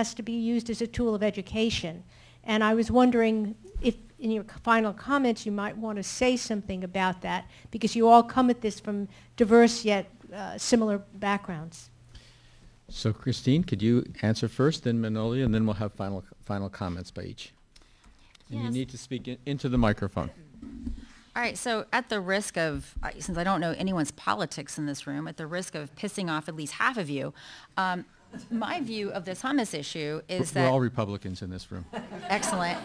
has to be used as a tool of education. And I was wondering if in your final comments you might want to say something about that, because you all come at this from diverse yet similar backgrounds. So Christine, could you answer first, then Manolya, and then we'll have final comments by each. And Yes. you need to speak into the microphone. All right, so at the risk of, since I don't know anyone's politics in this room, at the risk of pissing off at least half of you, my view of this hummus issue is that... We're all Republicans in this room. Excellent.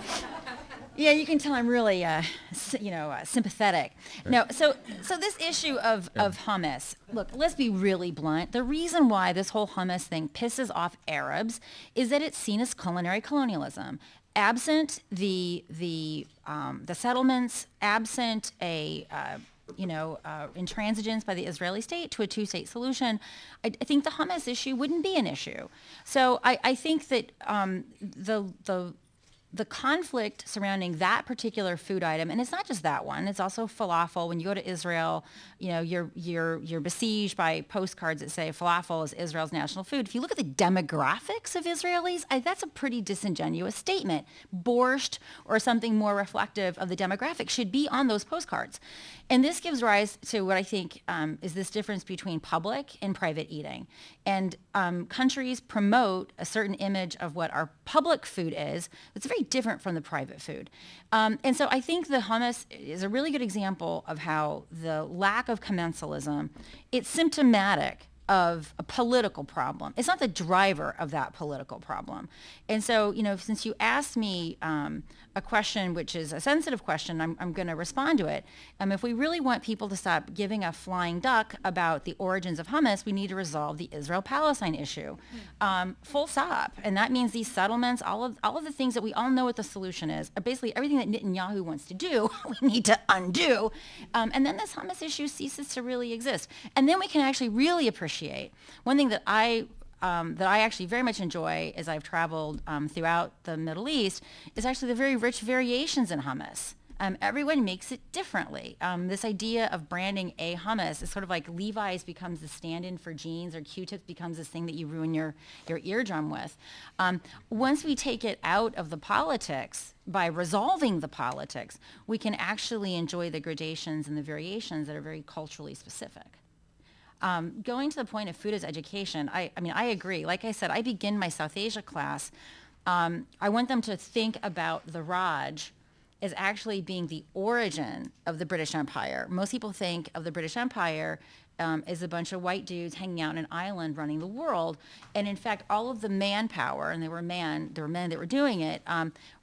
Yeah, you can tell I'm really, sympathetic. Right. No, so this issue of hummus, look, let's be really blunt. The reason why this whole hummus thing pisses off Arabs is that it's seen as culinary colonialism. Absent the settlements, absent intransigence by the Israeli state to a two-state solution, I think the hummus issue wouldn't be an issue. So I think that the conflict surrounding that particular food item, and it's not just that one, it's also falafel. When you go to Israel, you're besieged by postcards that say falafel is Israel's national food. If you look at the demographics of Israelis, that's a pretty disingenuous statement. Borscht or something more reflective of the demographics should be on those postcards. And this gives rise to what I think is this difference between public and private eating. And countries promote a certain image of what our public food is. It's very different from the private food. And so I think the hummus is a really good example of how the lack of commensalism, it's symptomatic of a political problem. It's not the driver of that political problem. And so, since you asked me a question which is a sensitive question, I'm going to respond to it. If we really want people to stop giving a flying duck about the origins of hummus, we need to resolve the Israel-Palestine issue. Full stop. And that means these settlements, all of the things that we all know what the solution is, basically everything that Netanyahu wants to do, we need to undo. And then this hummus issue ceases to really exist. And then we can actually really appreciate one thing that I actually very much enjoy as I've traveled throughout the Middle East is actually the very rich variations in hummus. Everyone makes it differently. This idea of branding a hummus is sort of like Levi's becomes the stand-in for jeans, or Q-tips becomes this thing that you ruin your eardrum with. Once we take it out of the politics, by resolving the politics, we can actually enjoy the gradations and the variations that are very culturally specific. Going to the point of food as education, I agree. Like I said, I begin my South Asia class. I want them to think about the Raj as actually being the origin of the British Empire. Most people think of the British Empire as a bunch of white dudes hanging out on an island running the world. And in fact, all of the manpower, and there were men that were doing it,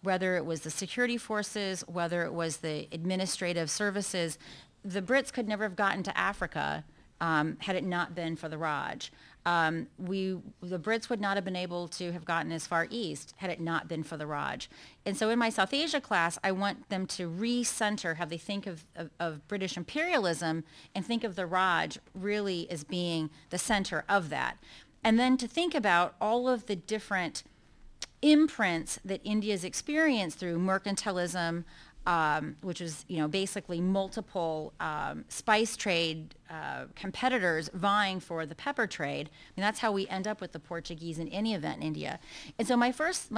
whether it was the security forces, whether it was the administrative services, the Brits could never have gotten to Africa had it not been for the Raj. The Brits would not have been able to have gotten as far east had it not been for the Raj. And so in my South Asia class, I want them to recenter how they think of British imperialism and think of the Raj really as being the center of that. And then to think about all of the different imprints that India's experienced through mercantilism, which is, basically multiple spice trade competitors vying for the pepper trade. That's how we end up with the Portuguese in any event in India. And so my first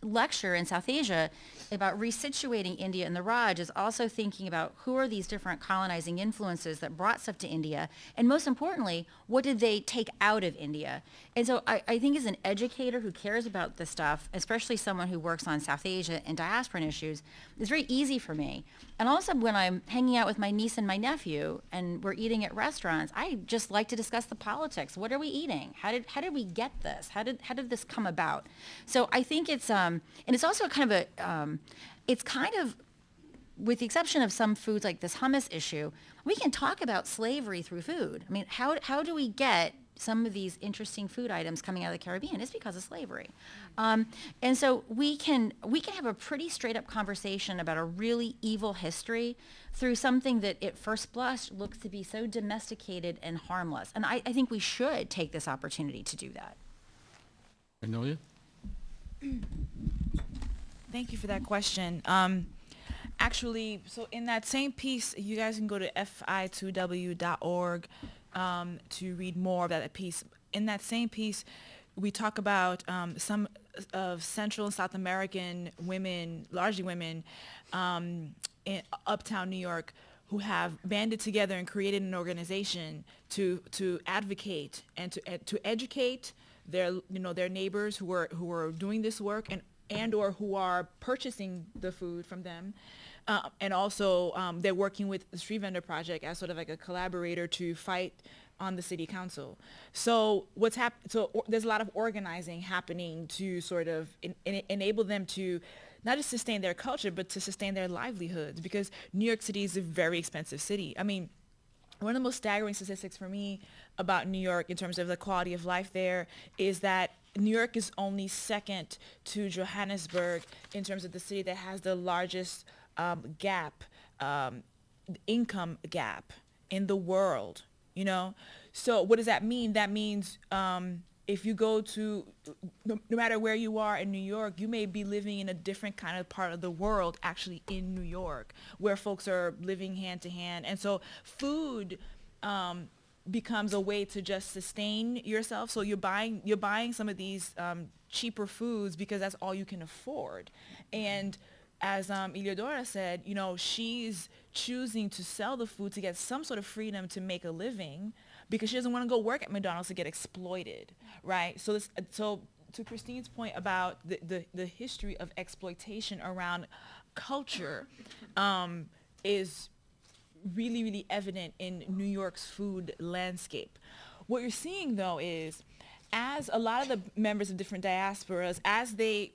lecture in South Asia about resituating India and the Raj is also thinking about who are these different colonizing influences that brought stuff to India, and most importantly, what did they take out of India? And so I think as an educator who cares about this stuff, especially someone who works on South Asia and diasporan issues, it's very easy for me. And also when I'm hanging out with my niece and my nephew and we're eating at restaurants, I just like to discuss the politics. What are we eating? How did we get this? How did this come about? So I think it's and it's also kind of with the exception of some foods like this hummus issue, we can talk about slavery through food. How do we get some of these interesting food items coming out of the Caribbean? It's because of slavery. And so we can have a pretty straight up conversation about a really evil history through something that at first blush looks to be so domesticated and harmless. And I think we should take this opportunity to do that. Manolya? Thank you for that question. Actually, so in that same piece, you guys can go to fi2w.org to read more about that piece. In that same piece, we talk about some of Central and South American women, largely women, in uptown New York, who have banded together and created an organization to advocate and to educate their their neighbors who are doing this work and or who are purchasing the food from them. And also, they're working with the Street Vendor Project as sort of like a collaborator to fight on the city council. So there's a lot of organizing happening to sort of enable them to not just sustain their culture, but to sustain their livelihoods, because New York City is a very expensive city. I mean, one of the most staggering statistics for me about New York in terms of the quality of life there is that New York is only second to Johannesburg in terms of the city that has the largest income gap in the world, So what does that mean? That means if you go to, no matter where you are in New York, you may be living in a different kind of part of the world actually in New York, where folks are living hand to hand. And so food becomes a way to just sustain yourself. So you're buying some of these cheaper foods because that's all you can afford. And as Eliodora said, she's choosing to sell the food to get some sort of freedom to make a living, because she doesn't want to go work at McDonald's to get exploited, right? So to Christine's point about the history of exploitation around culture is really, really evident in New York's food landscape. What you're seeing, though, is as a lot of the members of different diasporas, as they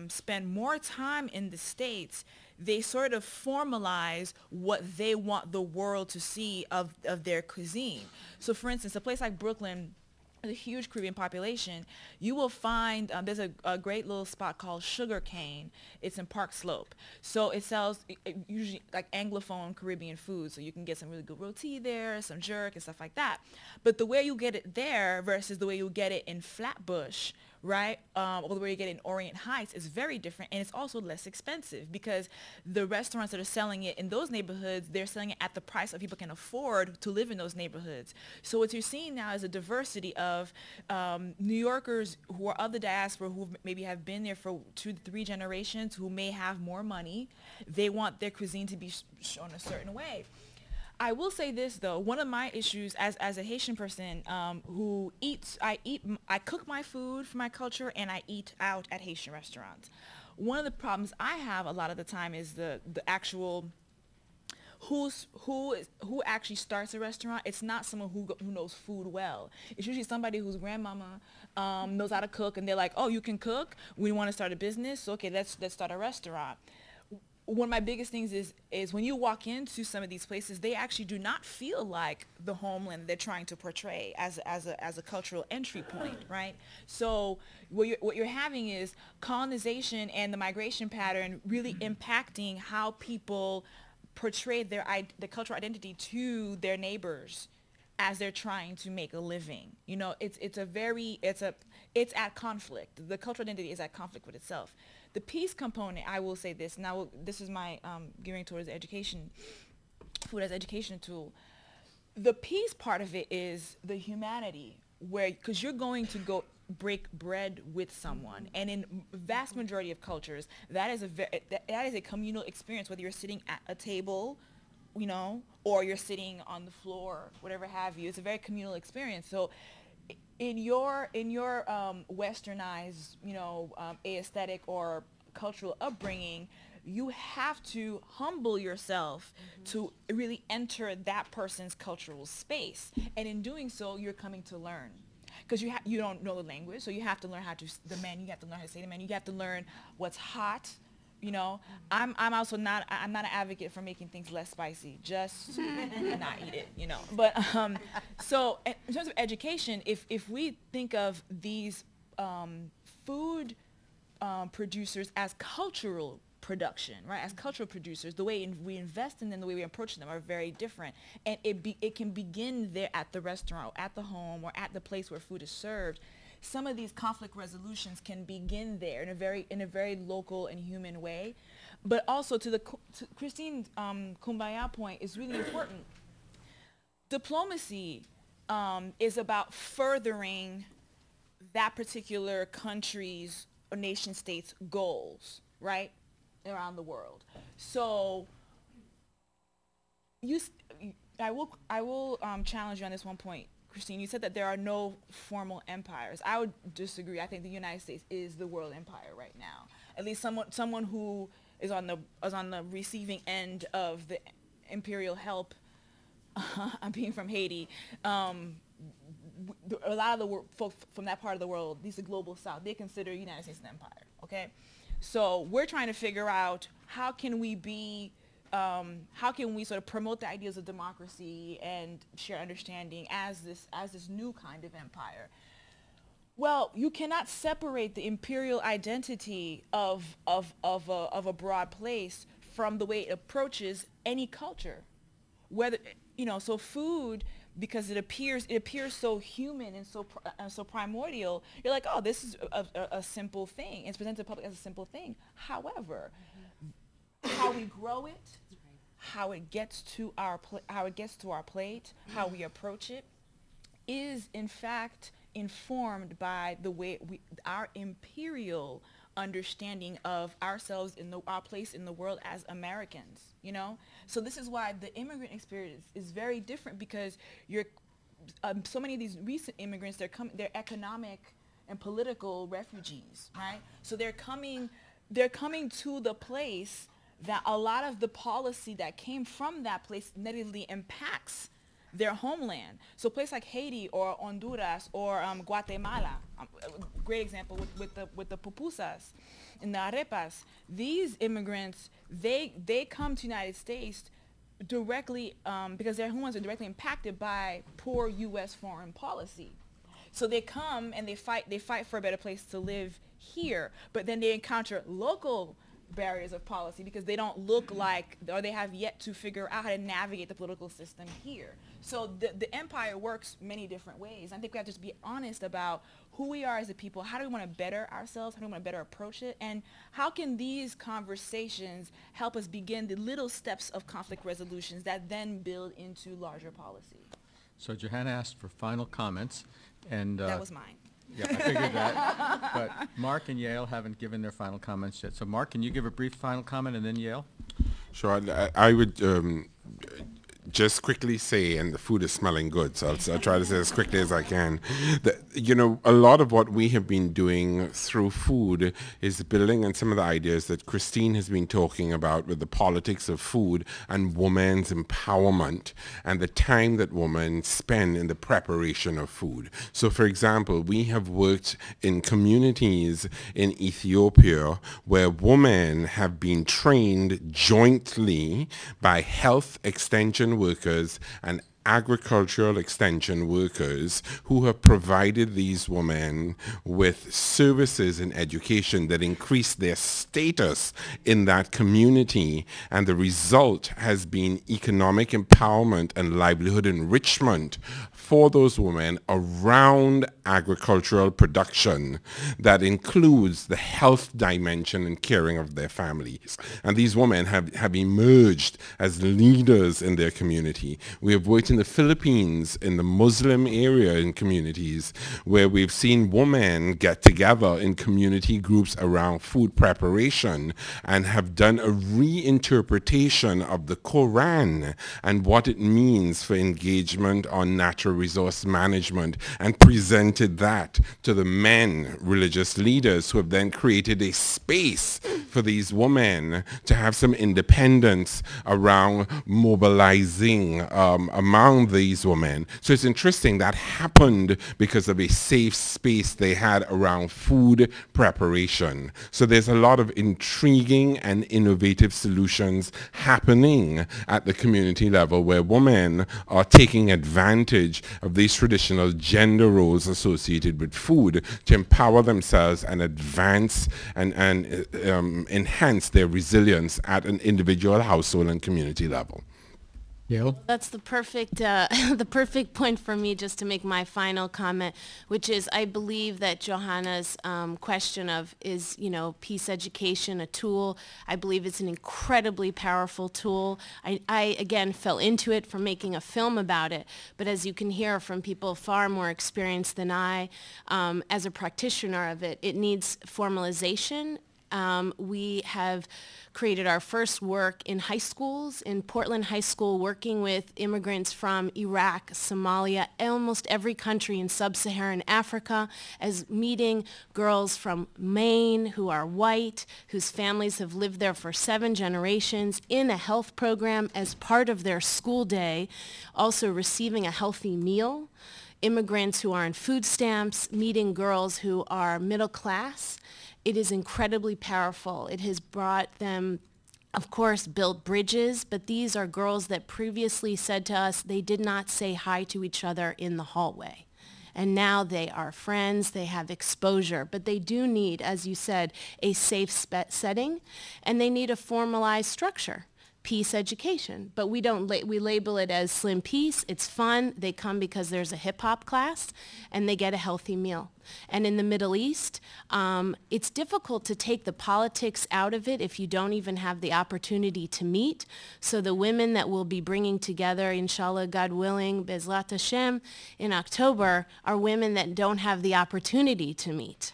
spend more time in the States, they sort of formalize what they want the world to see of their cuisine. So for instance, a place like Brooklyn, a huge Caribbean population, you will find there's a great little spot called Sugar Cane. It's in Park Slope. So it sells usually like Anglophone Caribbean food. So you can get some really good roti there, some jerk and stuff like that. But the way you get it there versus the way you get it in Flatbush, right, or the way you get it in Orient Heights is very different, and it's also less expensive because the restaurants that are selling it in those neighborhoods, they're selling it at the price that people can afford to live in those neighborhoods. So what you're seeing now is a diversity of New Yorkers who are of the diaspora, who maybe have been there for 2 to 3 generations, who may have more money. They want their cuisine to be shown a certain way. I will say this, though. One of my issues as a Haitian person who eats, I cook my food for my culture, and I eat out at Haitian restaurants. One of the problems I have a lot of the time is the actual who actually starts a restaurant. It's not someone who knows food well. It's usually somebody whose grandmama knows how to cook, and they're like, oh, you can cook? We want to start a business? So, okay, let's start a restaurant. One of my biggest things is when you walk into some of these places, they actually do not feel like the homeland they're trying to portray as a cultural entry point, right? So what you're having is colonization and the migration pattern really impacting how people portray their cultural identity to their neighbors as they're trying to make a living. It's at conflict. The cultural identity is at conflict with itself. The peace component, I will say this. Now, this is my gearing towards education, food as education tool. The peace part of it is the humanity, because you're going to go break bread with someone, and in vast majority of cultures, that is a communal experience. Whether you're sitting at a table, or you're sitting on the floor, whatever have you, it's a very communal experience. So in your westernized, aesthetic or cultural upbringing, you have to humble yourself to really enter that person's cultural space. And in doing so, you're coming to learn. Because you don't know the language, so you have to learn how to say the menu, you have to learn what's hot. I'm also not an advocate for making things less spicy, just not eat it, But so in terms of education, if we think of these food producers as cultural production, right? As cultural producers, the way we invest in them, the way we approach them are very different, and it can begin there at the restaurant, or at the home, or at the place where food is served. Some of these conflict resolutions can begin there in a very local and human way, but also to Christine's Kumbaya point is really important. Diplomacy is about furthering that particular country's nation states' goals, right, around the world. So I will challenge you on this one point, Christine. You said that there are no formal empires. I would disagree. I think the United States is the world empire right now. At least someone who is on the receiving end of the imperial help. I'm being from Haiti. A lot of the folks from that part of the world, at least the global South, they consider the United States an empire. Okay, so we're trying to figure out how can we sort of promote the ideas of democracy and share understanding as this new kind of empire. Well, you cannot separate the imperial identity of a broad place from the way it approaches any culture. Whether, so food, because it appears so human and so primordial, you're like, oh, this is a simple thing. It's presented to the public as a simple thing. However, how we grow it, how it gets to our plate, how we approach it, is in fact informed by the way our imperial understanding of ourselves our place in the world as Americans. So this is why the immigrant experience is very different, because so many of these recent immigrants, they're economic and political refugees, right? So they're coming to the place that a lot of the policy that came from that place negatively impacts their homeland. So a place like Haiti or Honduras or Guatemala, great example with the pupusas and the arepas. These immigrants, they come to the United States directly because their homelands are directly impacted by poor U.S. foreign policy. So they come and they fight for a better place to live here, but then they encounter local barriers of policy because they don't look like, or they have yet to figure out how to navigate the political system here. So the empire works many different ways. I think we have to just be honest about who we are as a people. How do we want to better ourselves? How do we want to better approach it? And how can these conversations help us begin the little steps of conflict resolutions that then build into larger policy? So Johanna asked for final comments, and that was mine. Yeah, I figured that. But Mark and Yale haven't given their final comments yet. So Mark, can you give a brief final comment, and then Yale? Sure. I would just quickly say, and the food is smelling good, so I'll try to say as quickly as I can, that, a lot of what we have been doing through food is building on some of the ideas that Christine has been talking about with the politics of food and women's empowerment and the time that women spend in the preparation of food. So, for example, we have worked in communities in Ethiopia where women have been trained jointly by health extension workers and agricultural extension workers who have provided these women with services and education that increase their status in that community, and the result has been economic empowerment and livelihood enrichment for those women around agricultural production that includes the health dimension and caring of their families. And these women have emerged as leaders in their community. We have worked in the Philippines, in the Muslim area, in communities where we've seen women get together in community groups around food preparation and have done a reinterpretation of the Quran and what it means for engagement on natural resource management, and presented that to the men religious leaders, who have then created a space for these women to have some independence around mobilizing among these women. So it's interesting that happened because of a safe space they had around food preparation. So there's a lot of intriguing and innovative solutions happening at the community level where women are taking advantage of these traditional gender roles associated with food to empower themselves and advance and enhance their resilience at an individual, household, and community level. Yale? That's the perfect, the perfect point for me just to make my final comment, which is I believe that Johanna's question of is, peace education a tool? I believe it's an incredibly powerful tool. I again, fell into it from making a film about it, but as you can hear from people far more experienced than I, as a practitioner of it, it needs formalization. We have created our first work in high schools, in Portland High School, working with immigrants from Iraq, Somalia, almost every country in sub-Saharan Africa, as meeting girls from Maine who are white, whose families have lived there for 7 generations, in a health program as part of their school day, also receiving a healthy meal. Immigrants who are on food stamps, meeting girls who are middle class. It is incredibly powerful. It has brought them, of course, built bridges, but these are girls that previously said to us they did not say hi to each other in the hallway. And now they are friends, they have exposure, but they do need, as you said, a safe setting, and they need a formalized structure. Peace education, but we don't we label it as Slim Peace. It's fun. They come because there's a hip hop class and they get a healthy meal. And in the Middle East, it's difficult to take the politics out of it if you don't even have the opportunity to meet. So the women that we'll be bringing together, inshallah, God willing, Bezrat Hashem, in October, are women that don't have the opportunity to meet.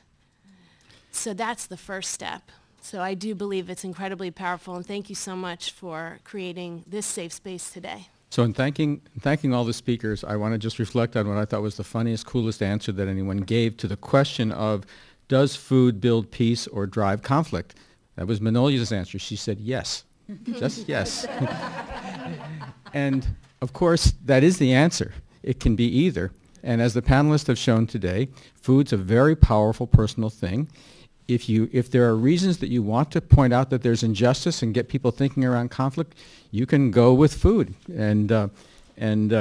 So that's the first step. So I do believe it's incredibly powerful, and thank you so much for creating this safe space today. So in thanking all the speakers, I want to just reflect on what I thought was the funniest, coolest answer that anyone gave to the question of, does food build peace or drive conflict? That was Manolya's answer. She said yes, just yes. And of course, that is the answer. It can be either. And as the panelists have shown today, food's a very powerful personal thing. If there are reasons that you want to point out that there's injustice and get people thinking around conflict, you can go with food. And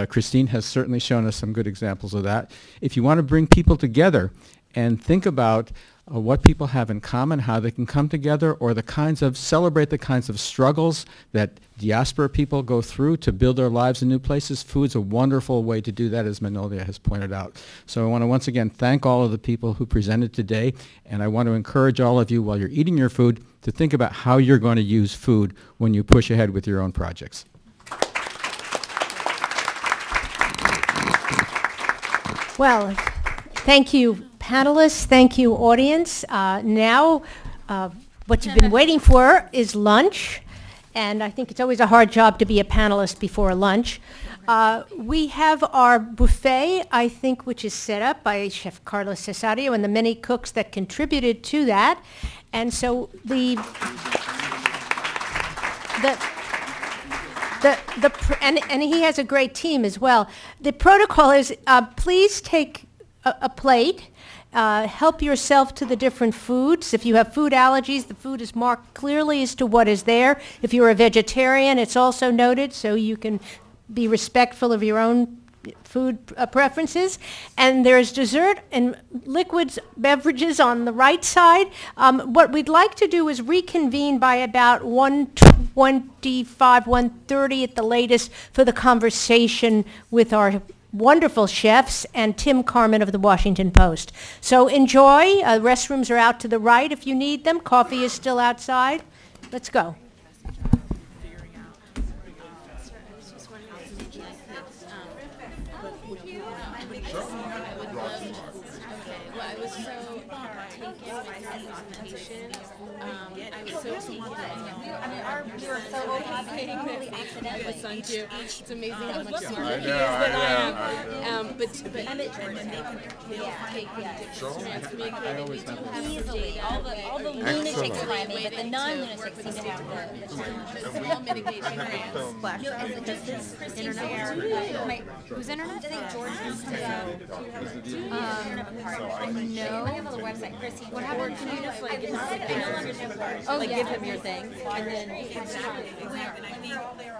Christine has certainly shown us some good examples of that. If you want to bring people together and think about what people have in common, how they can come together, or celebrate the kinds of struggles that diaspora people go through to build their lives in new places, food's a wonderful way to do that, as Manolya has pointed out. So I want to once again thank all of the people who presented today, and I want to encourage all of you, while you're eating your food, to think about how you're going to use food when you push ahead with your own projects. Well, thank you, panelists. Thank you, audience. Now, what you've been waiting for is lunch. And I think it's always a hard job to be a panelist before lunch. We have our buffet, I think, which is set up by Chef Carlos Cesario and the many cooks that contributed to that. And so and he has a great team as well. The protocol is please take a plate. Help yourself to the different foods. If you have food allergies, the food is marked clearly as to what is there. If you're a vegetarian, it's also noted, so you can be respectful of your own food preferences. And there's dessert and liquids, beverages on the right side. What we'd like to do is reconvene by about 1:25, 1:30 at the latest for the conversation with our wonderful chefs and Tim Carmen of the Washington Post. So enjoy. Restrooms are out to the right if you need them. Coffee is still outside. Let's go. It's amazing how much smarter he is than I am. But Easily, all the lunatics around me, but the non-lunatics seem to have the all mitigation grants. Does this internet? Whose internet? I think George's. No. I have a website. Chrissy, what happened? Can you just like give him your thing, and then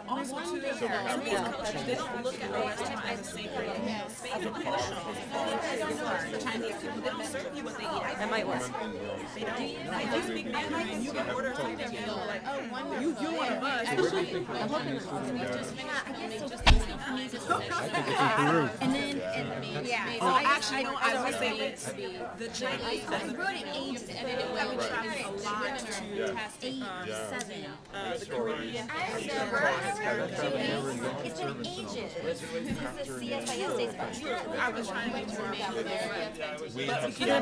Also, too, some of these cultures, they don't look at restaurants as a sacred space. The Chinese people, they don't serve you what they eat. That might work. They don't. if you speak Mandarin, you can order something. You know, like, Oh, wonderful. you're one of us. Actually, I'm hoping And then, yeah. Oh, actually, no, I would say that the Chinese, I wrote it age edited we travel a lot to the Caribbean. It's been ages since the CSIS days. I was trying to be more about But you know,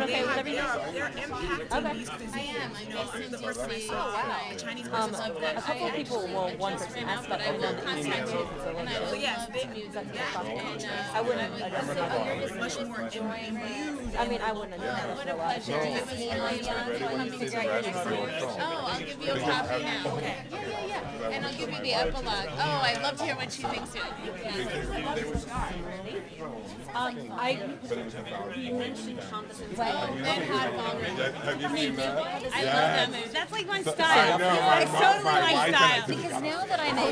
they're impacting these cuisines. I am. I'm missing The first time I saw the Chinese I versus love that. A couple of people, well, one person asked but I about will contact you, and I would yes, love they- to meet them. I wouldn't, I don't know. much more imbued. I mean, I wouldn't have done What it a for a lot. pleasure. It was really Oh, I'll give you a copy now. Okay. Yeah. And I'll give you the epilogue. Oh, I'd love to hear what she thinks of it. You mentioned Competence. That hot moment. Have you seen that? I love that movie. That's like my I style. know. It's totally my style. Because now that I'm in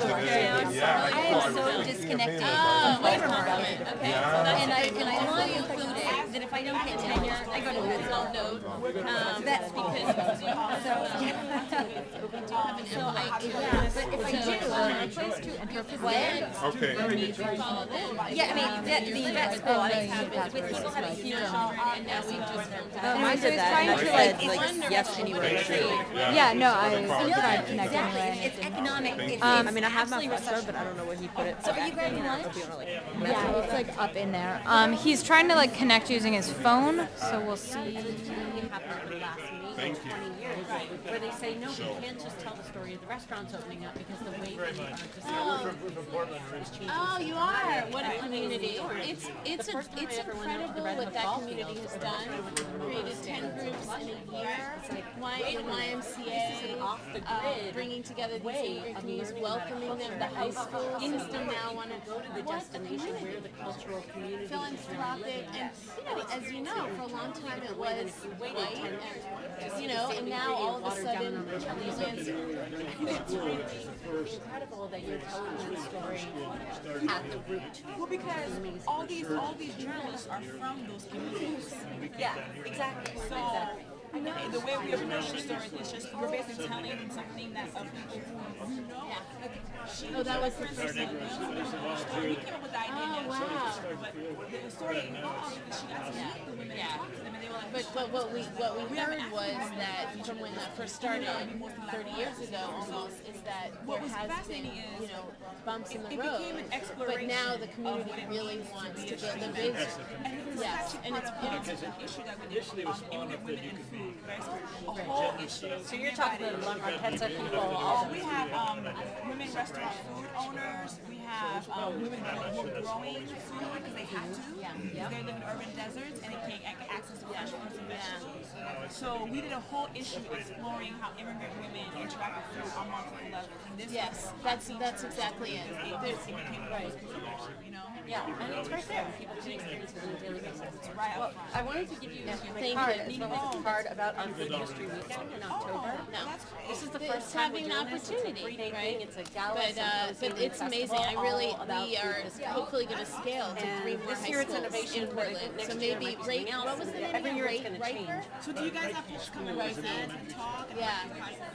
Georgetown, I am so disconnected Oh, away from all of it. okay. And I want to include it that if I don't get tenure, I go to It's Rizzo. all note. That's because so I but if I do, a place to enter Okay. yeah, I mean the vet school I have with people had a huge And now we just I did that, and I said, like, yes, anyway. Yeah, no, I yeah, connect exactly. anyway. It's economic. It's, I mean, I have my professor, but I don't know where he put it. So are you grabbing lunch? Yeah, it's like up in there. He's trying to like connect using his phone, so we'll see. Happened last meeting in 20 years, where they say, no, we can't just tell the story of the restaurants opening up because the way we are discovering is changing. Oh, you are. What a community. It's incredible what that community has done. Created 10 groups in a year. YMCA, off the grid bringing together these immigrant communities, welcoming them. The high school system now want to go to the destination where the cultural community is philanthropic, and as you know, for a long time it was white, and and now all of a sudden it's incredible that you're telling that story at the root. Well, because all these journalists are from those communities. Yeah, exactly. So the way we approach the story is just we're basically telling something that of people who know. Oh, that was the first We came up with the idea. Oh, wow. But the story evolved because she got to meet the women and talk to them, and they were like, But what we heard was that from when that first started 30 years ago almost is that there has been bumps in the it road. became an But exploration now the community really wants to build a vision. Yes, and it's an issue that we did on immigrant women in food, right? A whole issue. So you're talking to the Marquetta people. Oh, we have women restaurant food owners. We have women who are growing food because they have to. Because they live in urban deserts and they can't get access to fresh fruits and vegetables. So we did a whole issue exploring how immigrant women interact with food on multiple levels. And this That's exactly it. Yeah, and it's right there. People can experience it on a daily basis. Right. Well, I wanted to give you a Thank card you. as well as a card about our Food History Weekend in October. No. This is the It's first time having we're an doing this. opportunity, It's a 3-day right? thing. It's a gala But it's amazing. We are hopefully going to scale to 3 more this high year it's schools innovation in Portland. Portland. Next So year maybe it might be something else. what was the name Every of year it? it's going to change. So do you guys have folks come and present and talk? Yeah.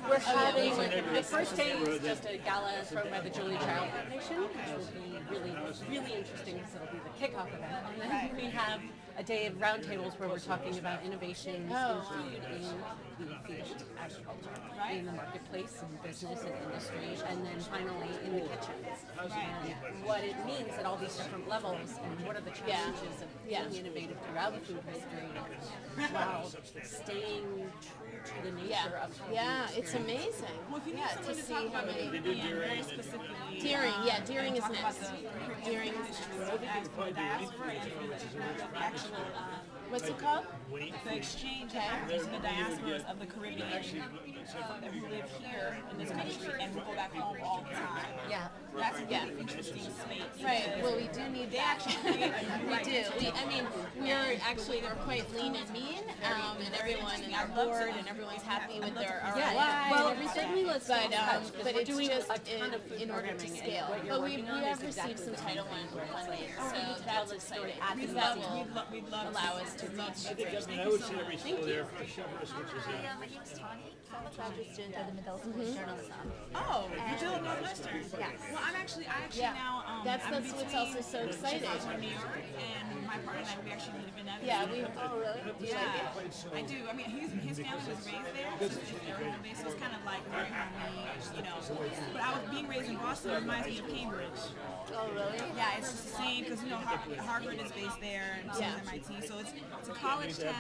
We're having the first day is just a gala thrown by the Julie Child Foundation, which will be really, really interesting because it'll be the kickoff event. And then we have a day of roundtables where we're talking about innovations in food, in the field, agriculture, in the marketplace, and business and industry, and then finally in the kitchens. And what it means at all these different levels, and what are the challenges of being innovative throughout food history while staying true to the nature of how Yeah, we it's amazing. Well, if you need Yeah, someone to to see talk how about many. very specifically. Deering is next. Deering is next. What's it called? The exchange that happens in the diasporas of the Caribbean that who live here in this country and will go back home all the time. Yeah. That's a really interesting space. Right. Well, we do need that. We do. We're quite lean and mean, and everyone is on board, and everyone's happy with their ROI Well, and everything. certainly let's stay in touch, because But we're it's doing just a ton of food in order to programming, and scale. what you're But we working on have is exactly received some the Title I funding, so tell that's the story exciting. at the Because that level. will allow us to reach. I think, I mean, I would say every school there for Chevrolet, which is Hi, my name is Tawny. I'm a graduate student at the Middle School of Journalism. Oh, you do at Northwestern? Yes. Well, I actually Yeah. now, That's I'm what's also so exciting. between New York and my partner and I, we actually live in that. Yeah, we. Oh, really? Do you like it? I do. I mean, his family was raised there, so it's kind of like very homely, you know. But I was being raised in Boston. It reminds me of Cambridge. Oh, really? Yeah, it's just the same because you know Harvard is based there and so is MIT, so it's a college town.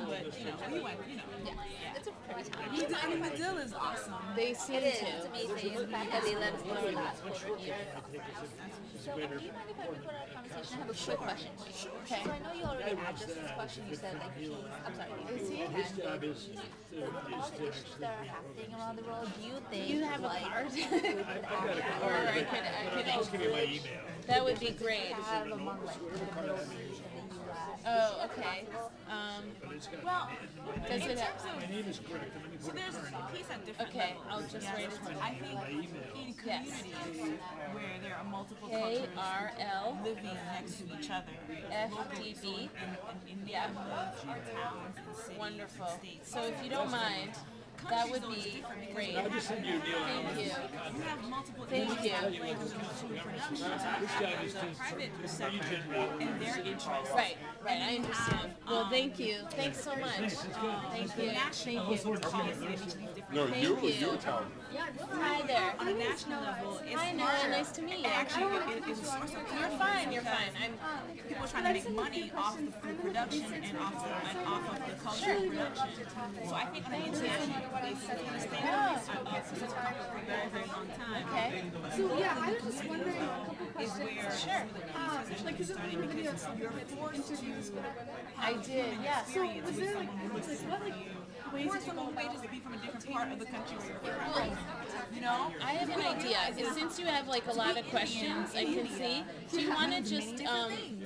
But you know, we went, you know. Yeah. It's a pretty town. And Medill is awesome. They seem It is. to. It's amazing. The fact that they let us go our last quarter year. So, do you mind if I record our conversation? I have a quick question for you. Okay. So, I know you already addressed this question. You said, like, peace. I'm sorry. Is he? his job is With all the issues that are happening around the world, do you think You have a like, card? food would actually Or I could Just give me my email. That would be great. have among like the Middle East and the U.S.? Oh, okay. Well, Does in it terms have? of My name is correct. Let me so put it there's peace at different Okay, levels. I'll just write it down. I think in communities where there are multiple A cultures R L living next to each other, F D B. in neighborhoods, in towns, in cities, Wonderful. in states. So if you don't mind, that would be great. I'll just send you a deal. Thank you. We have multiple Thank issues you. flavors of food production. His job is to Private sector and their interests. Right, right, I understand. Well, thank you. Thanks so much. Thank you. National Thank you. policy of each of these different No, Thank you you. tell me. Hi there. on a national level, it's Hi, Noah. Nice to meet you. actually it is a source of You're fine. You're fine. I'm. people are trying to make money off the food production and off of the culture of production. So I think on an international basis, it's going to stay for a very, very long time. Okay. So yeah, I was just wondering a couple Is questions. where Sure. Like, is it starting going to be because a you're forced interviews with I did. Yes. So was there like what ways or did you someone go who may about just be from a different part of the country where you're from. You know? I have an idea. Since you have like a lot of questions, I can see. Do you want to just email me,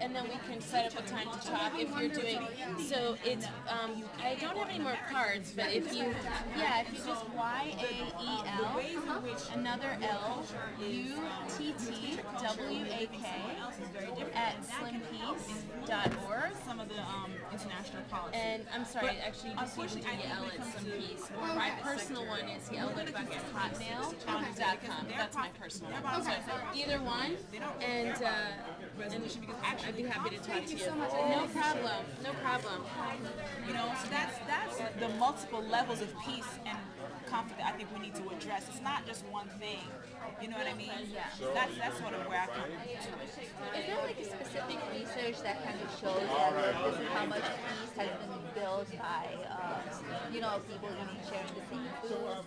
and then we can set up a time to talk if you're doing. So it's I don't have any more cards, but if you just YAEL another LUTTWAK at slimpeace.org. Some of the international policies. And I'm sorry, actually, you just need to yell at some piece. My personal one is yellowbucket@hotmail.com. That's my personal one. So either one, and I'd be happy to talk to you. No problem. No problem. You know, so that's the multiple levels of peace and conflict that I think we need to address. It's not just one thing. You know what I mean? That's sort of where I come to it. Is there like a specific research that kind of shows that this is how much peace has been built by, people eating, sharing the same food?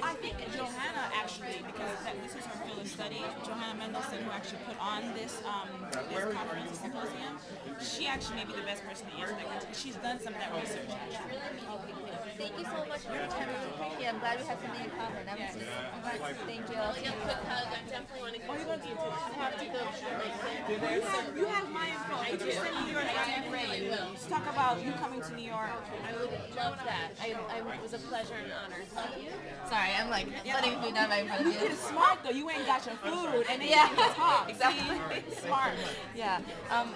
I think Johanna actually, because this is her field of study, Johanna Mendelson, who actually put on this conference symposium, she actually may be the best person to answer that question because she's done some of that research. Thank you so much for your time. I really appreciate it. I'm glad we have something in common. Thank you. I'll get a quick hug. I definitely want to go. I have to go. You have my info. I do. I definitely will. Let's talk about you coming to New York. I would love that. It was a pleasure and honor. Thank you. Sorry, I'm like letting food down right in front of You're you. smart though. You ain't got your food, and then Yeah. you can talk. Exactly. See? Smart. Yeah.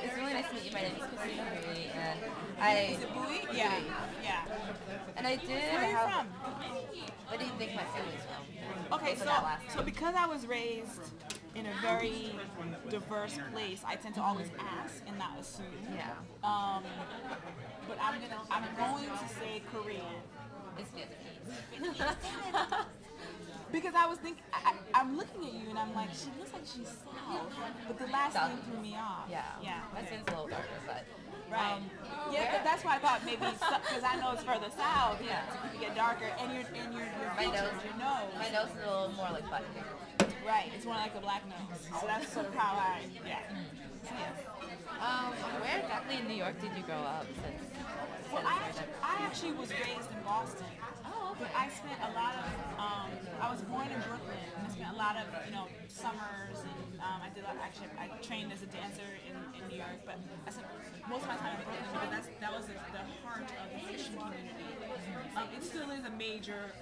It's really nice to meet you. My name is Cuisine, and Is it Bowie? Yeah. Yeah. and I did. Where are you from? Where do you think my family's from? Okay, For that last so because I was raised in a very diverse place, I tend to always ask and not assume. Yeah. But I'm going to say Korean. It's Vietnamese. Because I was thinking, I'm looking at you and I'm like, she looks like she's South, but the last name threw me off. Yeah. My skin's a little darker, but. Right. But that's why I thought maybe because I know it's further south. Yeah. You get darker, and your My features, nose. your nose. My nose is a little more like button. Right. It's more like a black nose. So that's sort of how I. Yeah. So yes. Where exactly in New York did you grow up? Well, I actually was raised in Boston. Oh, but I spent a lot of, I was born in Brooklyn, and I spent a lot of, summers, and I trained as a dancer in New York, but I spent most of my time in Brooklyn because that was the heart of the Haitian community. It still is a major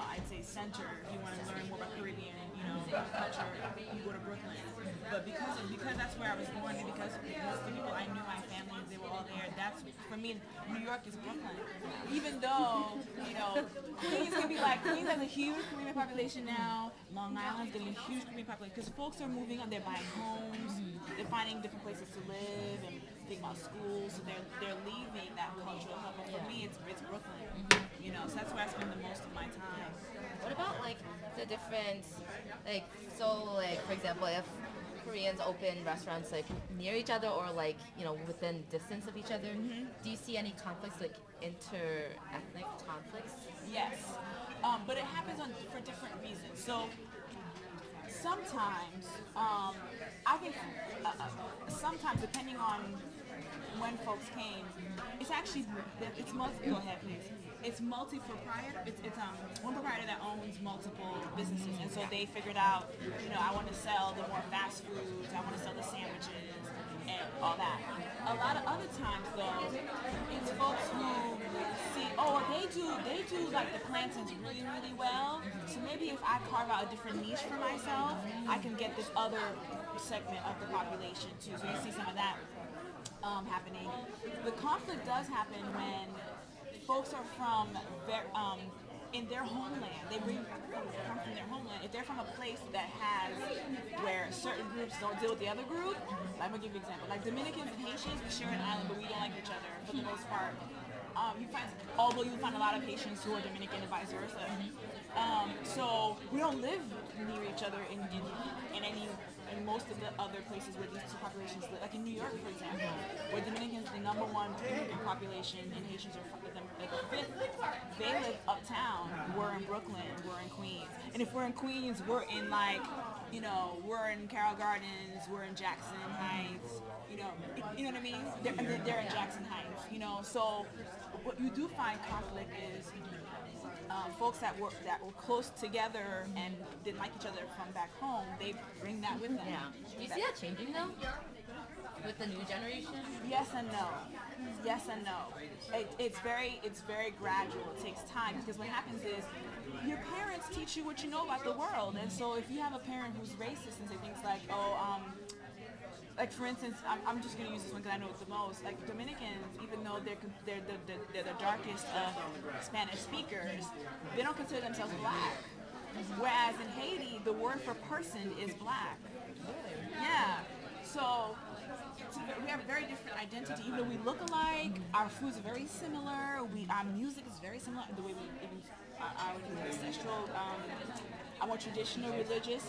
I'd say center. If you want to learn more about Caribbean, you know, culture, you go to Brooklyn. But because that's where I was born, and because most of the people I knew, my family, they were all there. That's for me. New York is Brooklyn. Even though, you know, Queens can be like, Queens has a huge Caribbean population now. Long Island's getting a huge Caribbean population because folks are moving on. They're buying homes. They're finding different places to live and think about schools. So they're leaving that cultural hub. But for me, it's Brooklyn. You know, so that's where I spend the most of my time. What about like the different, like, so like for example, if Koreans open restaurants like near each other or like, you know, within distance of each other, do you see any conflicts, like inter-ethnic conflicts? Yes, but it happens for different reasons. So sometimes, I think sometimes depending on when folks came, it's multi. Go ahead, please. It's multi-proprietor. It's one proprietor that owns multiple businesses, and so they figured out, you know, I want to sell the more fast foods, I want to sell the sandwiches, and all that. A lot of other times, though, it's folks who see, oh, they do like the plantains really, really well. So maybe if I carve out a different niche for myself, I can get this other segment of the population too. So you see some of that happening. The conflict does happen when folks are from in their homeland. They come from their homeland. If they're from a place that has where certain groups don't deal with the other group, I'm gonna give you an example. Like Dominicans and Haitians, we share an island, but we don't like each other for the most part. Although you find a lot of Haitians who are Dominican and vice versa. So we don't live near each other in most of the other places where these two populations live. Like in New York, for example, where Dominicans are the number one immigrant population and Haitians are like fifth. They live uptown. We're in Brooklyn. We're in Queens. And if we're in Queens, we're in like, you know, we're in Carroll Gardens. We're in Jackson Heights. You know what I mean? They're in Jackson Heights. You know, so what you do find conflict is folks that were close together and didn't like each other from back home. They bring that with them. Yeah. Do you see that changing though? With the new generation? Yes and no. Yes and no. It's very gradual. It takes time because what happens is your parents teach you what you know about the world, and so if you have a parent who's racist and say things like, like for instance, I'm just going to use this one because I know it the most. Like Dominicans, even though they're the darkest of Spanish speakers, they don't consider themselves black. Whereas in Haiti, the word for person is black. Yeah. So we have a very different identity. Even though we look alike, our foods are very similar. Our music is very similar. The way our ancestral, our traditional religious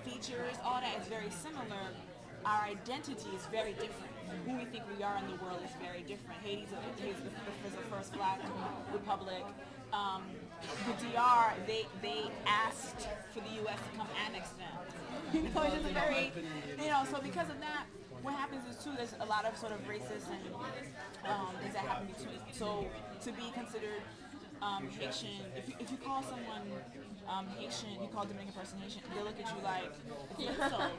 features, all that is very similar. Our identity is very different. Who we think we are in the world is very different. Haiti's the first black republic. The DR, they asked for the U.S. to come annex them. You know, it's just a very, you know, so because of that, what happens is too, there's a lot of sort of racist and things that happen between. So to be considered Haitian, if you call someone Haitian, you call a Dominican person Haitian, they look at you like it's an insult.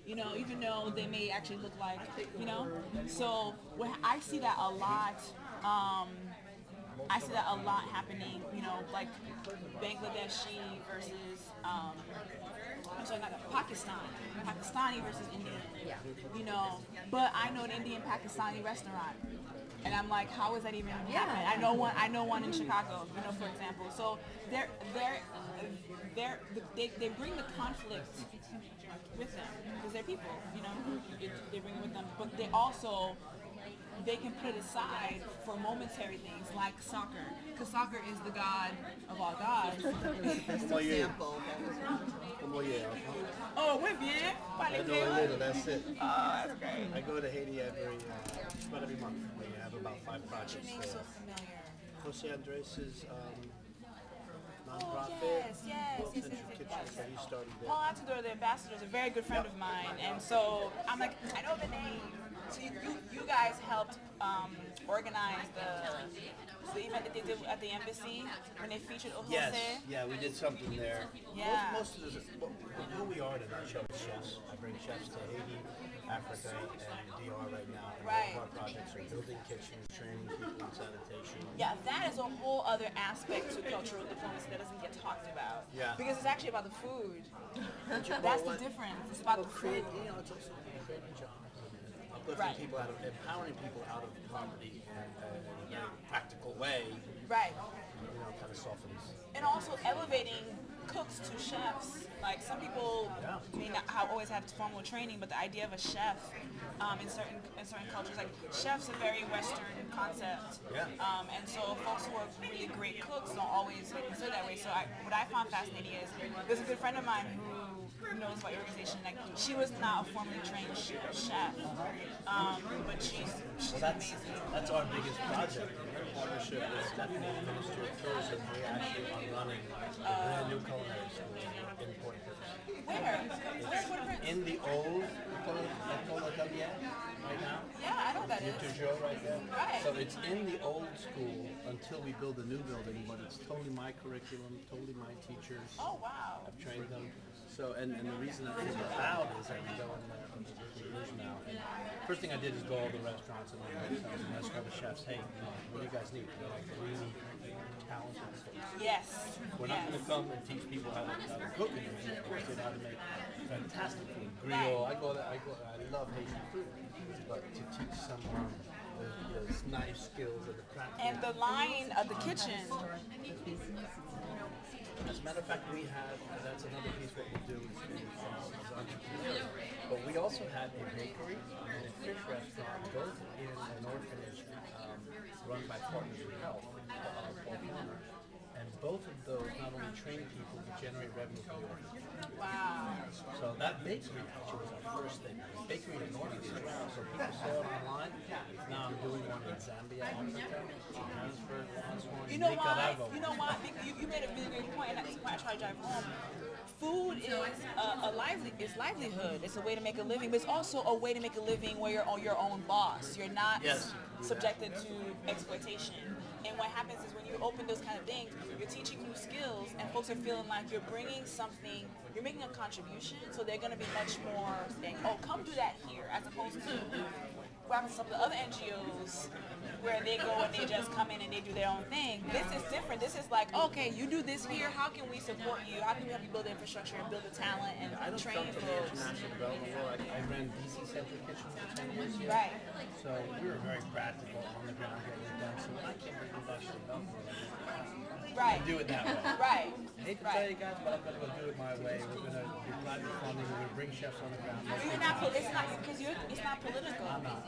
You know, even though they may actually look like, you know. So I see that a lot. I see that a lot happening. You know, like Bangladeshi versus I'm sorry, not Pakistani versus Indian. Yeah. You know, but I know an Indian Pakistani restaurant. And I'm like, how is that even happening? I know one in Chicago, you know, for example. So they bring the conflict with them because they're people, you know. They bring it with them, but they can put it aside for momentary things like soccer, because soccer is the god of all gods. Oh, muy bien. That's it. Oh, that's great. I go to Haiti about every month. We have about 5 projects. Your name's so familiar. Jose Andres' nonprofit. Yes. Kitchen, so he started there. Paul Altador, the ambassador, is a very good friend of mine, and so I'm like, I know the name. So you guys helped organize the the event that they did at the embassy when they featured Jose? Yes, yeah, we did something there. Yeah. Most of this, who we are in our show is chefs. I bring chefs to Haiti, Africa, and DR right now. And Right. all of our projects are building kitchens, training people in sanitation. Yeah, that is a whole other aspect to cultural diplomacy that doesn't get talked about. Yeah. Because it's actually about the food. That's the difference. It's about the food. It's also creating jobs, uplifting Right. people out of, empowering people out of poverty in a very practical way. Right. Kind of softens. And also elevating cooks to chefs. Like some people may not always have formal training, but the idea of a chef in certain cultures, like chef's a very Western concept. Yeah. And so folks who are really great cooks don't always get considered that way. So what I found fascinating is there's a good friend of mine who knows about your organization. Like she was not a formally trained chef, but she's amazing. That's our biggest project. In partnership with Stephanie, the Ministry of Tourism, we actually are running a brand new culinary school in Port-au-Prince. Where? In the old École Italienne right now. Yeah, I know that is. Toujours right there. Right. So it's in the old school until we build a new building, but it's totally my curriculum, totally my teachers. Oh, wow. I've trained them. So, and the reason that came about is that we go in there for years now. And first thing I did is go to all the restaurants and hotels and ask all the chefs, hey, what do you guys need? They're like, we need talented cooks. Yes. We're not going to come and teach people how to cook anymore. Of course, they know how to make fantastic food. Griot, I love Haitian food. But to teach someone the knife skills and the practice. And the line of the kitchen. As a matter of fact, we have, that's another piece what we do is entrepreneurs. But we also have a bakery and a fish restaurant, both in an orphanage run by Partners in Health, called Honor. And both of those not only train people, but generate revenue for the orphanage. Wow. So that bakery actually was our first thing. Bakery in the orphanage as well. So people saw it online. Now I'm doing one in Zambia, Africa, Johannesburg, You know why? You know why? You made a really great point, and that's why I try to drive home. Food is it's livelihood. It's a way to make a living, but it's also a way to make a living where you're your own boss. You're not subjected to exploitation. And what happens is when you open those kind of things, you're teaching new skills, and folks are feeling like you're bringing something, you're making a contribution, so they're going to be much more saying, oh, come do that here, as opposed to what happens to some of the other NGOs where they go and they just come in and they do their own thing. This is different. This is like, okay, you do this here, how can we support you? How can we help you build the infrastructure and build the talent and train folks? I ran DC Central Kitchen for 10 years here. Right. So we were very practical on the ground getting it done. So when I came to Ambassador Belmore, right. Do it that way. Right. I hate to tell you guys, but I'm going to go do it my way. We're going to do private funding. We're going to bring chefs on the ground. You're not, it's not, because it's not political. I'm not.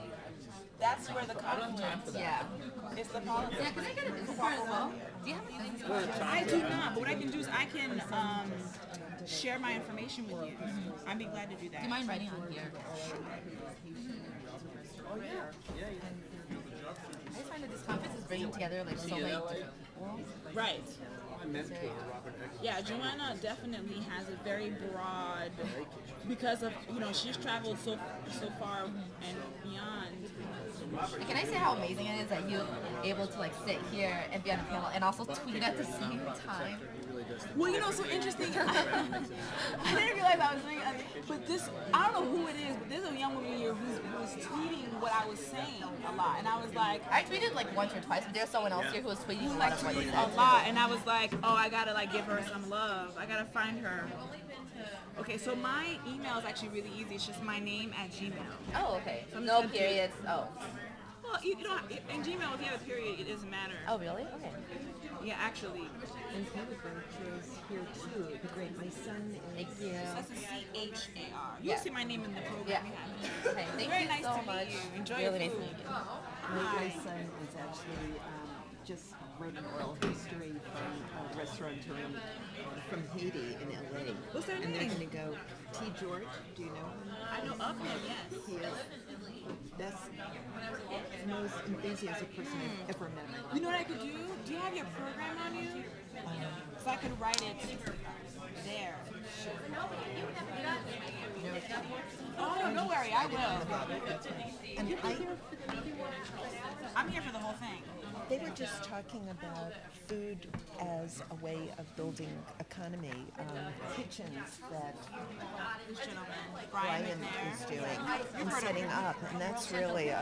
That's where the conflict. Yeah. It's the politics. Yeah, can I get a business card as well? Do you have a I do not, but what I can do is I can share my information with you. I'd be glad to do that. Do you mind writing on here? Oh, yeah. I just find that this conference is bringing together like so many different worlds. Right. My mentor, Robert Eggers. Yeah, Joanna definitely has a very broad, because of, she's traveled so far and beyond. And can I say how amazing it is that you're able to like sit here and be on a panel and also tweet at the same time? Well, so interesting. I didn't realize I was doing it, but I don't know who it is, but there's a young woman here who's tweeting what I was saying a lot, and I was like, I tweeted like once or twice, but there's someone else here who was tweeting a lot of what you said. a lot, and I was like, oh, I gotta like give her some love. I gotta find her. Okay, so my email is actually really easy. It's just my name at Gmail. Oh, okay. So no periods. Oh. Well, you don't. In Gmail, if you have a period, it doesn't matter. Oh, really? Okay. Yeah, actually. And Heather is here too. The great my son is. Yeah. That's a C-H-A-R. You'll see my name in the program. Yeah. Okay, thank Very you nice so to much. meet you. Enjoy really your nice food. to meet you. My son is actually just writing oral history from a restaurateur from Haiti in LA. What's their and name? they're going to go. T. George, do you know him? I know of him, yes. He is the best, most enthusiastic person I've ever met. You know what I could do? Do you have your program on you? So I could write it there. Oh, no worry, I will. And I'm here for the whole thing. They were just talking about food as a way of building economy. Kitchens that Brian is doing and setting up, and that's really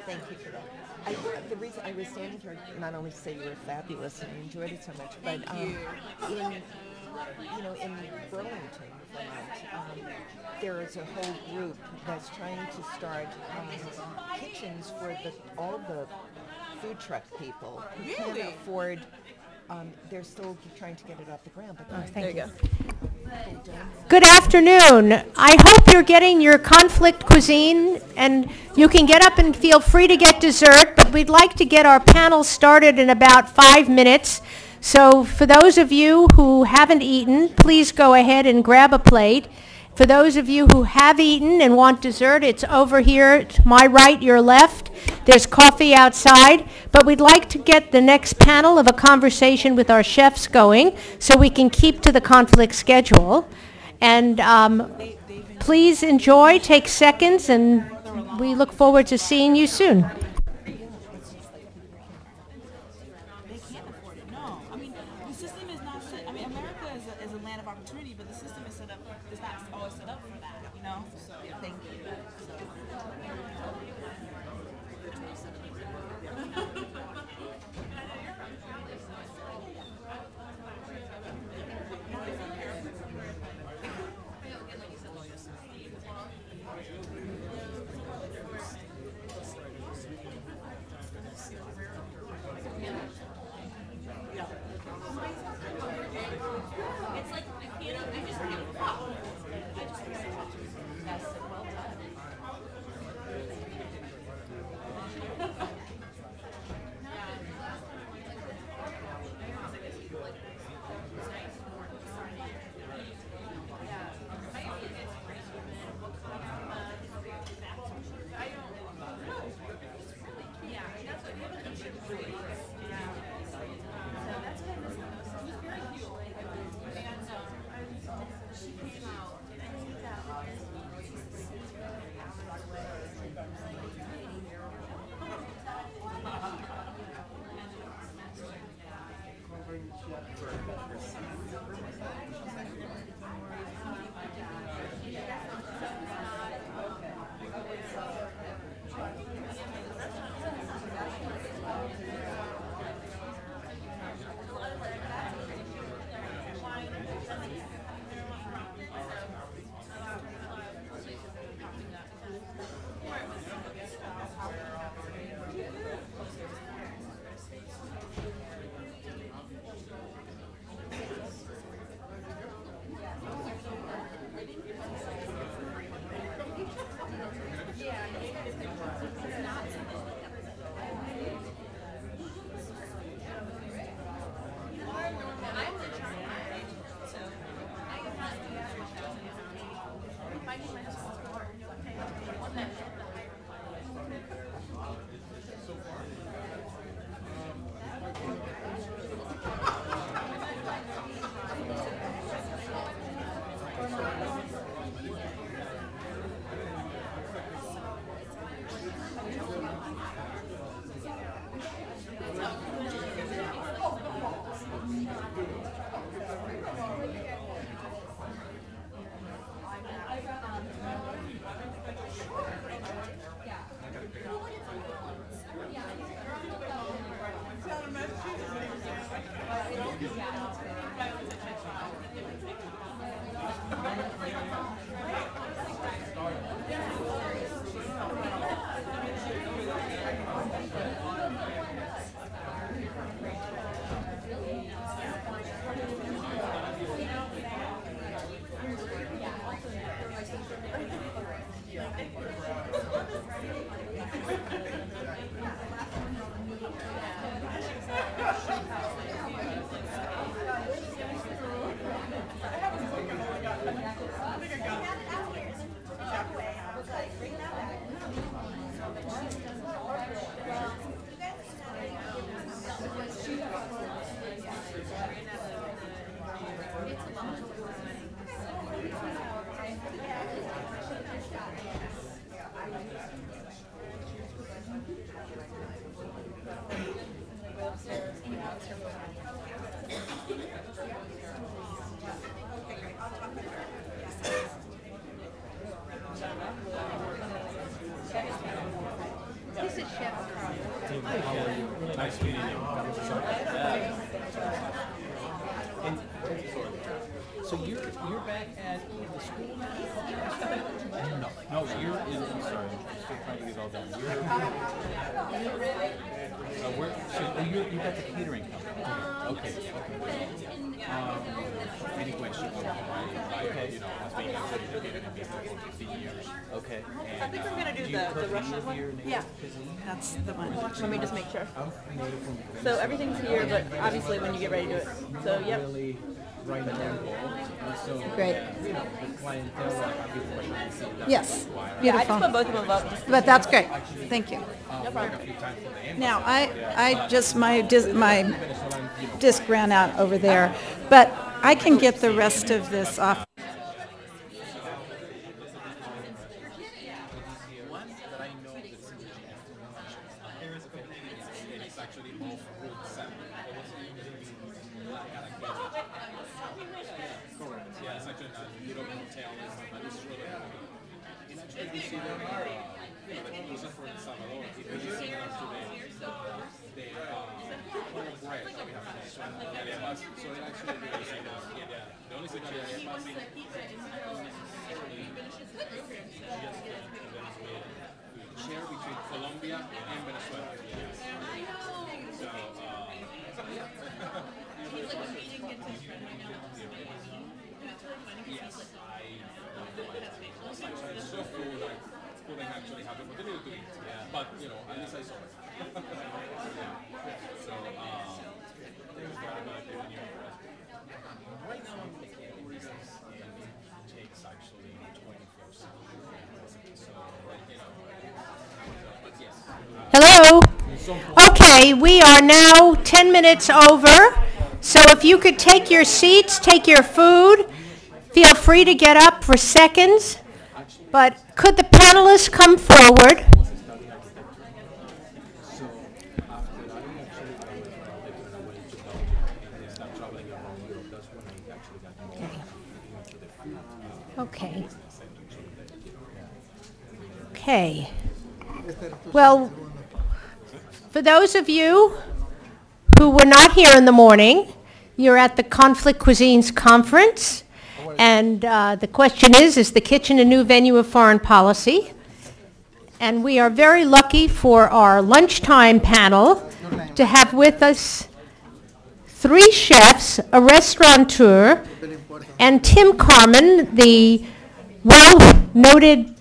thank you for that. The reason I was standing here, not only to say you were fabulous and I enjoyed it so much, but in Burlington, Vermont, there is a whole group that's trying to start kitchens for all the food truck people who can't afford. They're still trying to get it off the ground. But thank you. Good afternoon. I hope you're getting your conflict cuisine, and you can get up and feel free to get dessert, but we'd like to get our panel started in about 5 minutes. So for those of you who haven't eaten, please go ahead and grab a plate. For those of you who have eaten and want dessert, it's over here to my right, your left. There's coffee outside, but we'd like to get the next panel of a conversation with our chefs going so we can keep to the conflict schedule. And please enjoy, take seconds, and we look forward to seeing you soon. is Chef Carl. How are you? Nice meeting you. So you're back at the school now? No, you're in. I'm sorry, I'm still trying to get it all done. You got the catering company. Okay. Any questions? Okay. You know, I've been in the business for 15 years. Okay. I think we're gonna do the Russian one. Yeah, that's the one. Let me just make sure. So everything's here, but obviously when you get ready to do it. So yep. Right now, so, Great. You know, the clientele, Yes. Yeah, I just put both of them up. But that's great. Thank you. No problem. Now, I just, my disc ran out over there, but I can get the rest of this off. Share between Colombia and Venezuela. Yes, I so full I couldn't actually have the opportunity to eat. Yeah. But you know, at least I saw it. So right now I'm making business and it takes actually 24/7. So you know, but yes. Hello? Okay, we are now 10 minutes over. So if you could take your seats, take your food, feel free to get up for seconds. But could the panelists come forward? Okay. Okay. Well, for those of you who were not here in the morning, you're at the Conflict Cuisines Conference, and the question is the kitchen a new venue of foreign policy? And we are very lucky for our lunchtime panel to have with us 3 chefs, a restaurateur, and Tim Carmen, the well-noted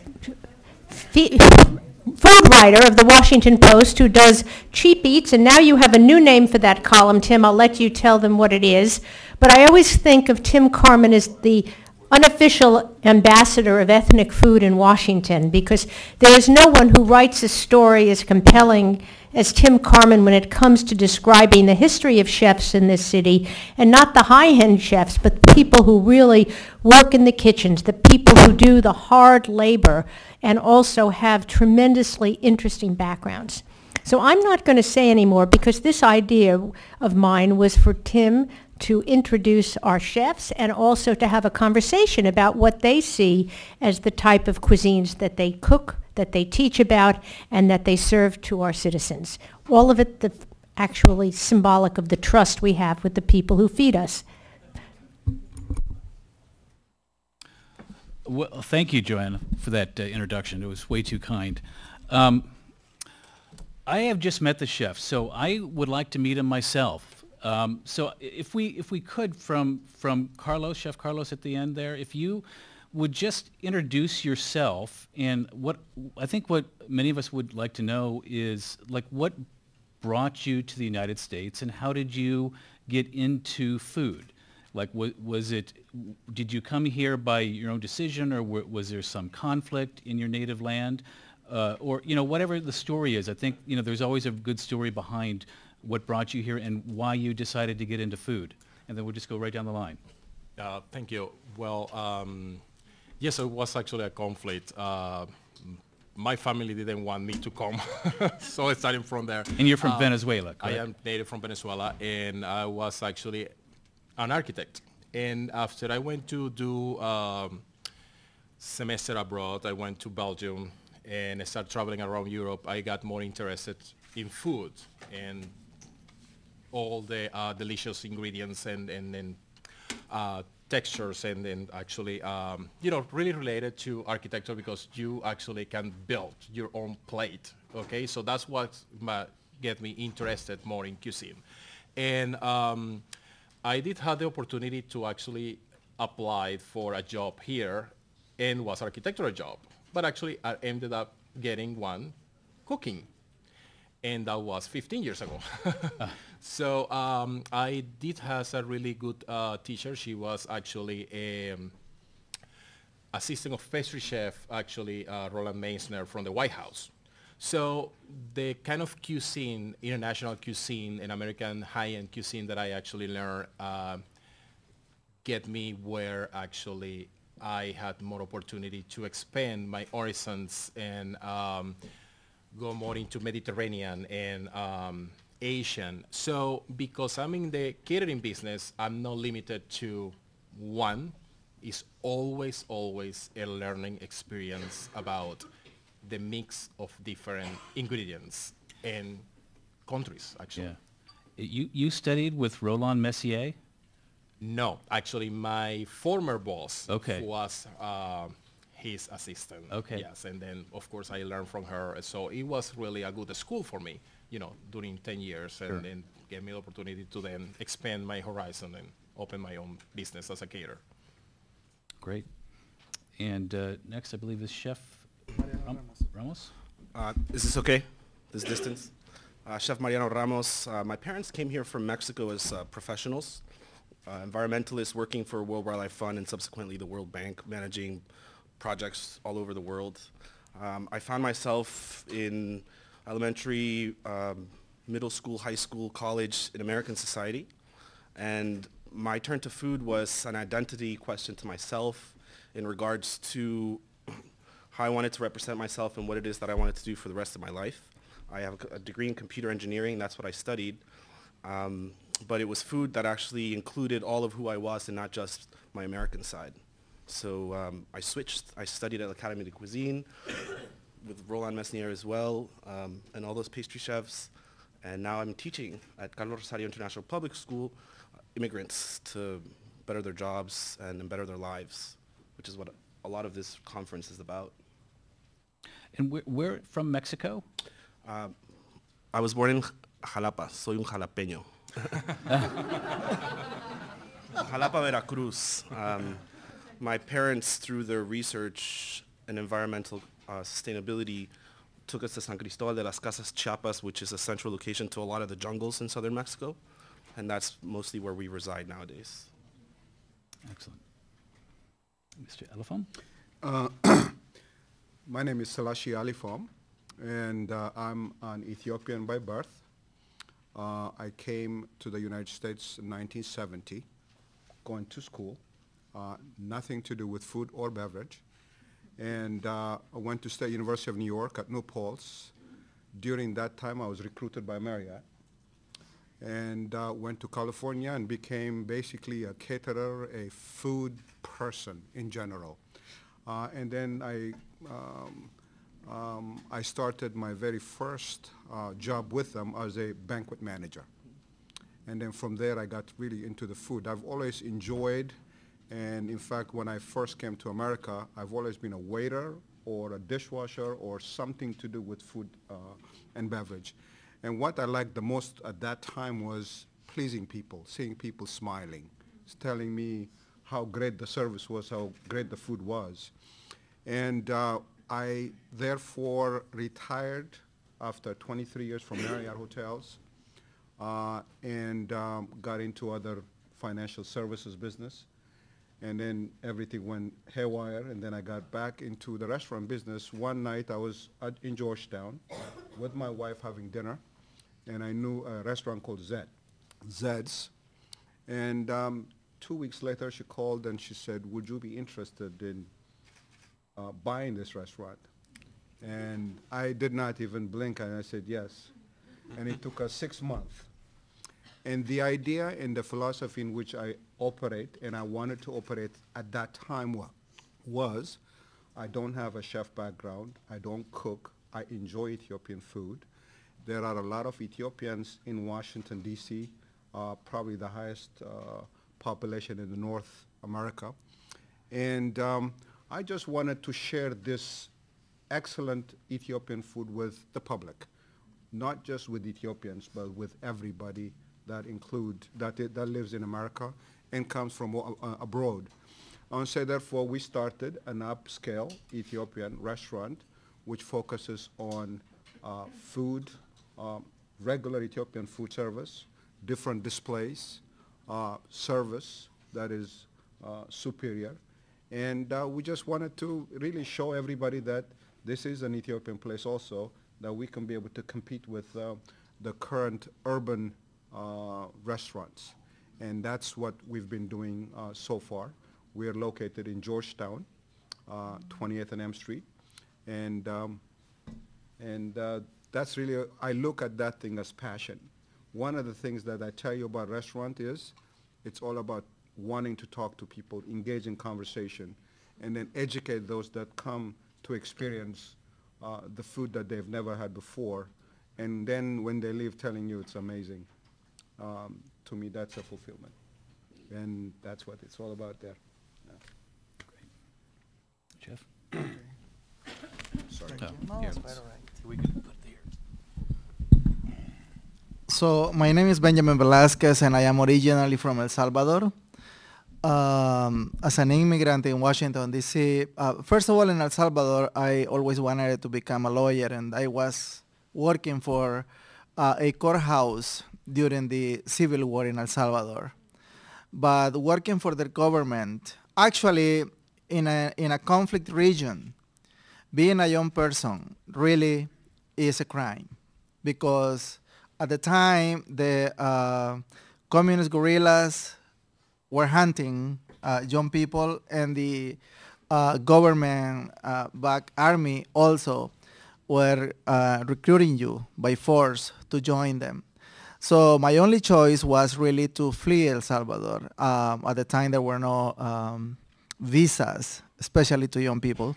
food writer of the Washington Post who does Cheap Eats, and now you have a new name for that column, Tim. I'll let you tell them what it is. But I always think of Tim Carmen as the unofficial ambassador of ethnic food in Washington, because there is no one who writes a story as compelling as Tim Carmen when it comes to describing the history of chefs in this city, and not the high-end chefs, but the people who really work in the kitchens, the people who do the hard labor and also have tremendously interesting backgrounds. So I'm not going to say any more, because this idea of mine was for Tim to introduce our chefs and also to have a conversation about what they see as the type of cuisines that they cook, that they teach about, and that they serve to our citizens. All of it actually symbolic of the trust we have with the people who feed us. Well, thank you, Joanna, for that introduction. It was way too kind. I have just met the chef, so I would like to meet him myself. So if we could, from Carlos, Chef Carlos at the end there, if you would just introduce yourself, and what I think what many of us would like to know is, like, what brought you to the United States and how did you get into food? Like, did you come here by your own decision, or was there some conflict in your native land? Or, you know, whatever the story is, I think, you know, there's always a good story behind what brought you here and why you decided to get into food. And then we'll just go right down the line. Thank you. Well, yes, it was actually a conflict. My family didn't want me to come, so starting from there. And you're from Venezuela, correct? I am native from Venezuela, and I was actually an architect. And after I went to do semester abroad, I went to Belgium, and I started traveling around Europe, I got more interested in food and all the delicious ingredients and textures and actually, really related to architecture because you actually can build your own plate, okay? So that's what get me interested more in cuisine. And I did have the opportunity to actually apply for a job here and was architectural job. But actually I ended up getting one cooking. And that was 15 years ago. So I did have a really good teacher. She was actually assistant of pastry chef, actually, Roland Meisner from the White House. So the kind of cuisine, international cuisine and American high-end cuisine that I actually learned get me where actually I had more opportunity to expand my horizons and go more into Mediterranean and Asian. So because I'm in the catering business, I'm not limited to one. It's always a learning experience about the mix of different ingredients and countries, actually. Yeah. You studied with Roland Messier? No, actually my former boss was his assistant. Okay. Yes, and then of course I learned from her. So it was really a good school for me, during 10 years and then gave me the opportunity to then expand my horizon and open my own business as a caterer. Great. And next I believe is Chef Ramos? Is this okay, this distance? Chef Mariano Ramos. My parents came here from Mexico as professionals, environmentalists working for World Wildlife Fund and subsequently the World Bank, managing projects all over the world. I found myself in elementary, middle school, high school, college in American society, and my turn to food was an identity question to myself in regards to how I wanted to represent myself and what it is that I wanted to do for the rest of my life. I have a degree in computer engineering, that's what I studied, but it was food that actually included all of who I was and not just my American side. So I switched. I studied at l'Académie de Cuisine with Roland Messier as well, and all those pastry chefs. And now I'm teaching at Carlos Rosario International Public School immigrants to better their jobs and better their lives, which is what a lot of this conference is about. And where from Mexico? I was born in Jalapa. Soy un jalapeño. Jalapa, Veracruz. My parents, through their research in environmental sustainability, took us to San Cristobal de las Casas, Chiapas, which is a central location to a lot of the jungles in southern Mexico. And that's mostly where we reside nowadays. Excellent. Mr. Alifam? My name is Salashi Alifam, and I'm an Ethiopian by birth. I came to the United States in 1970, going to school. Nothing to do with food or beverage. And I went to State University of New York at New Paltz. During that time, I was recruited by Marriott. And went to California and became basically a caterer, a food person in general. And then I started my very first job with them as a banquet manager. And then from there, I got really into the food. I've always enjoyed. And in fact, when I first came to America, I've always been a waiter or a dishwasher or something to do with food and beverage. And what I liked the most at that time was pleasing people, seeing people smiling, telling me how great the service was, how great the food was. And I therefore retired after 23 years from Marriott Hotels and got into other financial services business. And then everything went haywire, and then I got back into the restaurant business. One night I was in Georgetown with my wife having dinner, and I knew a restaurant called Zed's. And 2 weeks later she called and she said, would you be interested in buying this restaurant? And I did not even blink, and I said yes. And it took us 6 months. And the idea and the philosophy in which I operate, and I wanted to operate at that time was, I don't have a chef background. I don't cook. I enjoy Ethiopian food. There are a lot of Ethiopians in Washington, D.C., probably the highest population in the North America. And I just wanted to share this excellent Ethiopian food with the public, not just with Ethiopians, but with everybody that that lives in America and comes from abroad. I want to say, therefore, we started an upscale Ethiopian restaurant which focuses on food, regular Ethiopian food service, different displays, service that is superior. And we just wanted to really show everybody that this is an Ethiopian place also, that we can be able to compete with the current urban restaurants. And that's what we've been doing so far. We are located in Georgetown, 28th and M Street. And that's really, I look at that thing as passion. One of the things that I tell you about restaurant is it's all about wanting to talk to people, engage in conversation, and then educate those that come to experience the food that they've never had before. And then when they leave telling you it's amazing. To me, that's a fulfillment. And that's what it's all about there. Yeah. Jeff? Sorry. Oh, here, we can put it here. So my name is Benjamin Velasquez, and I am originally from El Salvador. As an immigrant in Washington, D.C., first of all, in El Salvador, I always wanted to become a lawyer, and I was working for a courthouse during the Civil War in El Salvador. But working for the government, actually in a conflict region, being a young person really is a crime, because at the time the communist guerrillas were hunting young people, and the government back army also were recruiting you by force to join them. So my only choice was really to flee El Salvador. At the time there were no visas, especially to young people.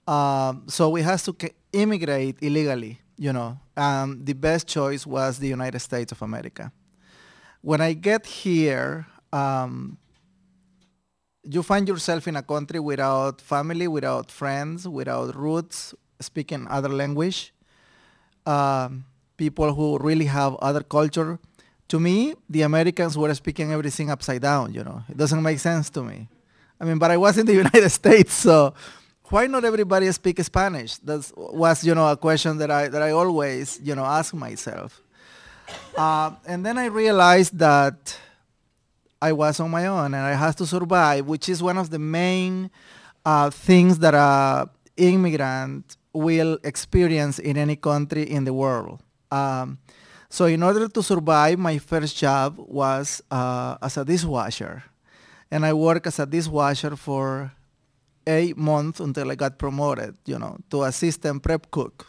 So we had to immigrate illegally, you know. The best choice was the United States of America. When I get here, you find yourself in a country without family, without friends, without roots, speaking other language. People who really have other culture. To me, the Americans were speaking everything upside down, you know. It doesn't make sense to me. I mean, but I was in the United States, so why not everybody speak Spanish? That was, you know, a question that I always, you know, ask myself. And then I realized that I was on my own and I had to survive, which is one of the main things that an immigrant will experience in any country in the world. So in order to survive, my first job was as a dishwasher. And I worked as a dishwasher for 8 months until I got promoted, you know, to assistant prep cook.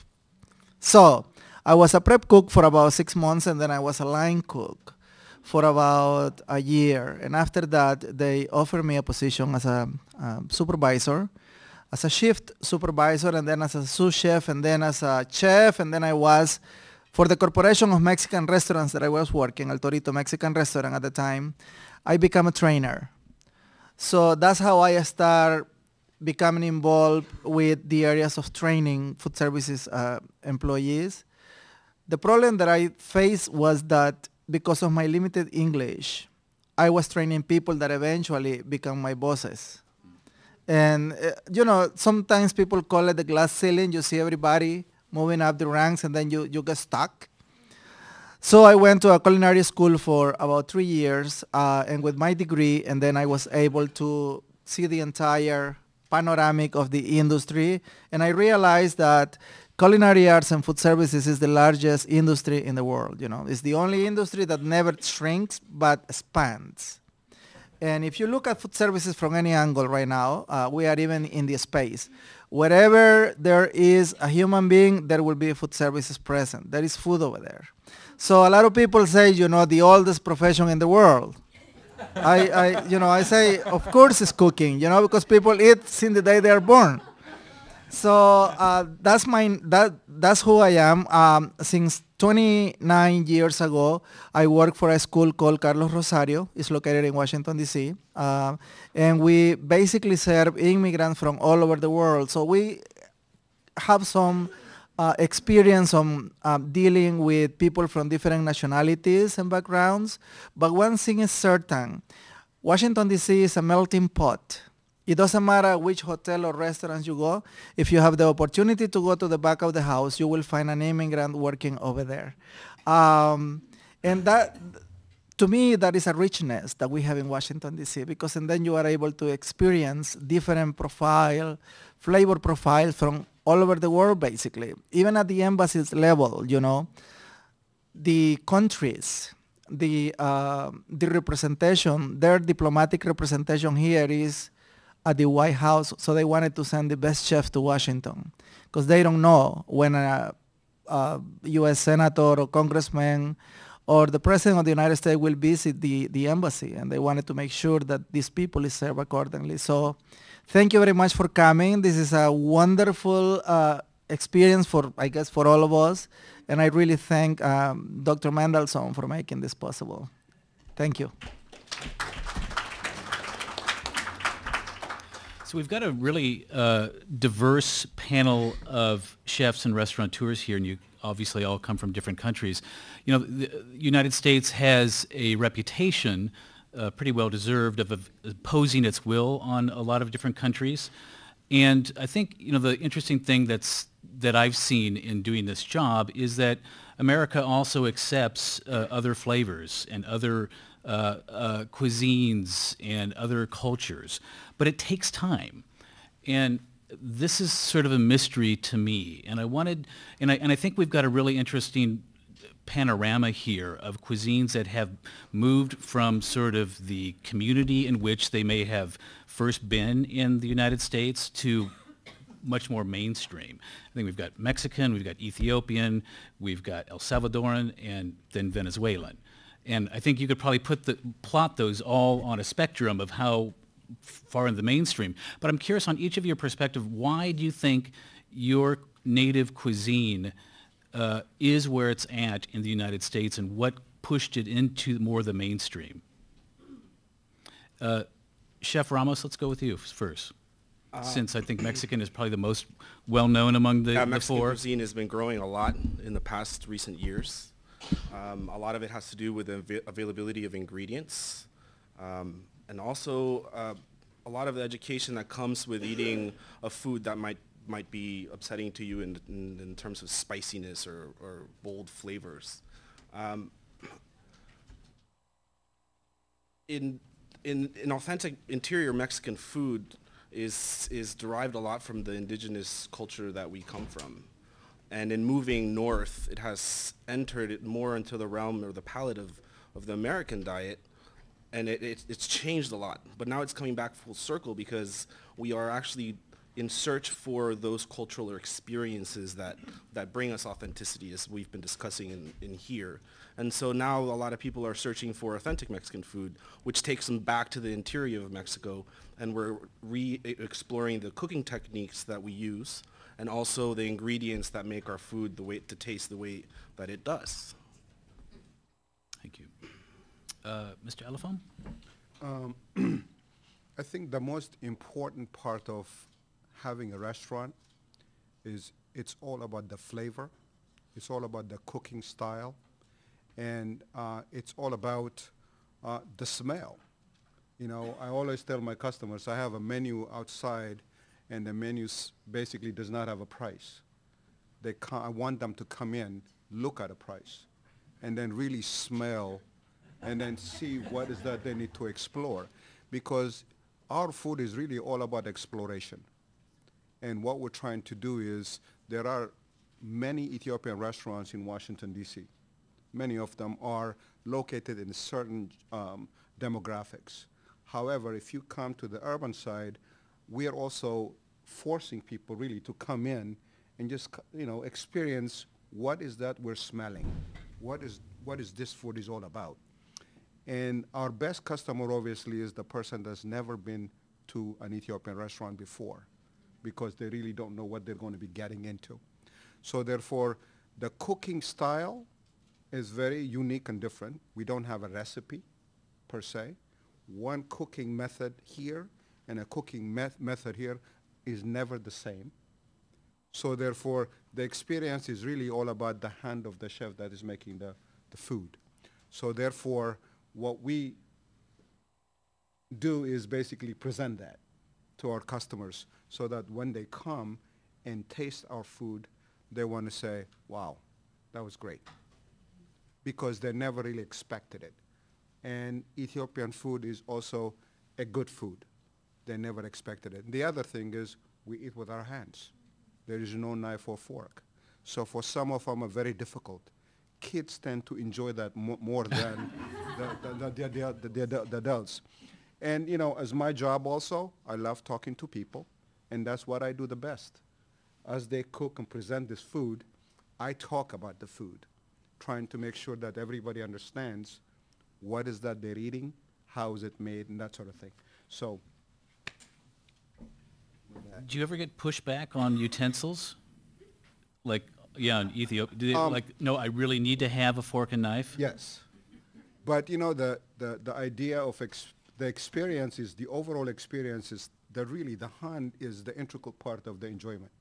So I was a prep cook for about 6 months, and then I was a line cook for about a year. And after that, they offered me a position as a supervisor, as a shift supervisor, and then as a sous chef, and then as a chef, and then I was, for the Corporation of Mexican Restaurants that I was working, El Torito Mexican Restaurant at the time, I became a trainer. So that's how I started becoming involved with the areas of training food services employees. The problem that I faced was that because of my limited English, I was training people that eventually become my bosses. And, you know, sometimes people call it the glass ceiling. You see everybody moving up the ranks, and then you get stuck. So I went to a culinary school for about 3 years, and with my degree, and then I was able to see the entire panoramic of the industry, and I realized that culinary arts and food services is the largest industry in the world. You know, it's the only industry that never shrinks but expands. And if you look at food services from any angle right now, we are even in the space. Wherever there is a human being, there will be food services present. There is food over there. So a lot of people say, you know, the oldest profession in the world. I say, of course it's cooking, you know, because people eat since the day they are born. So that's who I am. Since 29 years ago, I work for a school called Carlos Rosario. It's located in Washington, D.C. And we basically serve immigrants from all over the world. So we have some experience on dealing with people from different nationalities and backgrounds. But one thing is certain, Washington, D.C. is a melting pot. It doesn't matter which hotel or restaurant you go. If you have the opportunity to go to the back of the house, you will find an immigrant working over there. And that, to me, that is a richness that we have in Washington, D.C., because and then you are able to experience different flavor profiles from all over the world, basically. Even at the embassies level, you know, the countries, the representation, their diplomatic representation here is at the White House, so they wanted to send the best chef to Washington because they don't know when a U.S. senator or congressman or the president of the United States will visit the embassy, and they wanted to make sure that these people is served accordingly. So thank you very much for coming. This is a wonderful experience for, I guess, for all of us, and I really thank Dr. Mendelsohn for making this possible. Thank you. So we've got a really diverse panel of chefs and restaurateurs here, and you obviously all come from different countries. You know, the United States has a reputation, pretty well deserved, of imposing its will on a lot of different countries. And I think, you know, the interesting thing that I've seen in doing this job is that America also accepts other flavors and other cuisines and other cultures, but it takes time. And this is sort of a mystery to me. And I think we've got a really interesting panorama here of cuisines that have moved from sort of the community in which they may have first been in the United States to much more mainstream. I think we've got Mexican, we've got Ethiopian, we've got El Salvadoran, and then Venezuelan. And I think you could probably plot those all on a spectrum of how far in the mainstream. But I'm curious, on each of your perspective, why do you think your native cuisine is where it's at in the United States, and what pushed it into more the mainstream? Chef Ramos, let's go with you first, since I think Mexican is probably the most well-known among the Mexican four. cuisine has been growing a lot in the past recent years. A lot of it has to do with the availability of ingredients, and also a lot of the education that comes with eating a food that might be upsetting to you in terms of spiciness or bold flavors. In authentic interior Mexican food is derived a lot from the indigenous culture that we come from. And in moving north, it has entered it more into the realm or the palate of the American diet, and it's changed a lot. But now it's coming back full circle because we are actually in search for those cultural experiences that bring us authenticity, as we've been discussing in here. And so now a lot of people are searching for authentic Mexican food, which takes them back to the interior of Mexico, and we're re-exploring the cooking techniques that we use, and also the ingredients that make our food to taste the way that it does. Thank you. Mr. Elefon? I think the most important part of having a restaurant is it's all about the flavor, it's all about the cooking style, and it's all about the smell. You know, I always tell my customers I have a menu outside, and the menu basically does not have a price. I want them to come in, look at a price, and then really smell, and then see what is that they need to explore. Because our food is really all about exploration. And what we're trying to do is, there are many Ethiopian restaurants in Washington, D.C. Many of them are located in certain demographics. However, if you come to the urban side, we are also forcing people really to come in and just, you know, experience what is that we're smelling, what is this food is all about. And our best customer obviously is the person that's never been to an Ethiopian restaurant before. because they really don't know what they're going to be getting into. So therefore, the cooking style is very unique and different. We don't have a recipe per se. One cooking method here and a cooking method here is never the same. So therefore, the experience is really all about the hand of the chef that is making the food. So therefore, what we do is basically present that to our customers so that when they come and taste our food, they want to say, wow, that was great. Because they never really expected it. And Ethiopian food is also a good food. They never expected it. And the other thing is we eat with our hands. There is no knife or fork. So for some of them are very difficult. Kids tend to enjoy that more than the adults. And you know, as my job also, I love talking to people, and that's what I do the best. As they cook and present this food, I talk about the food, trying to make sure that everybody understands what is that they're eating, how is it made, and that sort of thing. So, do you ever get pushback on utensils? Like, yeah, in Ethiopia, do they, like, no, I really need to have a fork and knife? Yes. But you know, the idea of the experience is, the overall experience is that really the hand is the integral part of the enjoyment.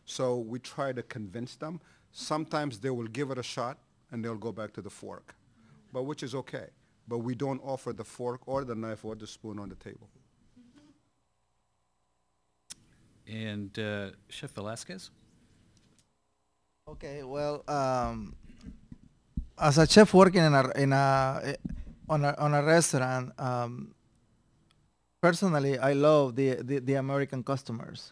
So we try to convince them. Sometimes they will give it a shot and they'll go back to the fork, but which is okay. But we don't offer the fork or the knife or the spoon on the table. And Chef Velasquez? Okay, well, as a chef working on a restaurant, personally, I love the American customers.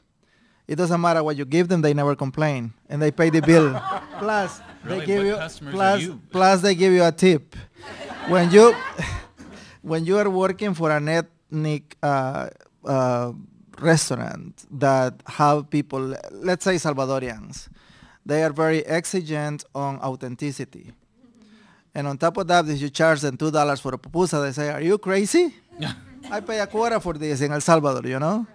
It doesn't matter what you give them; they never complain, and they pay the bill. Plus, really? they give Plus, they give you a tip. When you are working for an ethnic restaurant that have people, let's say Salvadorians, they are very exigent on authenticity. And on top of that, if you charge them $2 for a pupusa, they say, "Are you crazy? I pay a quarter for this in El Salvador, you know?"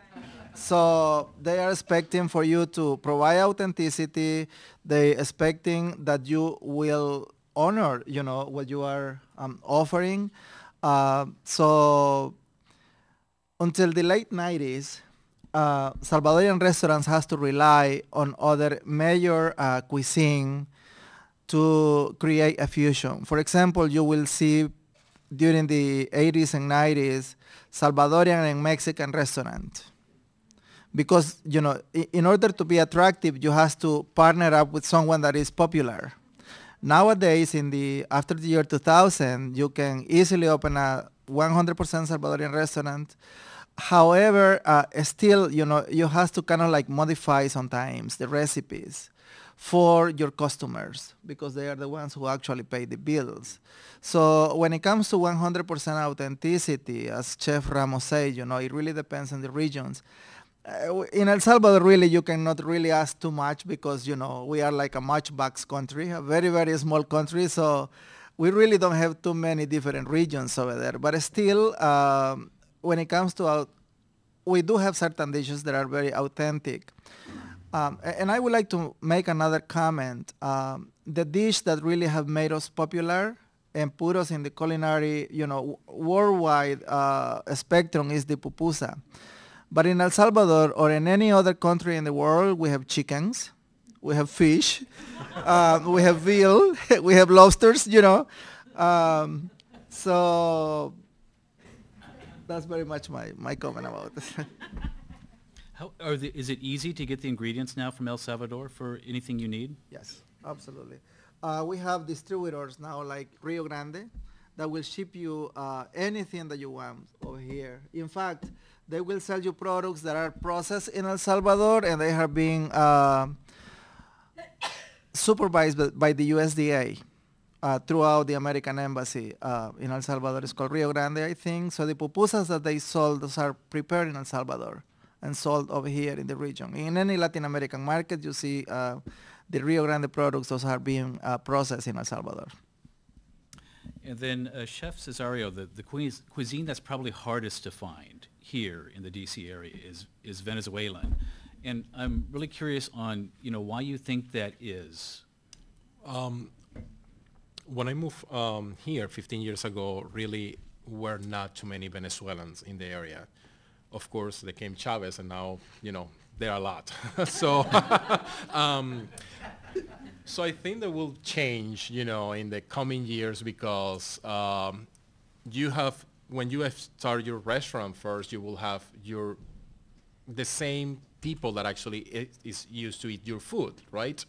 So they are expecting for you to provide authenticity. They expecting that you will honor, you know, what you are offering. So until the late 90s, Salvadorian restaurants has to rely on other major cuisine to create a fusion. For example, you will see during the 80s and 90s, Salvadorian and Mexican restaurant. Because, you know, in order to be attractive, you have to partner up with someone that is popular. Nowadays, after the year 2000, you can easily open a 100% Salvadorian restaurant. However, still, you know, you have to kind of like modify sometimes the recipes for your customers because they are the ones who actually pay the bills. So when it comes to 100% authenticity, as Chef Ramos said, you know, it really depends on the regions. In El Salvador, really, you cannot really ask too much because, you know, we are like a matchbox country, a very, very small country. So we really don't have too many different regions over there. But still, when it comes to, we do have certain dishes that are very authentic. And I would like to make another comment. The dish that really have made us popular and put us in the culinary, you know, worldwide spectrum is the pupusa. But in El Salvador or in any other country in the world, we have chickens, we have fish, we have veal, we have lobsters, you know. So that's very much my comment about it. Is it easy to get the ingredients now from El Salvador for anything you need? Yes, absolutely. We have distributors now like Rio Grande that will ship you anything that you want over here. In fact, they will sell you products that are processed in El Salvador and they are being supervised by the USDA throughout the American Embassy in El Salvador. It's called Rio Grande, I think. So the pupusas that they sold, those are prepared in El Salvador and sold over here in the region. In any Latin American market, you see the Rio Grande products, those are being processed in El Salvador. And then Chef Cesario, the cuisine that's probably hardest to find here in the DC area is Venezuelan. And I'm really curious on, why you think that is. When I moved here 15 years ago, really were not too many Venezuelans in the area. Of course, they came Chavez, and now, there are a lot. So, so I think that will change, in the coming years because you have, when you have start your restaurant first, you will have the same people that actually is used to eat your food, right?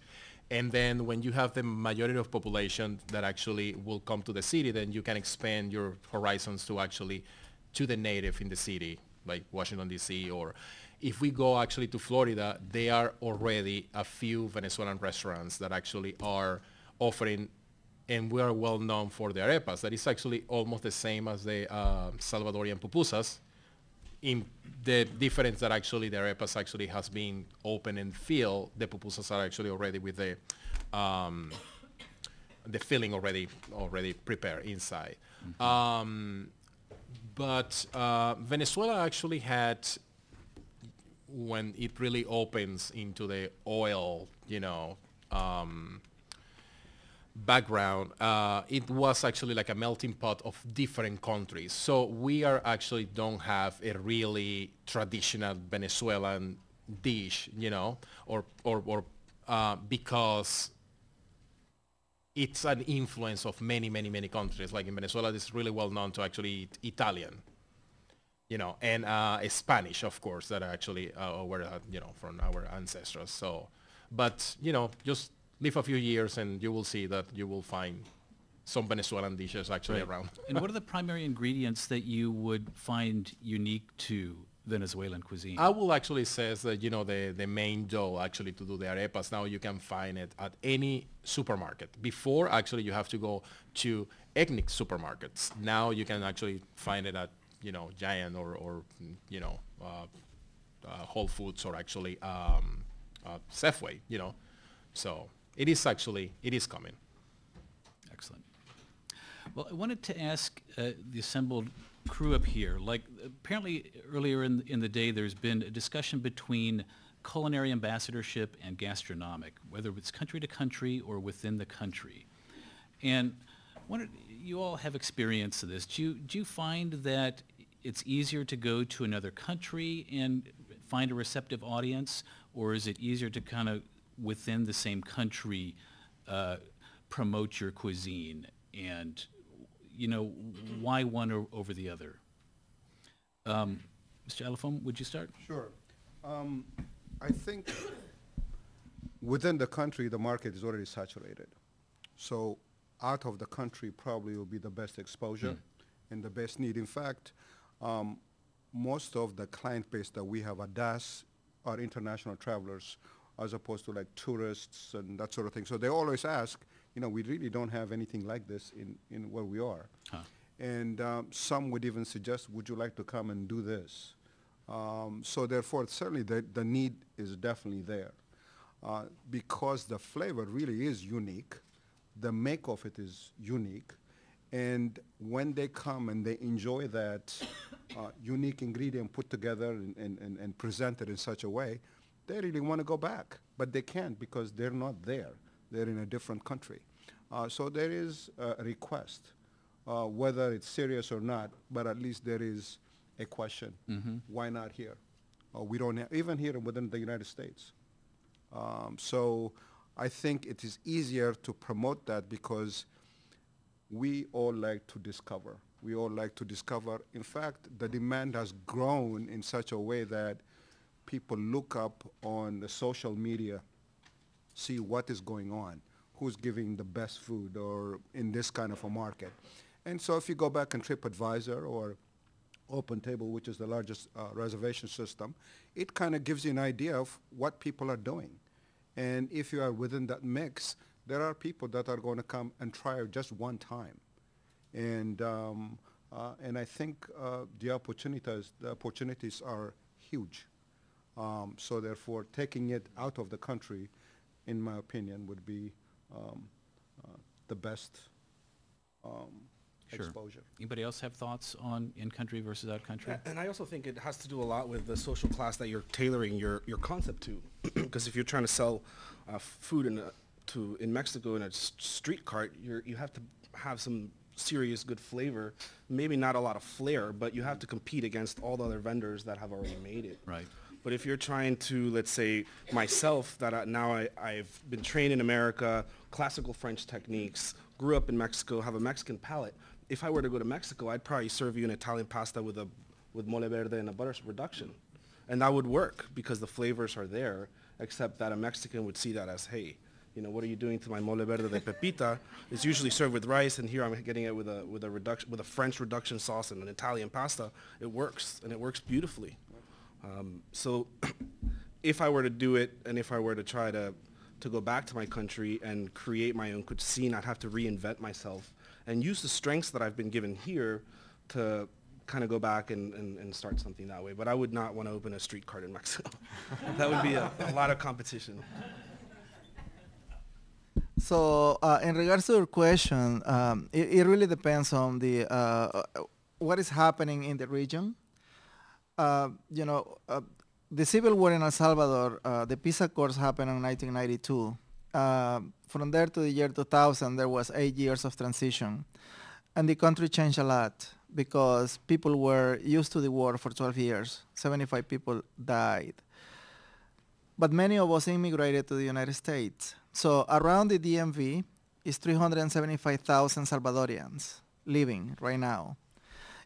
And then when you have the majority of population that actually will come to the city, then you can expand your horizons to actually to the native in the city, like Washington, D.C. Or if we go actually to Florida, there are already a few Venezuelan restaurants that actually are offering, and we are well known for the arepas. That is actually almost the same as the Salvadorian pupusas, in the difference that actually the arepas actually has been open and filled. The pupusas are actually already with the filling already prepared inside. But Venezuela actually had, when it really opens into the oil, background, it was actually like a melting pot of different countries. So we are actually don't have a really traditional Venezuelan dish, or because it's an influence of many, many, many countries. Like in Venezuela, it's really well known to actually eat Italian, and Spanish, of course, that actually were, from our ancestors. So, but, just live a few years and you will see that you will find some Venezuelan dishes actually around. And what are the primary ingredients that you would find unique to Venezuelan cuisine? I will actually say that, the main dough actually to do the arepas, now you can find it at any supermarket. Before, actually, you have to go to ethnic supermarkets. Now you can actually find it at, Giant or Whole Foods, or actually Safeway, So it is coming. Excellent. Well, I wanted to ask the assembled crew up here, like apparently earlier in the day there's been a discussion between culinary ambassadorship and gastronomic, whether it's country to country or within the country. And you all have experience of this. Do you find that it's easier to go to another country and find a receptive audience, or is it easier to kind of within the same country promote your cuisine, and why one over the other? Mr. Alafone, would you start? Sure. I think within the country the market is already saturated, so out of the country probably will be the best exposure and the best need. In fact, most of the client base that we have at DAS are international travelers, as opposed to like tourists and that sort of thing. So they always ask, we really don't have anything like this in where we are. Huh. And some would even suggest, would you like to come and do this? So therefore, certainly the need is definitely there. Because the flavor really is unique, the make of it is unique, and when they come and they enjoy that unique ingredient put together and presented in such a way, they really want to go back, but they can't because they're not there. They're in a different country. So there is a request, whether it's serious or not, but at least there is a question. Why not here? We don't have, even here within the United States. So I think it is easier to promote that because we all like to discover. We all like to discover. In fact, the demand has grown in such a way that people look up on the social media, see what is going on, who's giving the best food or in this kind of a market. And so if you go back on TripAdvisor or OpenTable, which is the largest reservation system, it kind of gives you an idea of what people are doing. And if you are within that mix, there are people that are going to come and try it just one time. And I think the opportunities are huge. So therefore, taking it out of the country, in my opinion, would be the best exposure. Anybody else have thoughts on in-country versus out-country? And I also think it has to do a lot with the social class that you're tailoring your concept to. Because if you're trying to sell food in Mexico in a street cart, you have to have some serious good flavor, maybe not a lot of flair, but you have to compete against all the other vendors that have already made it. Right. But if you're trying to, let's say, myself, that I've been trained in America, classical French techniques, grew up in Mexico, have a Mexican palate, if I were to go to Mexico, I'd probably serve you an Italian pasta with mole verde and a butter reduction. And that would work because the flavors are there, except that a Mexican would see that as, hey, you know, what are you doing to my mole verde de pepita? It's usually served with rice, and here I'm getting it with a French reduction sauce and an Italian pasta. It works, and it works beautifully. So if I were to do it, and if I were to try to go back to my country and create my own cuisine, I'd have to reinvent myself and use the strengths that I've been given here to kind of go back and start something that way. But I would not want to open a street cart in Mexico. That would be a lot of competition. So in regards to your question, it really depends on the what is happening in the region. The civil war in El Salvador, the peace accords happened in 1992. From there to the year 2000, there was 8 years of transition. And the country changed a lot because people were used to the war for 12 years. 75 people died. But many of us immigrated to the United States. So around the DMV is 375,000 Salvadorians living right now.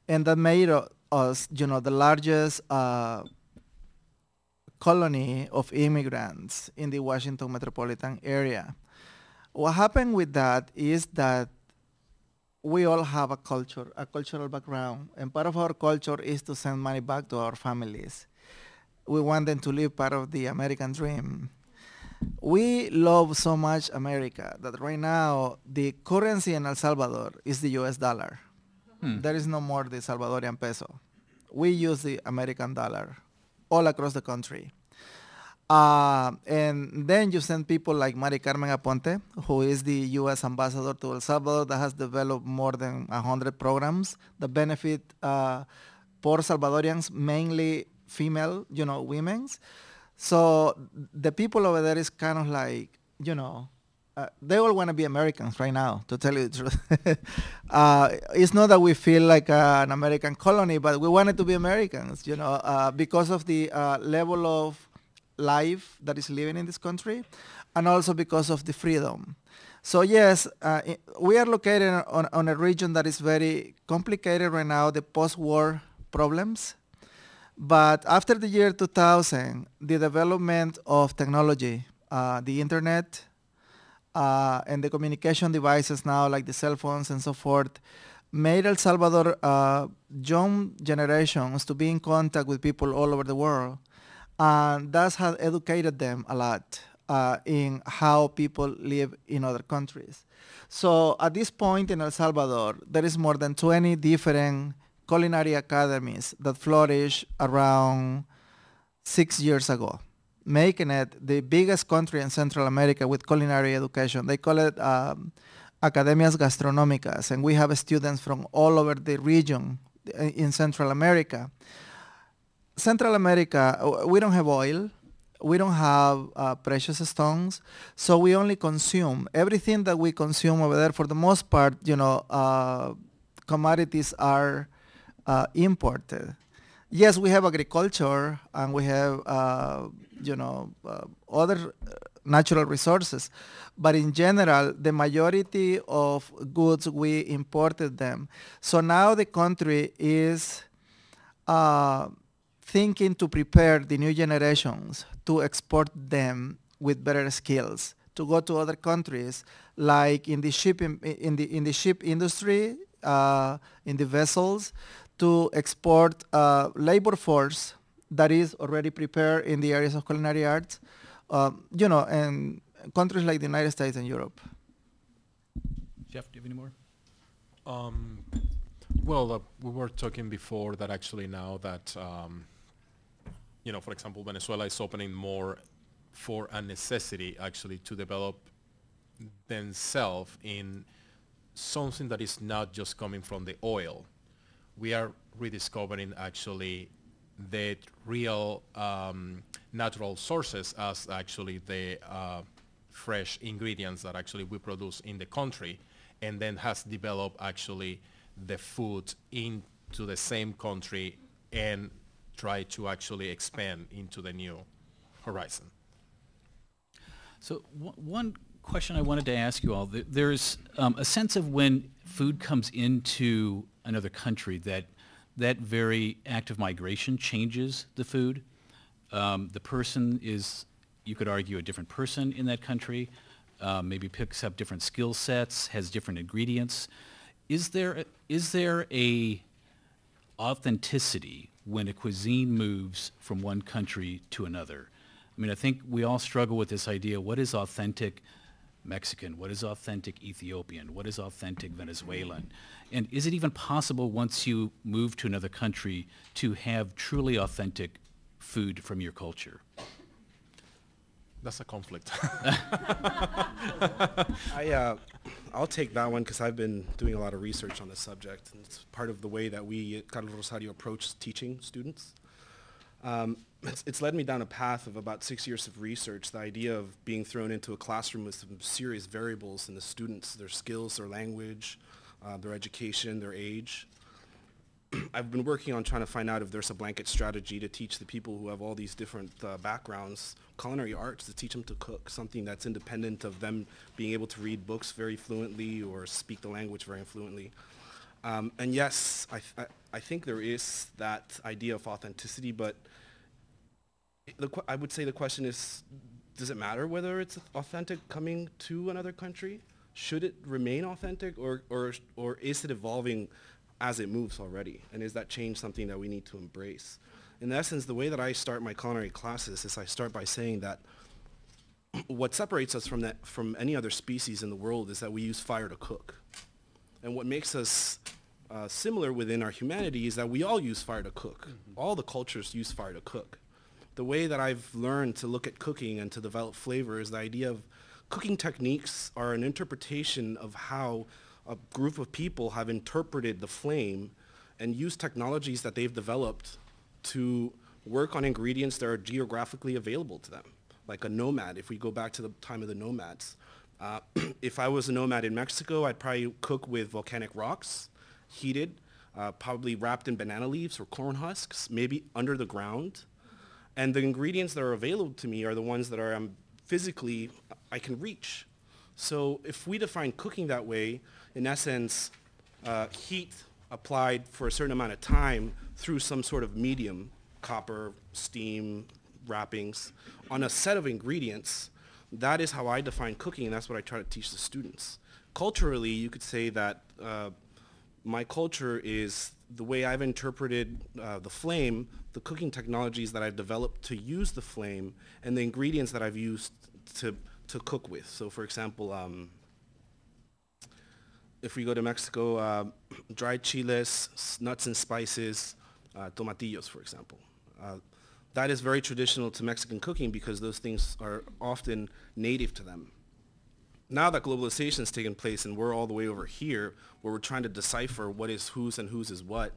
And that made us, the largest colony of immigrants in the Washington metropolitan area. What happened with that is that we all have a cultural background, and part of our culture is to send money back to our families. We want them to live part of the American dream. We love so much America that right now the currency in El Salvador is the US dollar. There is no more the Salvadorian peso. We use the American dollar all across the country. And then you send people like Mari Carmen Aponte, who is the U.S. ambassador to El Salvador, that has developed more than 100 programs that benefit poor Salvadorians, mainly female, women. So the people over there is kind of like, they all want to be Americans right now, to tell you the truth. It's not that we feel like an American colony, but we wanted to be Americans, because of the level of life that is living in this country, and also because of the freedom. So yes, we are located on a region that is very complicated right now, the post-war problems. But after the year 2000, the development of technology, the internet, and the communication devices now, like the cell phones and so forth, made El Salvador young generations to be in contact with people all over the world. And that has educated them a lot in how people live in other countries. So at this point in El Salvador, there is more than 20 different culinary academies that flourished around 6 years ago, making it the biggest country in Central America with culinary education. They call it Academias Gastronómicas, and we have students from all over the region in Central America. Central America, we don't have oil, we don't have precious stones, so we only consume. Everything that we consume over there, for the most part, commodities are imported. Yes, we have agriculture and we have, other natural resources, but in general, the majority of goods, we imported them. So now the country is thinking to prepare the new generations to export them with better skills, to go to other countries, like in the ship industry, in the vessels, to export labor force that is already prepared in the areas of culinary arts, in countries like the United States and Europe. Jeff, do you have any more? Well, we were talking before that actually now that, for example, Venezuela is opening more for a necessity actually to develop themselves in something that is not just coming from the oil. We are rediscovering actually the real natural sources as actually the fresh ingredients that actually we produce in the country, and then has developed actually the food into the same country and try to actually expand into the new horizon. So one question I wanted to ask you all, there's a sense of when food comes into another country that very act of migration changes the food. The person is, you could argue, a different person in that country, maybe picks up different skill sets, has different ingredients. Is there a authenticity when a cuisine moves from one country to another? I mean, I think we all struggle with this idea, what is authentic Mexican? What is authentic Ethiopian? What is authentic Venezuelan? And is it even possible once you move to another country to have truly authentic food from your culture? That's a conflict. I'll take that one because I've been doing a lot of research on this subject, and it's part of the way that we at Carlos Rosario approach teaching students. It's led me down a path of about 6 years of research, the idea of being thrown into a classroom with some serious variables in the students, their skills, their language, their education, their age. I've been working on trying to find out if there's a blanket strategy to teach the people who have all these different backgrounds, culinary arts, to teach them to cook, something that's independent of them being able to read books very fluently or speak the language very fluently. And yes, I think there is that idea of authenticity, but I would say the question is, does it matter whether it's authentic coming to another country? Should it remain authentic, or is it evolving as it moves already? And is that change something that we need to embrace? In essence, the way that I start my culinary classes is I start by saying that what separates us from any other species in the world is that we use fire to cook. And what makes us similar within our humanity is that we all use fire to cook. Mm-hmm. All the cultures use fire to cook. The way that I've learned to look at cooking and to develop flavor is the idea of cooking techniques are an interpretation of how a group of people have interpreted the flame and used technologies that they've developed to work on ingredients that are geographically available to them. Like a nomad, if we go back to the time of the nomads. If I was a nomad in Mexico, I'd probably cook with volcanic rocks, heated, probably wrapped in banana leaves or corn husks, maybe under the ground. And the ingredients that are available to me are the ones that are physically I can reach. So if we define cooking that way, in essence, heat applied for a certain amount of time through some sort of medium, copper, steam, wrappings, on a set of ingredients, that is how I define cooking, and that's what I try to teach the students. Culturally, you could say that my culture is the way I've interpreted the flame, the cooking technologies that I've developed to use the flame, and the ingredients that I've used to cook with. So for example, if we go to Mexico, dried chiles, nuts and spices, tomatillos, for example. That is very traditional to Mexican cooking because those things are often native to them. Now that globalization has taken place and we're all the way over here where we're trying to decipher what is whose and whose is what,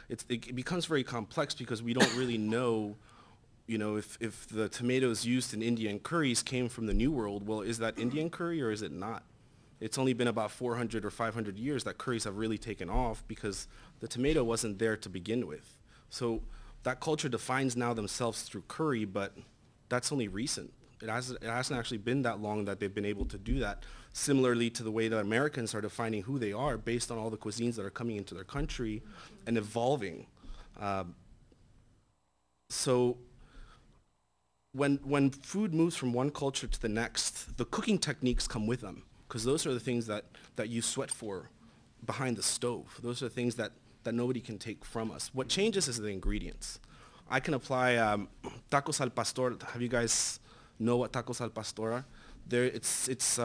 it becomes very complex because we don't really know, if the tomatoes used in Indian curries came from the New World, well, is that Indian curry or is it not? It's only been about 400 or 500 years that curries have really taken off because the tomato wasn't there to begin with. So that culture defines now themselves through curry, but that's only recent. It hasn't actually been that long that they've been able to do that, similarly to the way that Americans are defining who they are based on all the cuisines that are coming into their country and evolving. So when food moves from one culture to the next, the cooking techniques come with them, because those are the things that you sweat for behind the stove. Those are the things that nobody can take from us. What changes is the ingredients. I can apply tacos al pastor. Have you guys know what tacos al pastor are? It's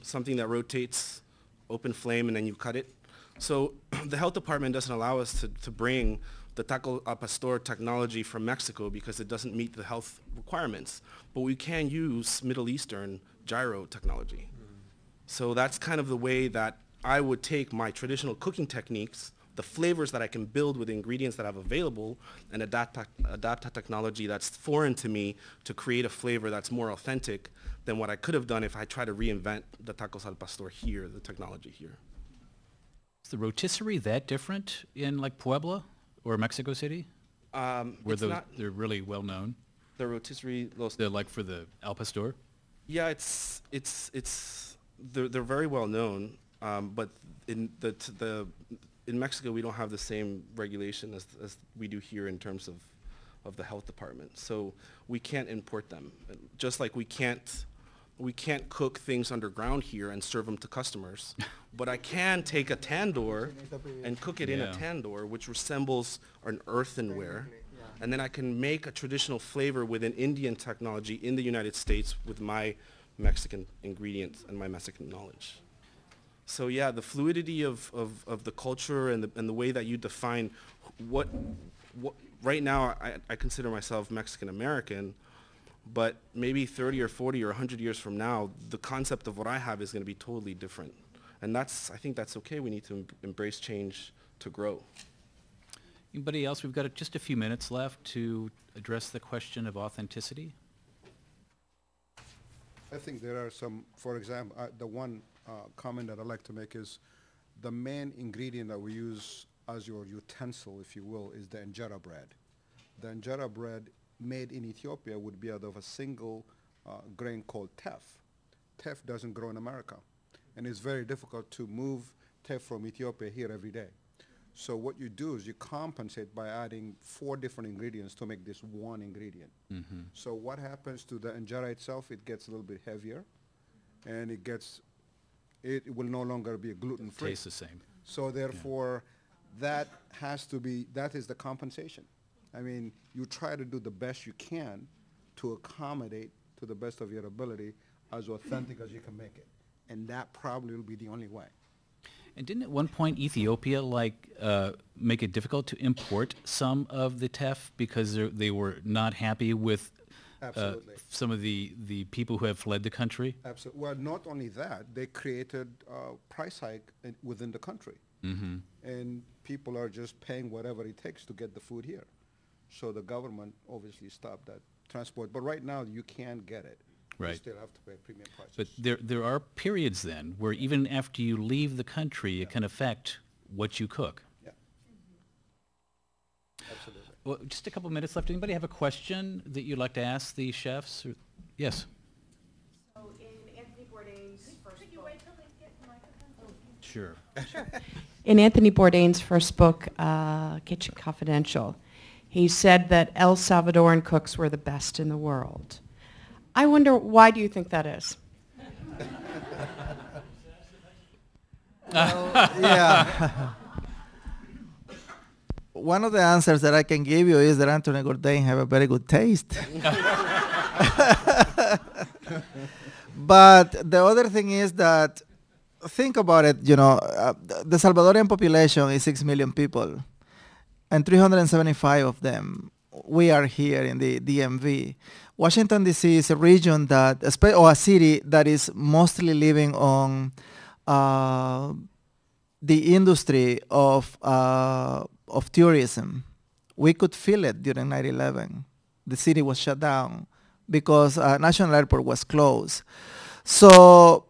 something that rotates, open flame, and then you cut it. So the health department doesn't allow us to bring the taco al pastor technology from Mexico because it doesn't meet the health requirements. But we can use Middle Eastern gyro technology. So that's kind of the way that I would take my traditional cooking techniques, the flavors that I can build with the ingredients that I have available, and adapt a technology that's foreign to me to create a flavor that's more authentic than what I could have done if I tried to reinvent the tacos al pastor here, the technology here. Is the rotisserie that different in like Puebla or Mexico City? Where they're really well known? The rotisserie, they're like for the al pastor? Yeah, they're very well known, but in Mexico we don't have the same regulation as we do here in terms of the health department. So we can't import them. Just like we can't cook things underground here and serve them to customers. But I can take a tandoor and cook it in a tandoor, which resembles an earthenware. And then I can make a traditional flavor with an Indian technology in the United States with my Mexican ingredients and my Mexican knowledge. So yeah, the fluidity of the culture and the way that you define what right now I consider myself Mexican American, but maybe 30 or 40 or 100 years from now, the concept of what I have is going to be totally different. And I think that's okay. We need to embrace change to grow. Anybody else? We've got just a few minutes left to address the question of authenticity. I think there are some, for example, the one comment that I'd like to make is the main ingredient that we use as your utensil, if you will, is the injera bread. The injera bread made in Ethiopia would be out of a single grain called teff. Teff doesn't grow in America, and it's very difficult to move teff from Ethiopia here every day. So what you do is you compensate by adding 4 different ingredients to make this one ingredient. Mm-hmm. So what happens to the injera itself? It gets a little bit heavier, and it will no longer be gluten-free. Tastes the same. So therefore, that is the compensation. I mean, you try to do the best you can to accommodate to the best of your ability as authentic as you can make it. And that probably will be the only way. And didn't at one point Ethiopia make it difficult to import some of the teff because they were not happy with some of the people who have fled the country? Absolutely. Well, not only that, they created a price hike within the country. Mm-hmm. And people are just paying whatever it takes to get the food here. So the government obviously stopped that transport. But right now, you can get it. Right. You still have to pay premium prices. But there are periods then where even after you leave the country, it can affect what you cook. Yeah. Absolutely. Well, just a couple minutes left. Anybody have a question that you'd like to ask the chefs? Yes. So in Anthony Bourdain's first book... Sure. Sure. In Anthony Bourdain's first book, Kitchen Confidential, he said that El Salvadoran cooks were the best in the world. I wonder, why do you think that is? Yeah. One of the answers that I can give you is that Anthony Bourdain have a very good taste. But the other thing is that, think about it, the Salvadorian population is 6 million people, and 375 of them, we are here in the DMV. Washington, D.C. is a region that, or a city that is mostly living on the industry of tourism. We could feel it during 9/11. The city was shut down because National Airport was closed. So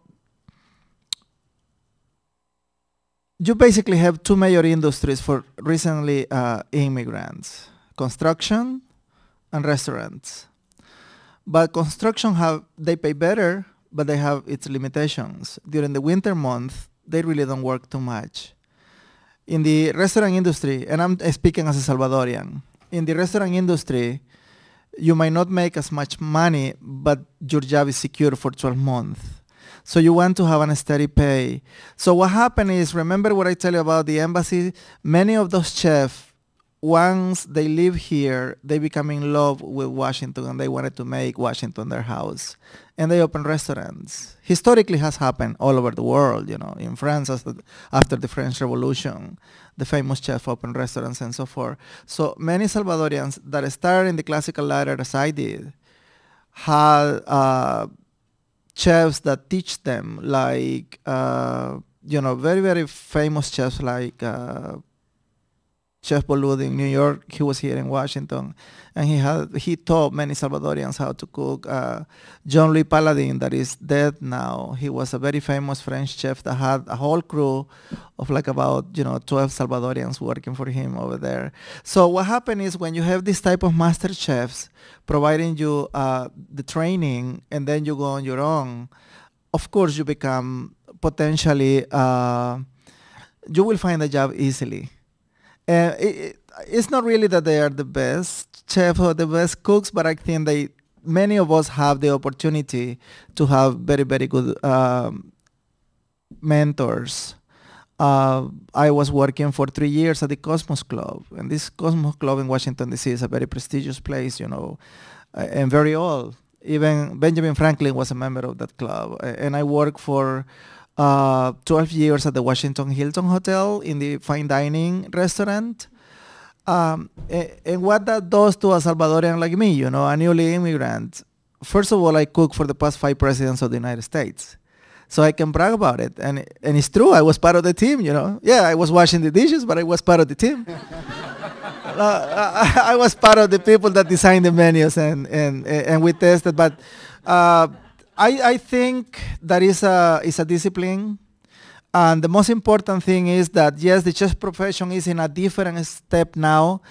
you basically have 2 major industries for recently immigrants: construction and restaurants. But construction they pay better, but they have its limitations. During the winter month, they really don't work too much. In the restaurant industry, and I'm speaking as a Salvadorian, in the restaurant industry, you might not make as much money, but your job is secure for 12 months. So you want to have a steady pay. So what happened is, remember what I tell you about the embassy? Many of those chefs, once they live here, they become in love with Washington and they wanted to make Washington their house. And they open restaurants. Historically has happened all over the world, in France after the French Revolution, the famous chef opened restaurants and so forth. So many Salvadorians that started in the classical ladder as I did had chefs that teach them, like very, very famous chefs like Chef Bolud in New York. He was here in Washington, and he taught many Salvadorians how to cook. John Louis Paladin, that is dead now, he was a very famous French chef that had a whole crew of like about 12 Salvadorians working for him over there. So what happened is when you have this type of master chefs providing you the training, and then you go on your own, of course you become potentially, you will find a job easily. It's not really that they are the best chef or the best cooks, but I think many of us have the opportunity to have very, very good mentors. I was working for 3 years at the Cosmos Club, and this Cosmos Club in Washington, D.C. is a very prestigious place, and very old. Even Benjamin Franklin was a member of that club, and I worked for 12 years at the Washington Hilton Hotel in the fine dining restaurant. And what that does to a Salvadorian like me, a newly immigrant, first of all, I cooked for the past 5 presidents of the United States. So I can brag about it. And it's true, I was part of the team, Yeah, I was washing the dishes, but I was part of the team. I was part of the people that designed the menus and we tested. But I think that is a discipline, and the most important thing is that yes, the chef profession is in a different step now,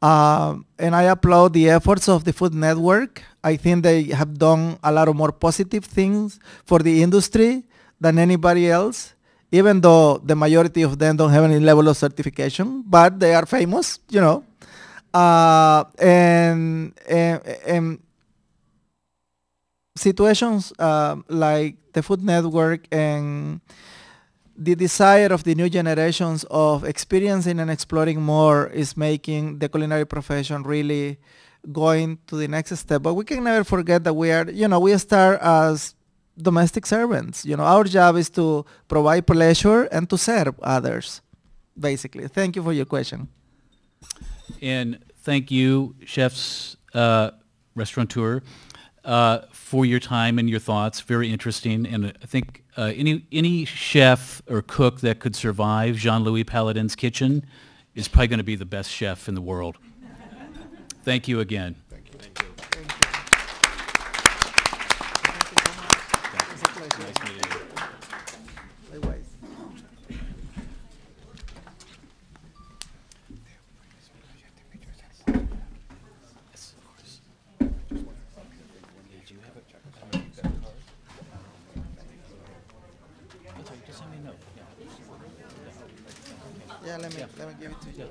and I applaud the efforts of the Food Network. I think they have done a lot of more positive things for the industry than anybody else, even though the majority of them don't have any level of certification, but they are famous, and situations like the Food Network and the desire of the new generations of experiencing and exploring more is making the culinary profession really going to the next step. But we can never forget that we start as domestic servants. Our job is to provide pleasure and to serve others, basically. Thank you for your question. And thank you, chefs, restaurateur, for your time and your thoughts. Very interesting. And I think any chef or cook that could survive Jean-Louis Paladin's kitchen is probably going to be the best chef in the world. Thank you again. Thank you. Thank you. Nice meeting you. Likewise. Yeah, let me give it to you.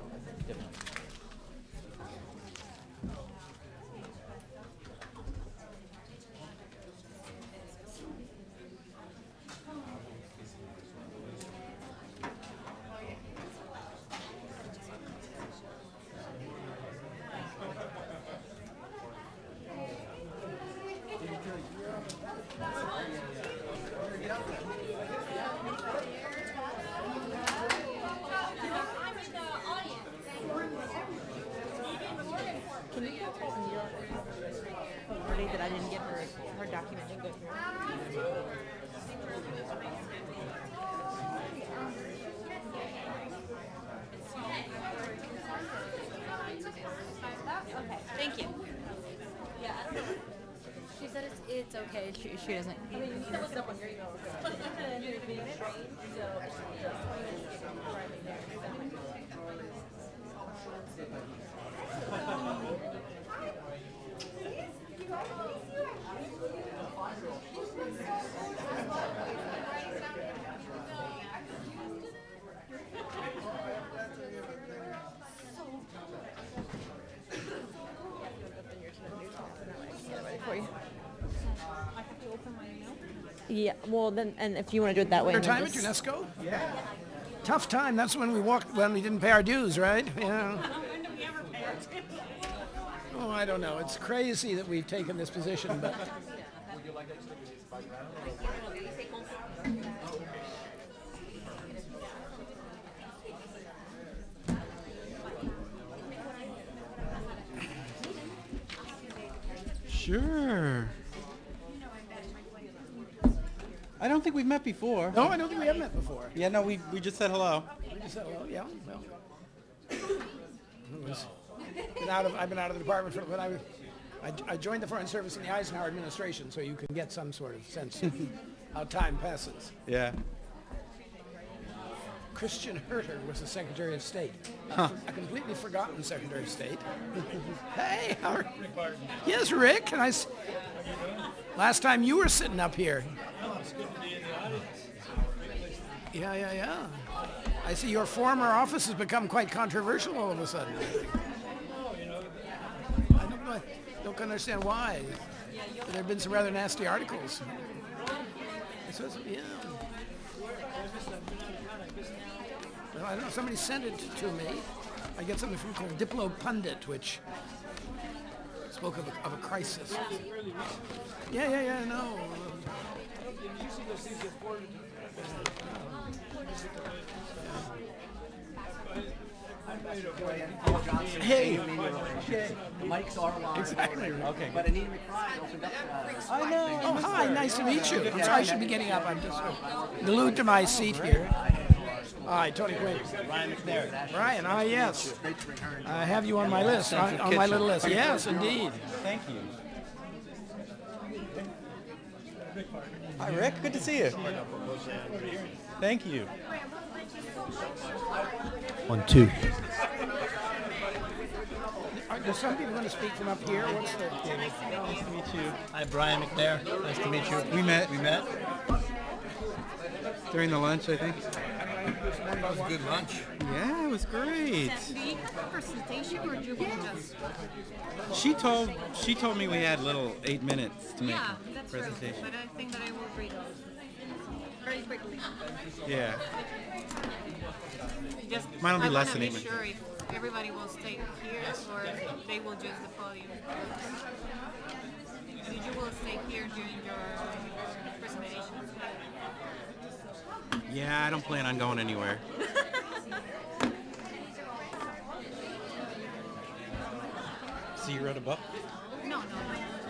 That I didn't get her document didn't go through. Okay, thank you. Yeah. She said it's okay. She doesn't. I mean, you can look it up on your email. You're being trained, so for you. I have to open my email? Yeah, well then, and if you want to do it that way. Our time at UNESCO? Yeah. Tough time. That's when we didn't pay our dues, right? Yeah. When do we ever pay our dues? Oh, I don't know. It's crazy that we've taken this position, but. Sure. I don't think we've met before. No, I don't think we have met before. Yeah, no, we just said hello. We just said hello, yeah. Well, I've been out of the department for, but I joined the Foreign Service in the Eisenhower administration, so you can get some sort of sense of how time passes. Yeah. Christian Herter was the Secretary of State. Huh. A completely forgotten Secretary of State. Hey, how are you? Yes, Rick. And last time you were sitting up here. Yeah. I see your former office has become quite controversial all of a sudden. I don't understand why. There have been some rather nasty articles. Yeah. Well, I don't know. Somebody sent it to me. I get something from called Diplo Pundit, which spoke of a crisis. Yeah. No. Hey. The mics are live. Exactly. Okay. But Anita McBride opened up. I know. Oh, hi. Nice to meet you. I'm sorry I should be getting up. I'm just glued to my seat here. Hi, Tony Quinn. Brian McNair. Brian, yes. I have you on my list, on my little list. Yes, indeed. Thank you. Hi, Rick. Good to see you. Thank you. 1, 2. Does some people want to speak from up here? What's the Nice to meet you. Hi, Brian McNair. Nice to meet you. We met. During the lunch, I think. That was a good lunch. Yeah, it was great. Do you have a presentation or do you just? She told me we had little 8 minutes to make Yeah, a that's presentation. true. But I think that I will read those very quickly. Yeah. Just, Mine will be less than I 8 want to minutes. be sure if everybody will stay here or they will use the podium. You will stay here during your presentation. Yeah, I don't plan on going anywhere. So you wrote a book? No.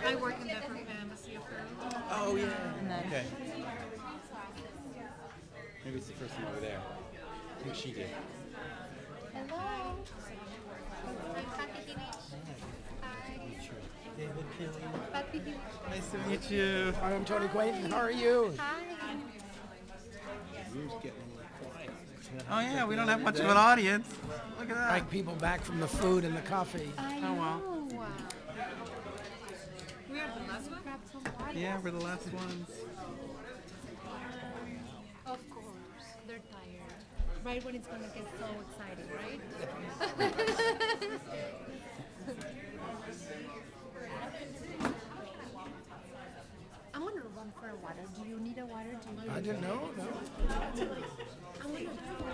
I work in the embassy of Peru. Oh, yeah. Okay. Maybe it's the first one over there. I think she did. Hello. Nice to meet you. Hi, I'm Tony Quayton. How are you? Oh yeah, we don't have much of an audience. Look at that. Like people back from the food and the coffee. Oh, wow. We are the last one? Yeah, we're the last ones. Of course, they're tired. Right when it's going to get so exciting, right? I'm going to run for a water. Do you need a water? I didn't know. No. I'm going to run for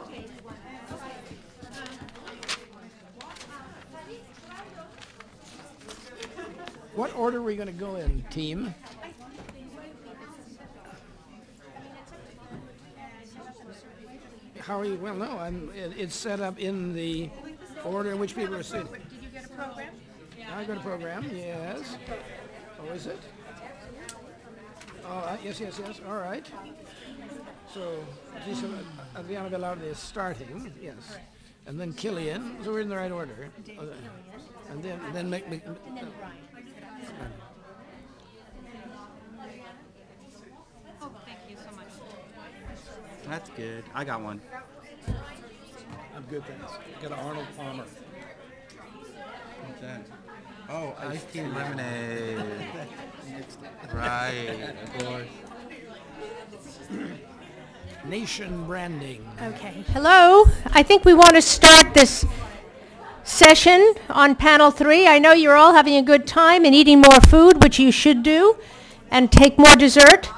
okay. What order are we going to go in, team? How are you? Well, no, it's set up in the order in which people are sitting. Did you get a program? I got a program, yes. Oh, is it? Oh, yes. All right. So, Adriana Velarde is starting, yes. And then Killian, so we're in the right order. And then And then Brian. Oh, thank you so much. That's good. I got one. I'm good, thanks. Got an Arnold Palmer. What's that? Oh, iced tea and lemonade. Right, of course. Nation branding. Okay. Hello. I think we want to start this session on panel 3. I know you're all having a good time and eating more food, which you should do, and take more dessert.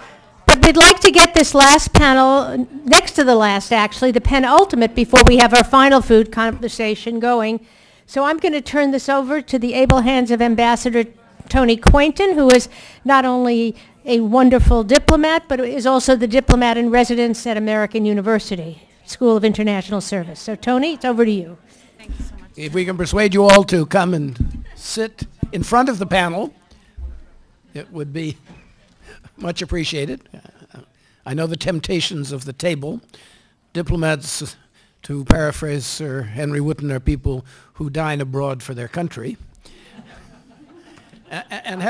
But we'd like to get this last panel, next to the last actually, the penultimate, before we have our final food conversation going. So I'm going to turn this over to the able hands of Ambassador Tony Quayton, who is not only a wonderful diplomat, but is also the diplomat in residence at American University School of International Service. So Tony, it's over to you. Thank you so much. If we can persuade you all to come and sit in front of the panel, it would be much appreciated. I know the temptations of the table. Diplomats, to paraphrase Sir Henry Wotton, are people who dine abroad for their country. And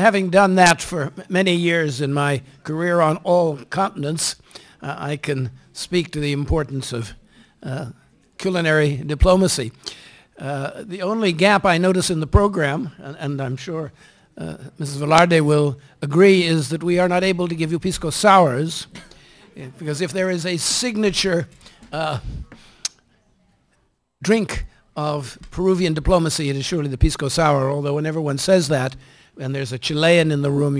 having done that for many years in my career on all continents, I can speak to the importance of culinary diplomacy. The only gap I notice in the program, and I'm sure Mrs. Velarde will agree, is that we are not able to give you pisco sours, because if there is a signature drink of Peruvian diplomacy, it is surely the pisco sour, although when everyone says that, and there's a Chilean in the room,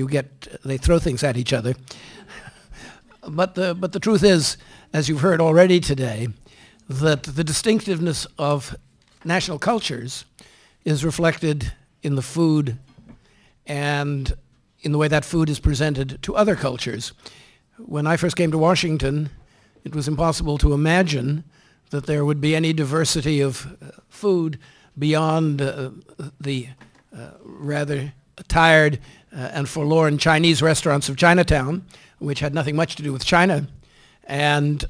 they throw things at each other. But the truth is, as you've heard already today, that the distinctiveness of national cultures is reflected in the food and in the way that food is presented to other cultures. When I first came to Washington, it was impossible to imagine that there would be any diversity of food beyond the rather tired and forlorn Chinese restaurants of Chinatown, which had nothing much to do with China, and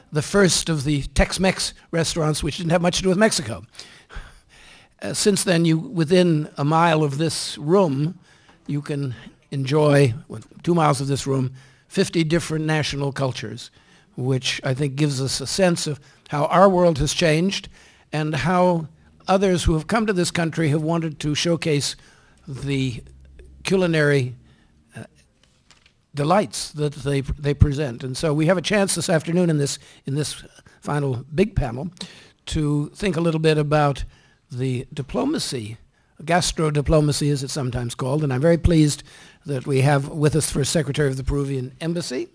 the first of the Tex-Mex restaurants, which didn't have much to do with Mexico. Since then, within a mile of this room, you can enjoy, 2 miles of this room, 50 different national cultures, which I think gives us a sense of how our world has changed and how others who have come to this country have wanted to showcase the culinary delights that they present. And so we have a chance this afternoon in this final big panel to think a little bit about the diplomacy, gastro-diplomacy as it's sometimes called, and I'm very pleased that we have with us first Secretary of the Peruvian Embassy,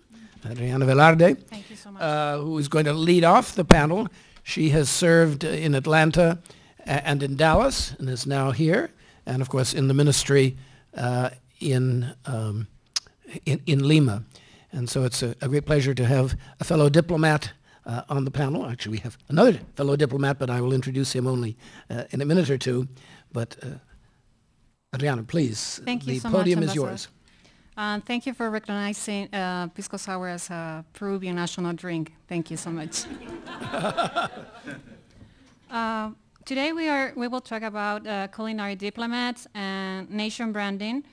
Adriana Velarde, Thank you so much. who is going to lead off the panel. She has served in Atlanta and in Dallas and is now here, and of course in the ministry in Lima. And so it's a great pleasure to have a fellow diplomat on the panel. Actually, we have another fellow diplomat, but I will introduce him only in a minute or two. But Adriana, please, Thank you the so podium much, is yours. Thank you for recognizing pisco sour as a Peruvian national drink. Thank you so much. Today we will talk about culinary diplomats and nation branding.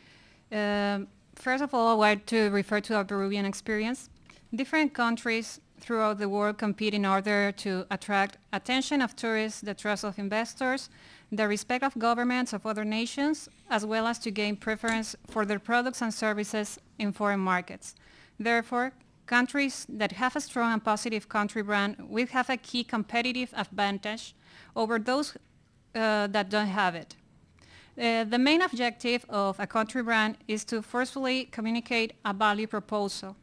First of all, I want to refer to our Peruvian experience. Different countries throughout the world compete in order to attract attention of tourists, the trust of investors, the respect of governments of other nations, as well as to gain preference for their products and services in foreign markets. Therefore, countries that have a strong and positive country brand will have a key competitive advantage over those that don't have it. The main objective of a country brand is to forcefully communicate a value proposal.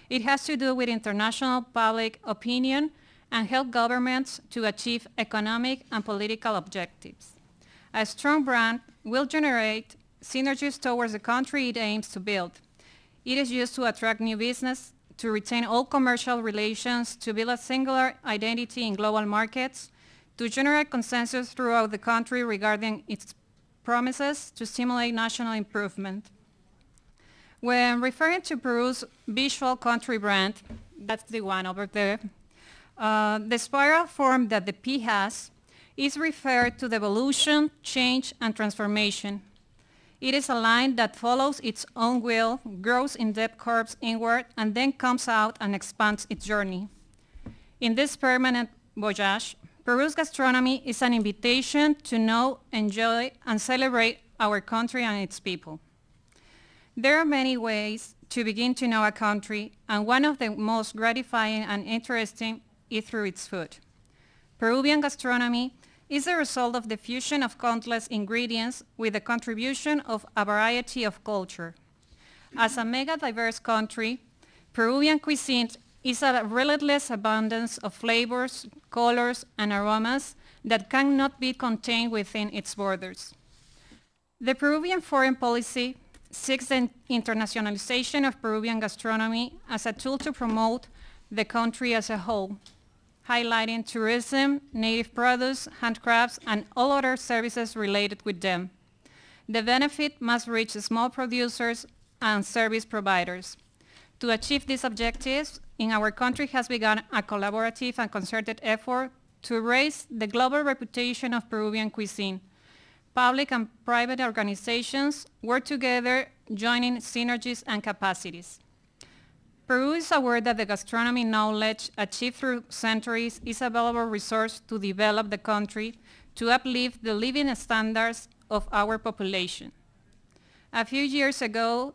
It has to do with international public opinion and help governments to achieve economic and political objectives. A strong brand will generate synergies towards the country it aims to build. It is used to attract new business, to retain all commercial relations, to build a singular identity in global markets, to generate consensus throughout the country regarding its promises, to stimulate national improvement. When referring to Peru's visual country brand, that's the one over there, the spiral form that the P has is referred to the evolution, change, and transformation. It is a line that follows its own will, grows in depth curves inward, and then comes out and expands its journey. In this permanent voyage, Peru's gastronomy is an invitation to know, enjoy, and celebrate our country and its people. There are many ways to begin to know a country, and one of the most gratifying and interesting is through its food. Peruvian gastronomy is the result of the fusion of countless ingredients with the contribution of a variety of culture. As a mega-diverse country, Peruvian cuisine is a relentless abundance of flavors, colors, and aromas that cannot be contained within its borders. The Peruvian foreign policy seeks the internationalization of Peruvian gastronomy as a tool to promote the country as a whole, highlighting tourism, native produce, handcrafts, and all other services related with them. The benefit must reach small producers and service providers. To achieve these objectives, in our country has begun a collaborative and concerted effort to raise the global reputation of Peruvian cuisine. Public and private organizations work together, joining synergies and capacities. Peru is aware that the gastronomy knowledge achieved through centuries is a valuable resource to develop the country to uplift the living standards of our population. A few years ago,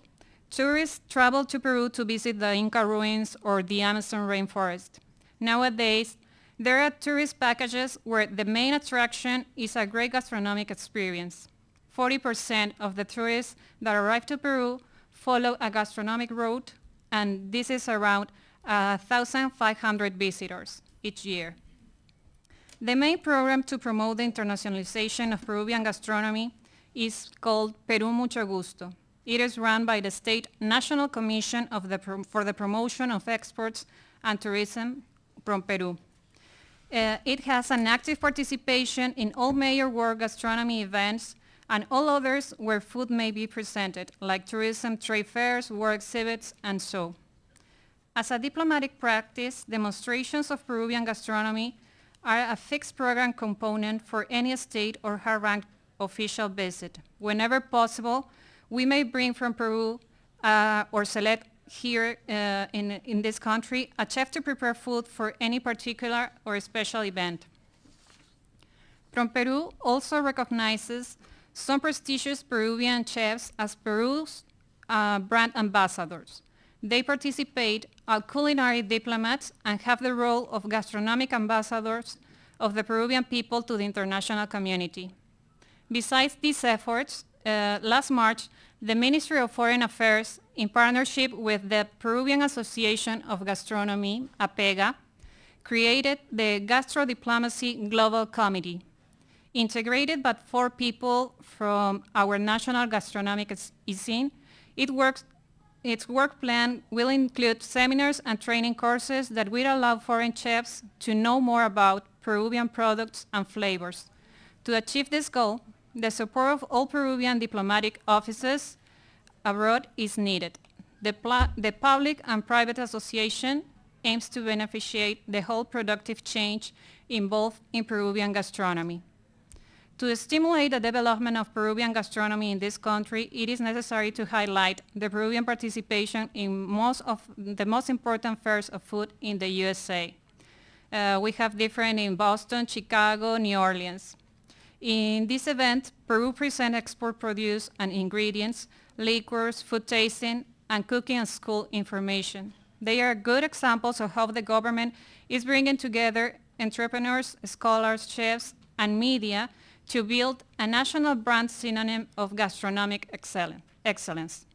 tourists traveled to Peru to visit the Inca ruins or the Amazon rainforest. Nowadays, there are tourist packages where the main attraction is a great gastronomic experience. 40% of the tourists that arrive to Peru follow a gastronomic route, and this is around 1,500 visitors each year. The main program to promote the internationalization of Peruvian gastronomy is called Perú Mucho Gusto. It is run by the State National Commission for the Promotion of Exports and Tourism from Peru. It has an active participation in all major world gastronomy events and all others where food may be presented, like tourism, trade fairs, world exhibits, and so. As a diplomatic practice, demonstrations of Peruvian gastronomy are a fixed program component for any state or high-ranked official visit. Whenever possible, we may bring from Peru or select here in this country a chef to prepare food for any particular or special event. From Peru also recognizes some prestigious Peruvian chefs as Peru's brand ambassadors. They participate as culinary diplomats and have the role of gastronomic ambassadors of the Peruvian people to the international community. Besides these efforts, last March, the Ministry of Foreign Affairs, in partnership with the Peruvian Association of Gastronomy, APEGA, created the Gastro Diplomacy Global Committee. Integrated by 4 people from our national gastronomic scene, its work plan will include seminars and training courses that will allow foreign chefs to know more about Peruvian products and flavors. To achieve this goal, the support of all Peruvian diplomatic offices abroad is needed. The public and private association aims to beneficiate the whole productive change involved in Peruvian gastronomy. To stimulate the development of Peruvian gastronomy in this country, it is necessary to highlight the Peruvian participation in most of the most important fairs of food in the USA. We have different in Boston, Chicago, New Orleans. In this event, Peru presents export produce and ingredients, liquors, food tasting, and cooking and school information. They are good examples of how the government is bringing together entrepreneurs, scholars, chefs, and media to build a national brand synonym of gastronomic excellence.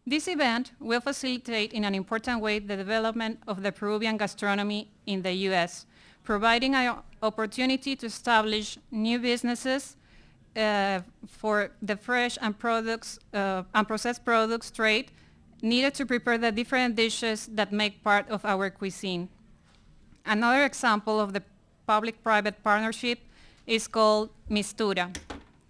This event will facilitate in an important way the development of the Peruvian gastronomy in the U.S., providing an opportunity to establish new businesses for the fresh and processed products trade needed to prepare the different dishes that make part of our cuisine. Another example of the public-private partnership is called Mistura.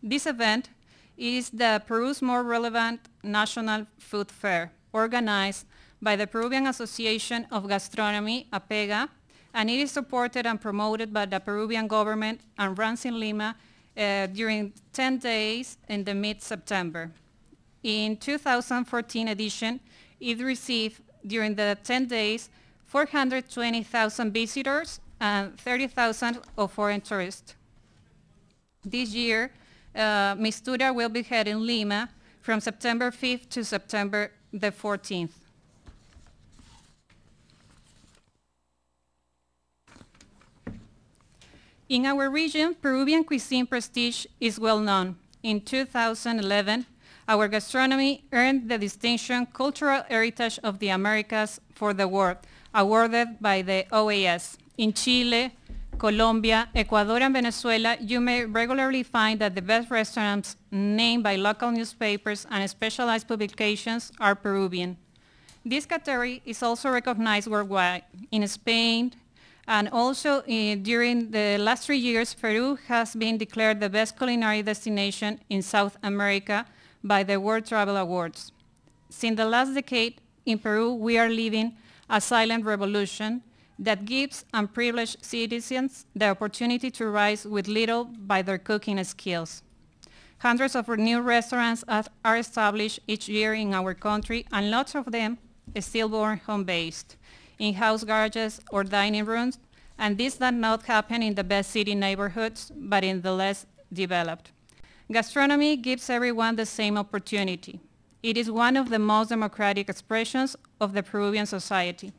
This event is the Peru's more relevant national food fair, organized by the Peruvian Association of Gastronomy, APEGA, and it is supported and promoted by the Peruvian government and runs in Lima during 10 days in the mid-September. In 2014 edition, it received during the 10 days 420,000 visitors and 30,000 of foreign tourists. This year, Mistura will be held in Lima from September 5th to September the 14th. In our region, Peruvian cuisine prestige is well known. In 2011, our gastronomy earned the distinction Cultural Heritage of the Americas for the World, awarded by the OAS. In Chile, Colombia, Ecuador, and Venezuela, you may regularly find that the best restaurants named by local newspapers and specialized publications are Peruvian. This category is also recognized worldwide. In Spain, And also, during the last 3 years, Peru has been declared the best culinary destination in South America by the World Travel Awards. Since the last decade, in Peru, we are living a silent revolution that gives unprivileged citizens the opportunity to rise with little by their cooking skills. Hundreds of new restaurants are established each year in our country, and lots of them still born home-based, in-house garages or dining rooms, and this does not happen in the best city neighborhoods, but in the less developed. Gastronomy gives everyone the same opportunity. It is one of the most democratic expressions of the Peruvian society.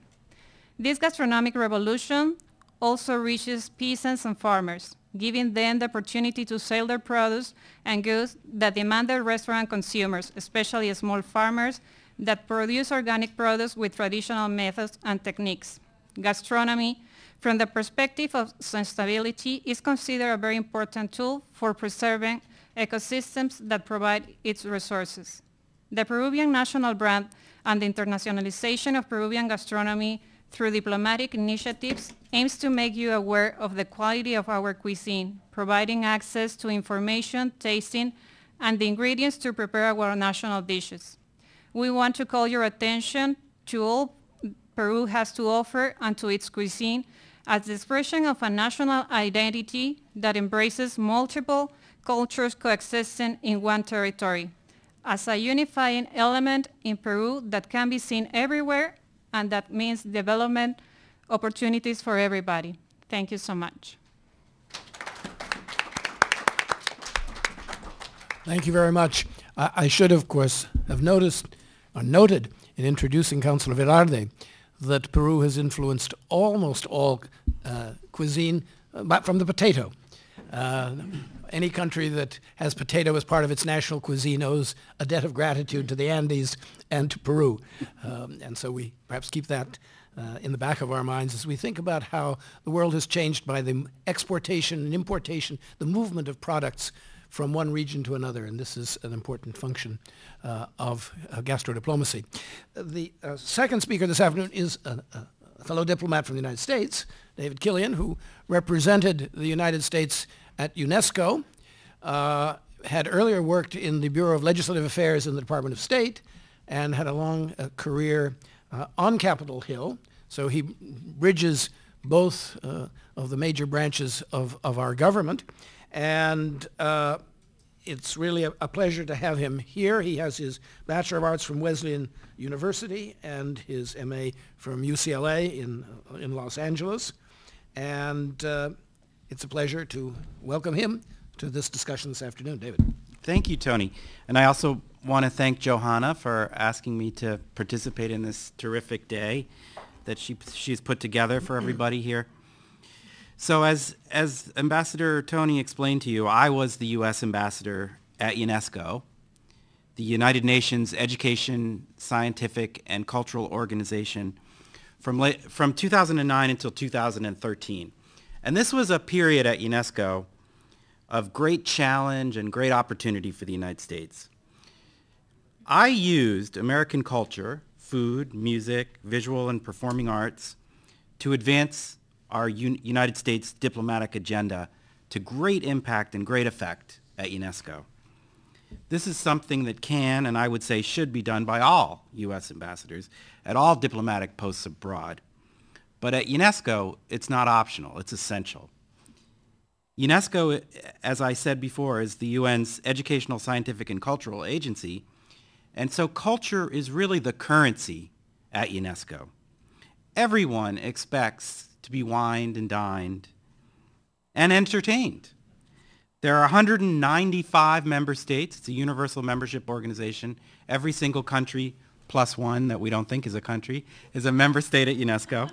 This gastronomic revolution also reaches peasants and farmers, giving them the opportunity to sell their produce and goods that demand their restaurant consumers, especially small farmers that produce organic products with traditional methods and techniques. Gastronomy, from the perspective of sustainability, is considered a very important tool for preserving ecosystems that provide its resources. The Peruvian national brand and the internationalization of Peruvian gastronomy through diplomatic initiatives aims to make you aware of the quality of our cuisine, providing access to information, tasting, and the ingredients to prepare our national dishes. We want to call your attention to all Peru has to offer and to its cuisine as the expression of a national identity that embraces multiple cultures coexisting in one territory, as a unifying element in Peru that can be seen everywhere, and that means development opportunities for everybody. Thank you so much. Thank you very much. I should, of course, have noted in introducing Councilor Velarde that Peru has influenced almost all cuisine from the potato. Any country that has potato as part of its national cuisine owes a debt of gratitude to the Andes and to Peru. And so we perhaps keep that in the back of our minds as we think about how the world has changed by the exportation and importation, the movement of products from one region to another, and this is an important function of gastrodiplomacy. The second speaker this afternoon is a fellow diplomat from the United States, David Killian, who represented the United States at UNESCO, had earlier worked in the Bureau of Legislative Affairs in the Department of State, and had a long career on Capitol Hill. So he bridges both of the major branches of our government. And it's really a pleasure to have him here. He has his Bachelor of Arts from Wesleyan University and his MA from UCLA in Los Angeles. And it's a pleasure to welcome him to this discussion this afternoon. David. Thank you, Tony. And I also want to thank Johanna for asking me to participate in this terrific day that she's put together for everybody here. So as Ambassador Tony explained to you, I was the U.S. ambassador at UNESCO, the United Nations Education, Scientific, and Cultural Organization from 2009 until 2013. And this was a period at UNESCO of great challenge and great opportunity for the United States. I used American culture, food, music, visual and performing arts to advance our United States diplomatic agenda to great impact and great effect at UNESCO. This is something that can, and I would say should be done by all U.S. ambassadors at all diplomatic posts abroad. But at UNESCO, it's not optional, it's essential. UNESCO, as I said before, is the UN's educational, scientific, and cultural agency, and so culture is really the currency at UNESCO. Everyone expects to be wined and dined and entertained. There are 195 member states. It's a universal membership organization. Every single country plus one that we don't think is a country is a member state at UNESCO.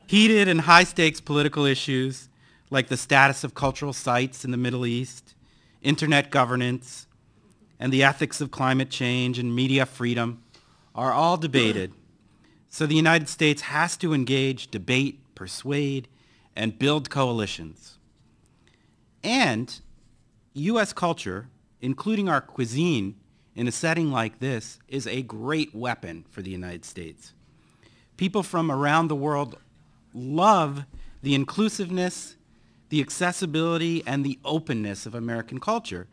Heated and high-stakes political issues like the status of cultural sites in the Middle East, internet governance, and the ethics of climate change and media freedom are all debated. So the United States has to engage, debate, persuade, and build coalitions. And U.S. culture, including our cuisine, in a setting like this, is a great weapon for the United States. People from around the world love the inclusiveness, the accessibility, and the openness of American culture.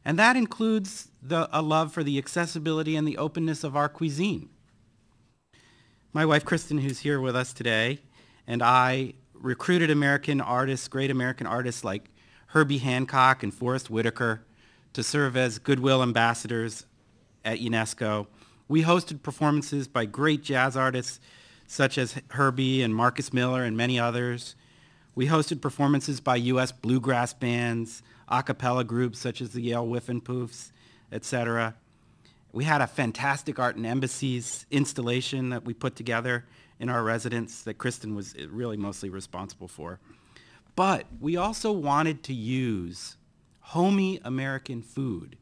And that includes a love for the accessibility and the openness of our cuisine. My wife, Kristen, who's here with us today, and I recruited American artists, great American artists like Herbie Hancock and Forrest Whitaker to serve as goodwill ambassadors at UNESCO. We hosted performances by great jazz artists such as Herbie and Marcus Miller and many others. We hosted performances by U.S. bluegrass bands, a cappella groups such as the Yale Whiffenpoofs, etc. We had a fantastic Art and Embassies installation that we put together in our residence that Kristen was really mostly responsible for. But we also wanted to use homey American food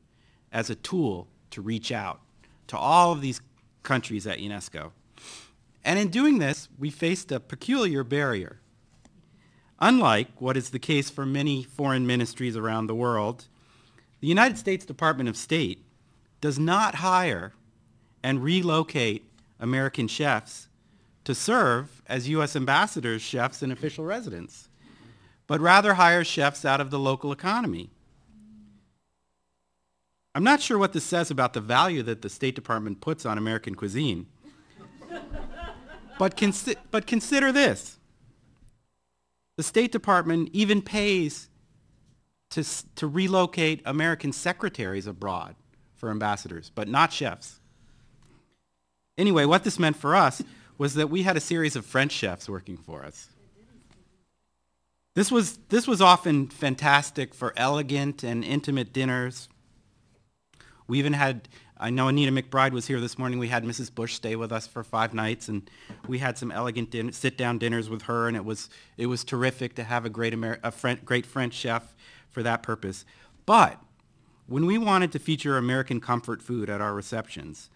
as a tool to reach out to all of these countries at UNESCO. And in doing this, we faced a peculiar barrier. Unlike what is the case for many foreign ministries around the world, the United States Department of State does not hire and relocate American chefs to serve as U.S. ambassadors, chefs, and official residents, but rather hires chefs out of the local economy. I'm not sure what this says about the value that the State Department puts on American cuisine, but consider this. The State Department even pays to relocate American secretaries abroad for ambassadors, but not chefs. Anyway, what this meant for us was that we had a series of French chefs working for us. This was often fantastic for elegant and intimate dinners. We even had, I know Anita McBride was here this morning, we had Mrs. Bush stay with us for 5 nights, and we had some elegant sit-down dinners with her, and it was terrific to have a great French chef for that purpose. But when we wanted to feature American comfort food at our receptions,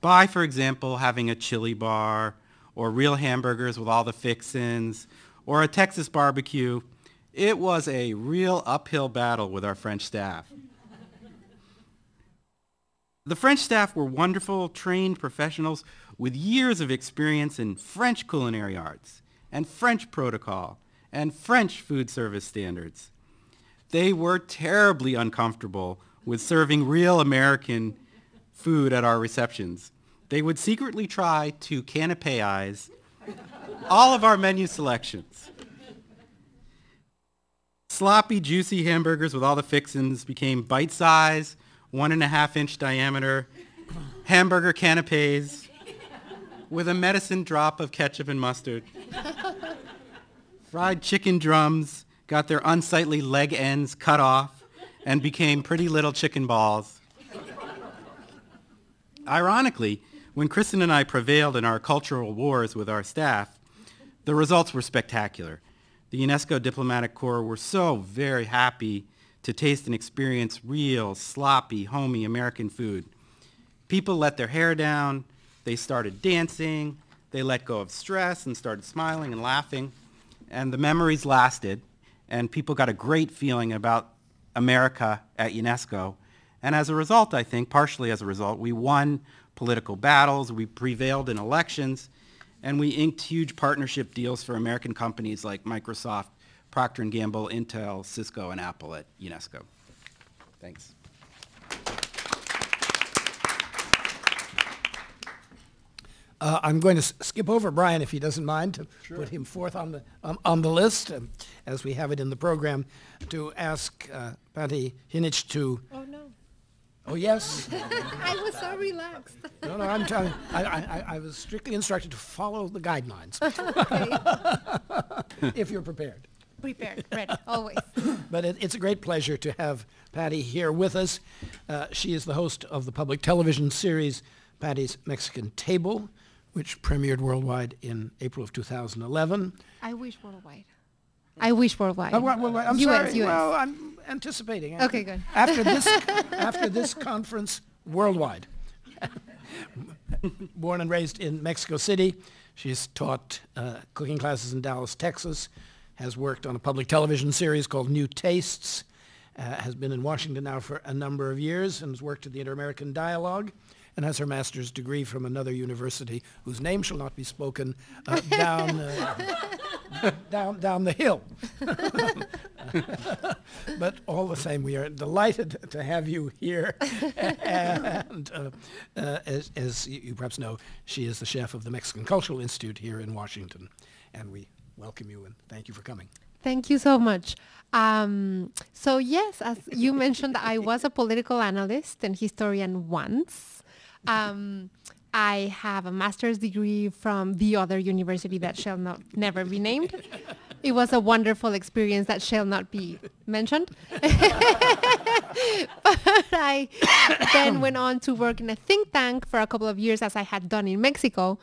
by, for example, having a chili bar, or real hamburgers with all the fixins, or a Texas barbecue, it was a real uphill battle with our French staff. The French staff were wonderful, trained professionals with years of experience in French culinary arts, and French protocol, and French food service standards. They were terribly uncomfortable with serving real American food at our receptions. They would secretly try to canapé-ize all of our menu selections. Sloppy, juicy hamburgers with all the fixins became bite-sized, 1.5-inch diameter hamburger canapes with a medicine drop of ketchup and mustard. Fried chicken drums got their unsightly leg ends cut off and became pretty little chicken balls. Ironically, when Kristen and I prevailed in our cultural wars with our staff, the results were spectacular. The UNESCO Diplomatic Corps were so very happy to taste and experience real, sloppy, homey American food. People let their hair down, they started dancing, they let go of stress and started smiling and laughing, and the memories lasted, and people got a great feeling about America at UNESCO. And as a result, I think, partially as a result, we won political battles, we prevailed in elections, and we inked huge partnership deals for American companies like Microsoft, Procter & Gamble, Intel, Cisco, and Apple at UNESCO. Thanks. I'm going to skip over Brian, if he doesn't mind, to put him forth on the list, as we have it in the program, to ask Patty Hinich to... Oh, no. Oh, yes? I was so relaxed. No, I'm telling you, I was strictly instructed to follow the guidelines. If you're prepared. Prepared, ready, always. But it's a great pleasure to have Patty here with us. She is the host of the public television series Patty's Mexican Table, which premiered worldwide in April of 2011. I wish worldwide. I wish worldwide. I'm US, sorry. US. Well, I'm anticipating. Okay, good. After this conference, worldwide. Born and raised in Mexico City, she's taught cooking classes in Dallas, Texas, has worked on a public television series called New Tastes, has been in Washington now for a number of years, and has worked at the Inter-American Dialogue, and has her master's degree from another university whose name shall not be spoken down the hill. But all the same, we are delighted to have you here. And as you perhaps know, she is the chef of the Mexican Cultural Institute here in Washington. And we welcome you and thank you for coming. Thank you so much. So yes, as you mentioned, I was a political analyst and historian once. I have a master's degree from the other university that shall never be named. It was a wonderful experience that shall not be mentioned. But I then went on to work in a think tank for a couple of years, as I had done in Mexico,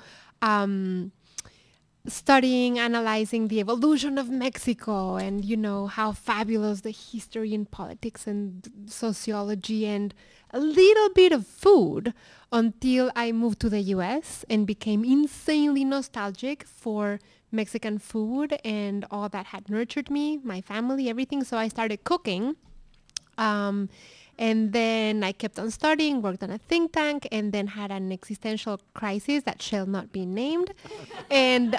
studying, analyzing the evolution of Mexico and, you know, how fabulous the history and politics and sociology and a little bit of food, until I moved to the US and became insanely nostalgic for Mexican food and all that had nurtured me, my family, everything. So I started cooking. And then I kept on studying, worked on a think tank, and then had an existential crisis that shall not be named, and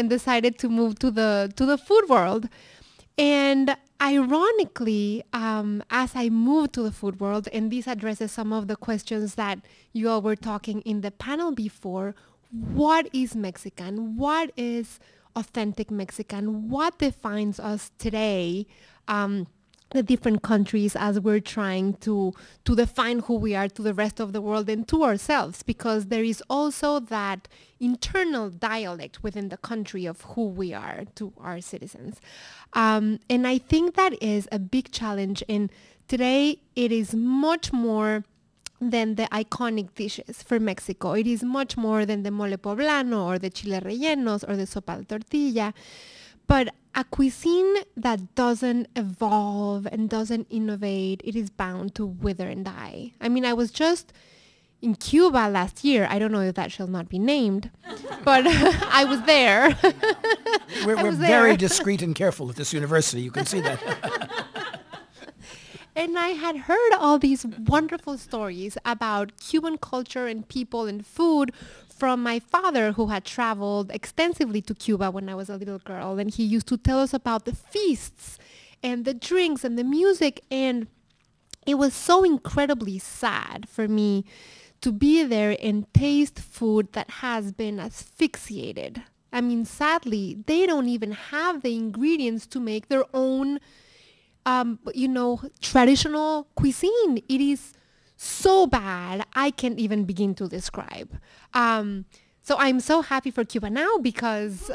decided to move to the food world. And ironically, as I moved to the food world, and this addresses some of the questions that you all were talking in the panel before, what is Mexican? What is authentic Mexican? What defines us today? The different countries, as we're trying to define who we are to the rest of the world and to ourselves, because there is also that internal dialect within the country of who we are to our citizens. And I think that is a big challenge. And today it is much more than the iconic dishes for Mexico. It is much more than the mole poblano or the chile rellenos or the sopa de tortilla. But a cuisine that doesn't evolve and doesn't innovate, it is bound to wither and die. I mean, I was just in Cuba last year. I don't know if that shall not be named, but I was there. We're very discreet and careful at this university. You can see that. And I had heard all these wonderful stories about Cuban culture and people and food from my father, who had traveled extensively to Cuba when I was a little girl. And he used to tell us about the feasts and the drinks and the music. And it was so incredibly sad for me to be there and taste food that has been asphyxiated. I mean, sadly, they don't even have the ingredients to make their own traditional cuisine. It is so bad, I can't even begin to describe. So I'm so happy for Cuba now because,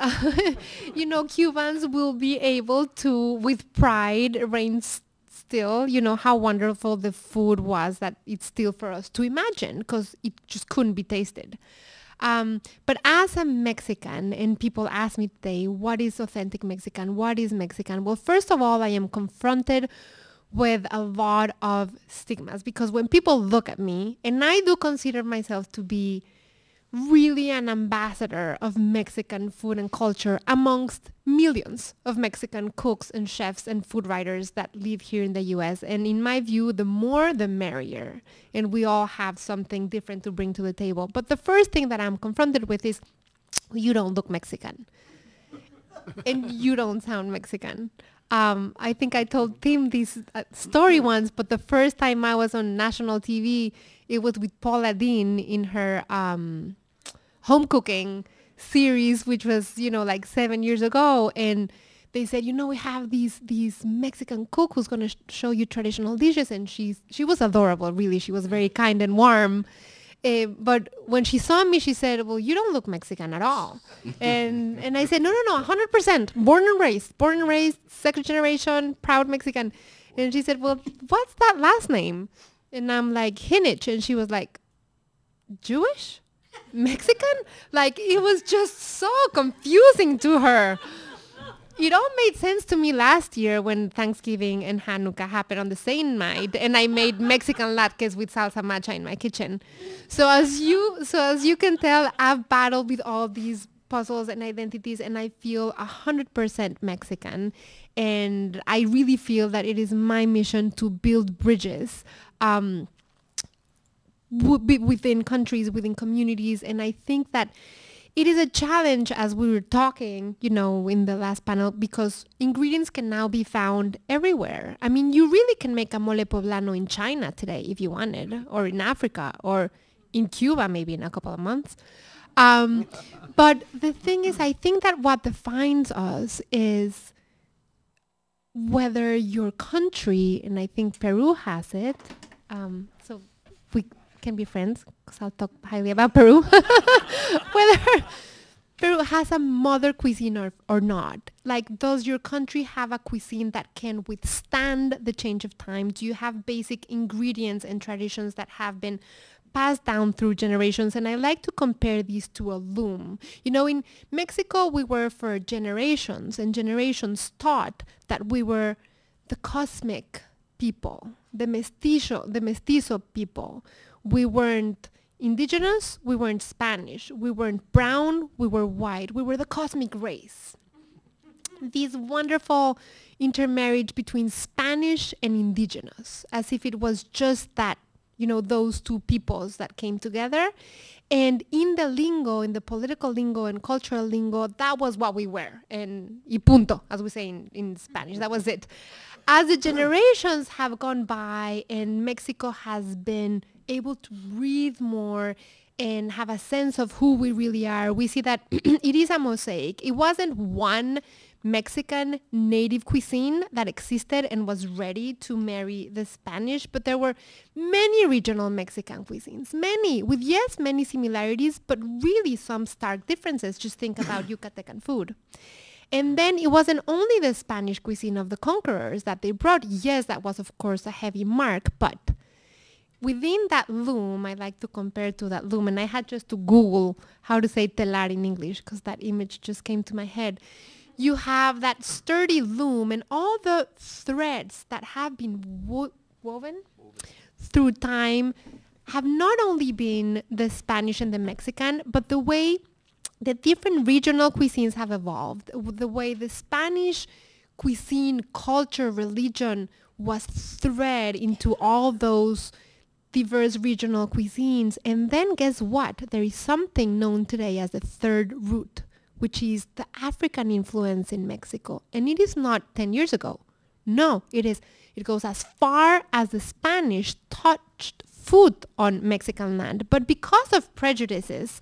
Cubans will be able to, with pride, reign still, how wonderful the food was that it's still for us to imagine, because it just couldn't be tasted. But as a Mexican, and people ask me today, what is authentic Mexican? What is Mexican? Well, first of all, I am confronted with a lot of stigmas, because when people look at me, and I do consider myself to be really an ambassador of Mexican food and culture amongst millions of Mexican cooks and chefs and food writers that live here in the US. And in my view, the more, the merrier. And we all have something different to bring to the table. But the first thing that I'm confronted with is, you don't look Mexican. And you don't sound Mexican. I think I told Tim this story once, but the first time I was on national TV, it was with Paula Dean in her home cooking series, which was, like 7 years ago. And they said, we have these Mexican cook who's going to show you traditional dishes. And she was adorable, really. She was very kind and warm. But when she saw me, she said, well, you don't look Mexican at all. And I said, no, 100%. Born and raised, second generation, proud Mexican. And she said, well, what's that last name? And I'm like, Hinich. And she was like, Jewish? Mexican? Like, it was just so confusing to her. It all made sense to me last year when Thanksgiving and Hanukkah happened on the same night, and I made Mexican latkes with salsa macha in my kitchen. So as you can tell, I've battled with all these puzzles and identities, and I feel 100% Mexican. And I really feel that it is my mission to build bridges within countries, within communities. And I think that it is a challenge, as we were talking, in the last panel, because ingredients can now be found everywhere. I mean, you really can make a mole poblano in China today if you wanted, or in Africa, or in Cuba maybe in a couple of months. But the thing is, I think that what defines us is whether your country, and I think Peru has it, so we can be friends because I'll talk highly about Peru, whether Peru has a mother cuisine or not. Like, does your country have a cuisine that can withstand the change of time? Do you have basic ingredients and traditions that have been passed down through generations? And I like to compare these to a loom. In Mexico, we were for generations and generations taught that we were the cosmic people, the mestizo people. We weren't indigenous, we weren't Spanish, we weren't brown, we were white, we were the cosmic race. This wonderful intermarriage between Spanish and indigenous, as if it was just that, those two peoples that came together. And in the lingo, in the political lingo and cultural lingo, that was what we were. And y punto, as we say in Spanish, that was it. As the generations have gone by and Mexico has been able to breathe more and have a sense of who we really are, we see that it is a mosaic. It wasn't one Mexican native cuisine that existed and was ready to marry the Spanish, but there were many regional Mexican cuisines, with many similarities, but really some stark differences. Just think about Yucatecan food. And then it wasn't only the Spanish cuisine of the conquerors that they brought. Yes, that was, of course, a heavy mark, but within that loom, I like to compare to that loom, and I had just to Google how to say telar in English because that image just came to my head. You have that sturdy loom and all the threads that have been woven through time have not only been the Spanish and the Mexican, but the way the different regional cuisines have evolved, the way the Spanish cuisine, culture, religion was thread into all those diverse regional cuisines. And then guess what? There is something known today as the third root, which is the African influence in Mexico. And it is not 10 years ago. No, it goes as far as the Spanish touched food on Mexican land. But because of prejudices,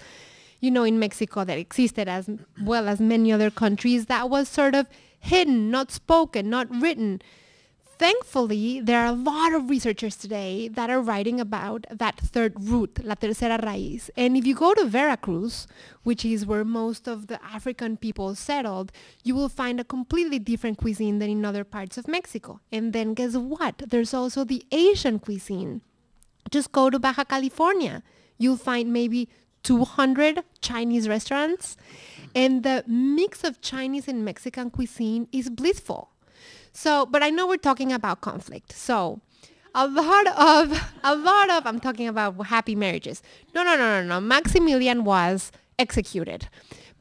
in Mexico that existed as well as many other countries, that was sort of hidden, not spoken, not written. Thankfully, there are a lot of researchers today that are writing about that third root, la tercera raíz. And if you go to Veracruz, which is where most of the African people settled, you will find a completely different cuisine than in other parts of Mexico. And then guess what? There's also the Asian cuisine. Just go to Baja California. You'll find maybe 200 Chinese restaurants. And the mix of Chinese and Mexican cuisine is blissful. So, but I know we're talking about conflict. So a lot of, I'm talking about happy marriages. No. Maximilian was executed.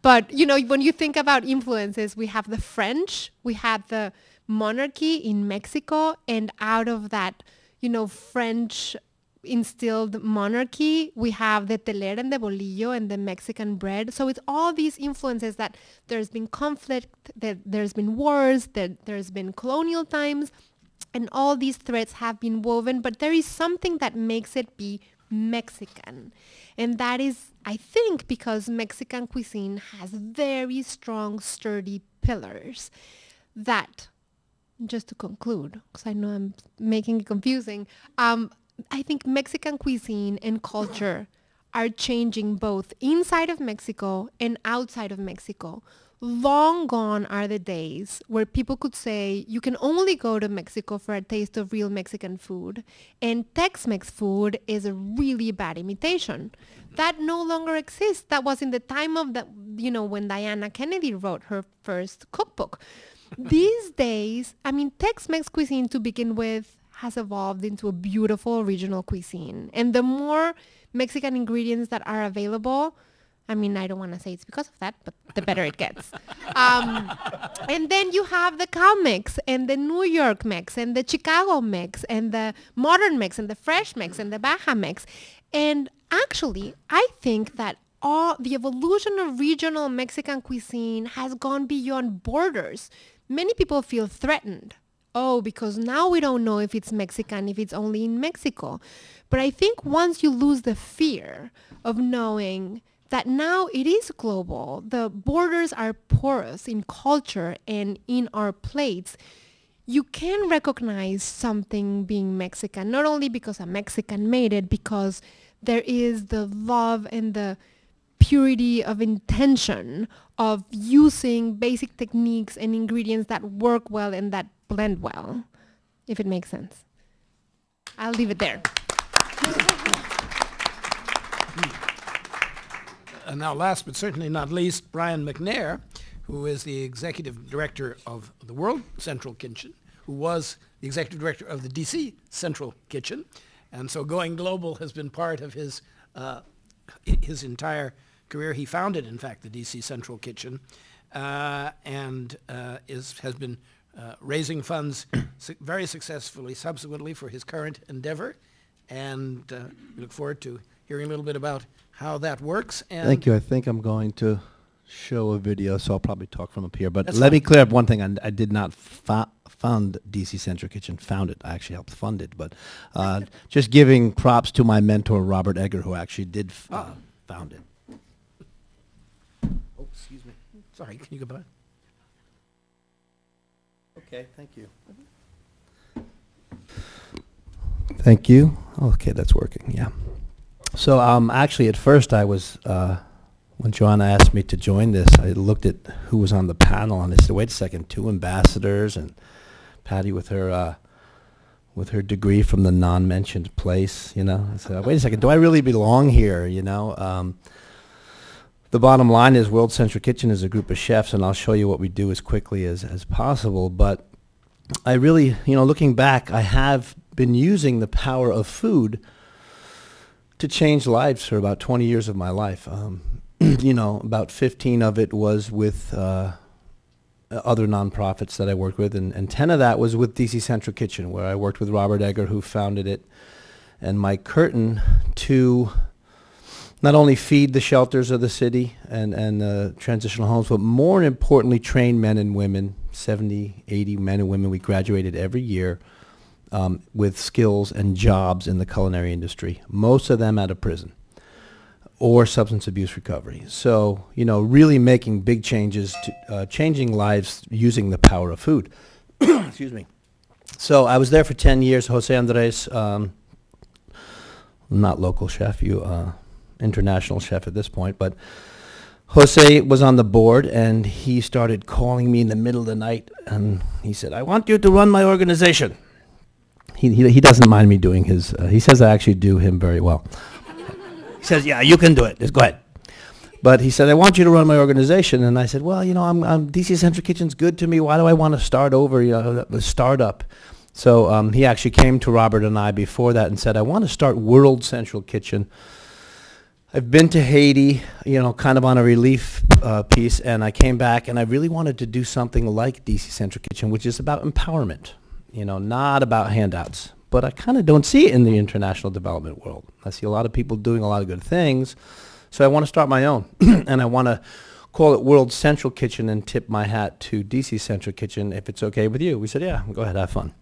But, when you think about influences, we have the French, we had the monarchy in Mexico, and out of that, French instilled monarchy, we have the teler and the bolillo and the Mexican bread. So it's all these influences that there's been conflict, that there's been wars, that there's been colonial times, and all these threads have been woven, but there is something that makes it be Mexican. And that is, I think, because Mexican cuisine has very strong, sturdy pillars that, just to conclude, because I know I'm making it confusing, I think Mexican cuisine and culture are changing both inside of Mexico and outside of Mexico. Long gone are the days where people could say you can only go to Mexico for a taste of real Mexican food, and Tex-Mex food is a really bad imitation. That no longer exists. That was in the time of when Diana Kennedy wrote her first cookbook. These days, Tex-Mex cuisine to begin with has evolved into a beautiful regional cuisine. And the more Mexican ingredients that are available, I don't want to say it's because of that, but the better it gets. And then you have the Cal Mix and the New York Mix and the Chicago Mix and the Modern Mix and the Fresh Mix and the Baja Mix. And actually, I think that all the evolution of regional Mexican cuisine has gone beyond borders. Many people feel threatened. Oh, because now we don't know if it's Mexican, if it's only in Mexico. But I think once you lose the fear of knowing that now it is global, the borders are porous in culture and in our plates, you can recognize something being Mexican, not only because a Mexican made it, because there is the love and the purity of intention of using basic techniques and ingredients that work well and that blend well, if it makes sense. I'll leave it there. And now last but certainly not least, Brian McNair, who is the executive director of the World Central Kitchen, who was the executive director of the DC Central Kitchen. And so going global has been part of his entire career. He founded, in fact, the DC Central Kitchen and has been raising funds very successfully subsequently for his current endeavor. And we look forward to hearing a little bit about how that works. And thank you. I think I'm going to show a video, so I'll probably talk from up here. But That's let me fine. clear up one thing. I did not fund DC Central Kitchen, found it. I actually helped fund it. But just giving props to my mentor, Robert Egger, who actually did found it. Oh, excuse me. Sorry, can you go by? Okay, thank you. Thank you. Okay, that's working, yeah. So actually at first I was, when Joanna asked me to join this, I looked at who was on the panel and I said, wait a second, 2 ambassadors and Patty with her degree from the non-mentioned place, you know. I said, wait a second, do I really belong here, you know? The bottom line is World Central Kitchen is a group of chefs, and I'll show you what we do as quickly as possible. But I really, you know, looking back, I have been using the power of food to change lives for about 20 years of my life. You know, about 15 of it was with other nonprofits that I worked with, and 10 of that was with DC Central Kitchen, where I worked with Robert Egger, who founded it, and Mike Curtin, to not only feed the shelters of the city and transitional homes, but more importantly, train men and women, 70, 80 men and women we graduated every year with skills and jobs in the culinary industry, most of them out of prison or substance abuse recovery. So, you know, really making big changes, to changing lives using the power of food. Excuse me. So I was there for 10 years. Jose Andres, not local chef, international chef at this point, but Jose was on the board and he started calling me in the middle of the night and he said, I want you to run my organization. He doesn't mind me doing his, he says I actually do him very well. He says, yeah, you can do it, just go ahead. But he said, I want you to run my organization. And I said, well, you know, I'm DC Central Kitchen's good to me. Why do I want to start over, you know, a startup? So he actually came to Robert and I before that and said, I want to start World Central Kitchen. I've been to Haiti, you know, kind of on a relief piece, and I came back and I really wanted to do something like DC Central Kitchen, which is about empowerment, you know, not about handouts. But I kind of don't see it in the international development world. I see a lot of people doing a lot of good things, so I want to start my own. And I want to call it World Central Kitchen and tip my hat to DC Central Kitchen if it's okay with you. We said, yeah, go ahead, have fun.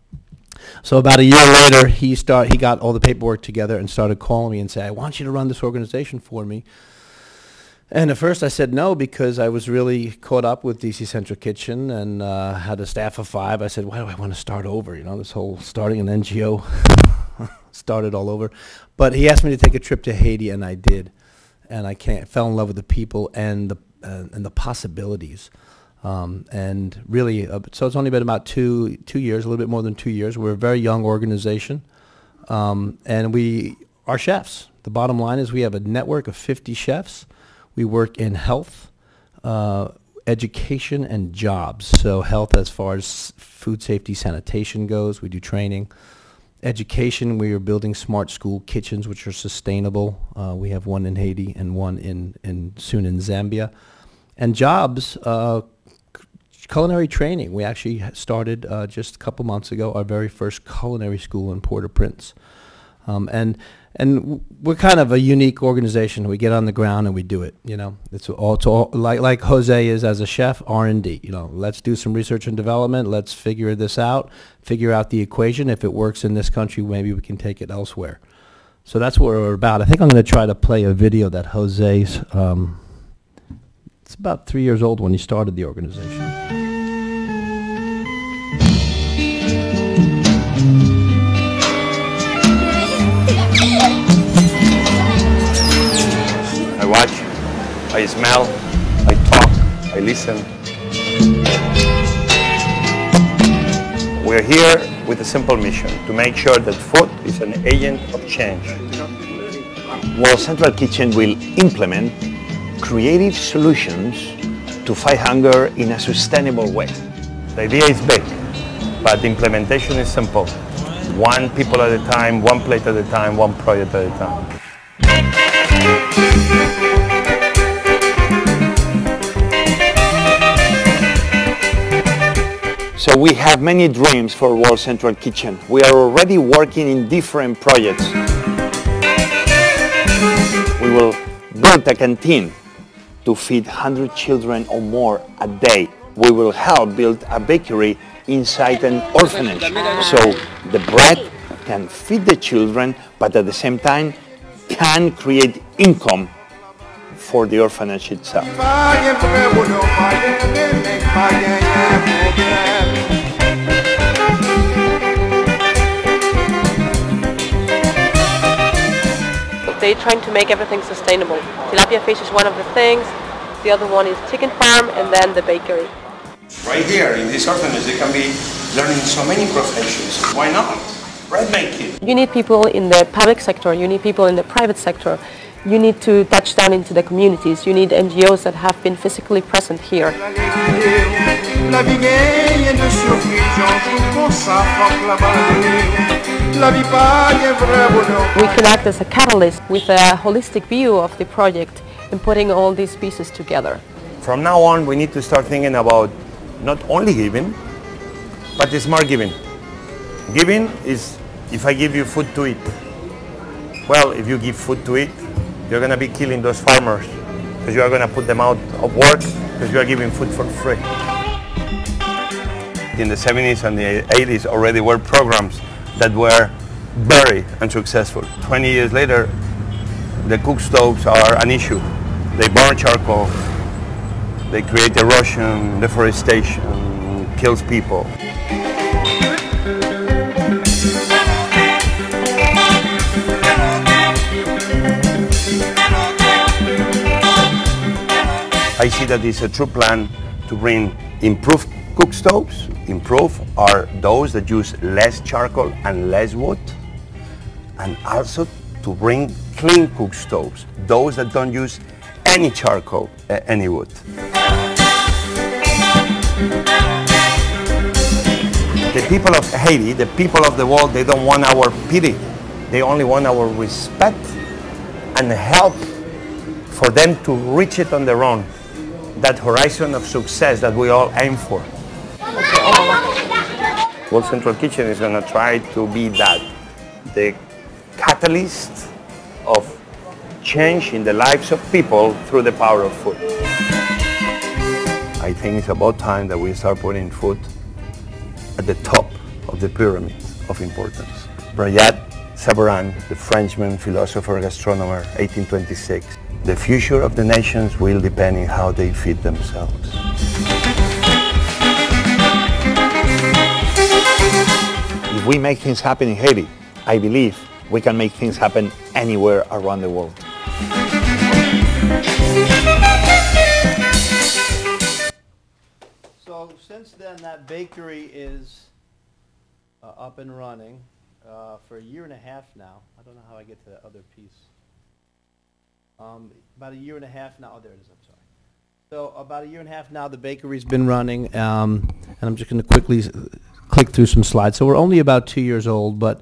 So about a year later, he got all the paperwork together and started calling me and saying, I want you to run this organization for me. And at first I said no because I was really caught up with DC Central Kitchen and had a staff of 5. I said, why do I want to start over? You know, this whole starting an NGO started all over. But he asked me to take a trip to Haiti, and I did. And I fell in love with the people and the possibilities. And really, so it's only been about 2 years, a little bit more than 2 years. We're a very young organization, and we are chefs. The bottom line is we have a network of 50 chefs. We work in health, education, and jobs. So health as far as food safety, sanitation goes. We do training. Education, we are building smart school kitchens, which are sustainable. We have one in Haiti and one soon in Zambia. And jobs, culinary training. We actually started just a couple months ago our very first culinary school in Port-au-Prince. And And we're kind of a unique organization. We get on the ground and we do it, you know. It's all like Jose is as a chef, R&D. You know, let's do some research and development. Let's figure this out, figure out the equation. If it works in this country, maybe we can take it elsewhere. So that's what we're about. I think I'm going to try to play a video that Jose's, it's about 3 years old when he started the organization. I watch, I smell, I talk, I listen. We're here with a simple mission, to make sure that food is an agent of change. World Central Kitchen will implement creative solutions to fight hunger in a sustainable way. The idea is big, but the implementation is simple. One people at a time, one plate at a time, one project at a time. So we have many dreams for World Central Kitchen. We are already working in different projects. We will build a canteen to feed 100 children or more a day. We will help build a bakery inside an orphanage, so the bread can feed the children, but at the same time can create income for the orphanage itself. They're trying to make everything sustainable. Tilapia fish is one of the things, the other one is chicken farm, and then the bakery. Right here in this orphanage, they can be learning so many professions. Why not? Bread making. You need people in the public sector, you need people in the private sector, you need to touch down into the communities, you need NGOs that have been physically present here. We can act as a catalyst with a holistic view of the project and putting all these pieces together. From now on, we need to start thinking about not only giving, but smart giving. Giving is if I give you food to eat. Well, if you give food to eat, you're going to be killing those farmers because you are going to put them out of work because you are giving food for free. In the 70s and the 80s already were programs that were very unsuccessful. 20 years later, the cook stoves are an issue. They burn charcoal, they create erosion, deforestation, kills people. I see that it's a true plan to bring improved cook stoves. Improved are those that use less charcoal and less wood, and also to bring clean cook stoves, those that don't use any charcoal, any wood. The people of Haiti, the people of the world, they don't want our pity. They only want our respect and help for them to reach it on their own. That horizon of success that we all aim for. World Central Kitchen is going to try to be that, the catalyst of change in the lives of people through the power of food. I think it's about time that we start putting food at the top of the pyramid of importance. Brillat Savarin, the Frenchman, philosopher, gastronomer, 1826. The future of the nations will depend on how they feed themselves. If we make things happen in Haiti, I believe we can make things happen anywhere around the world. So since then, that bakery is up and running for a year and a half now. I don't know how I get to that other piece. About a year and a half now. Oh, there it is. I'm sorry. So about a year and a half now, the bakery's been running, and I'm just going to quickly click through some slides. So we're only about 2 years old, but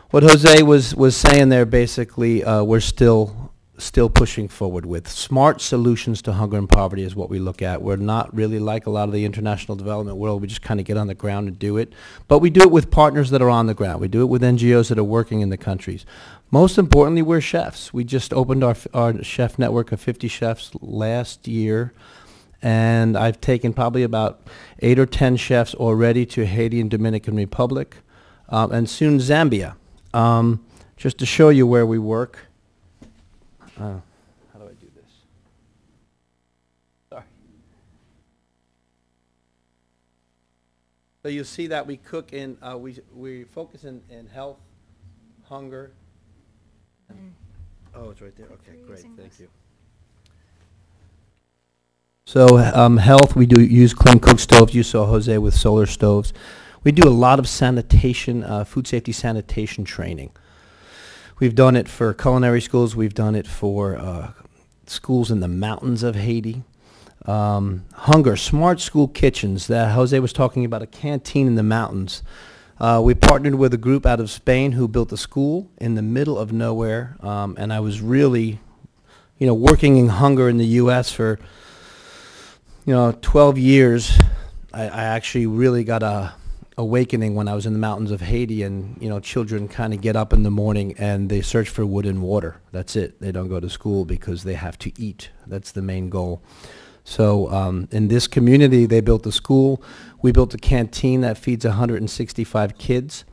what Jose was saying there, basically, we're still still pushing forward with. Smart solutions to hunger and poverty is what we look at. We're not really like a lot of the international development world. We just kind of get on the ground and do it. But we do it with partners that are on the ground. We do it with NGOs that are working in the countries. Most importantly, we're chefs. We just opened our chef network of 50 chefs last year. And I've taken probably about 8 or 10 chefs already to Haiti and Dominican Republic, and soon Zambia. Just to show you where we work. How do I do this? Sorry. So you see that we cook in, we focus in health, hunger. Oh, it's right there. Okay, great. Thank you. So health, we do use clean cook stoves. You saw Jose with solar stoves. We do a lot of sanitation, food safety sanitation training. We've done it for culinary schools. We've done it for schools in the mountains of Haiti. Hunger, smart school kitchens. That Jose was talking about a canteen in the mountains. We partnered with a group out of Spain who built a school in the middle of nowhere. And I was really, working in hunger in the U.S. for 12 years. I actually really got a awakening when I was in the mountains of Haiti, and children kind of get up in the morning and they search for wood and water. That's it. They don't go to school because they have to eat. That's the main goal. So in this community, they built a school. We built a canteen that feeds 165 kids.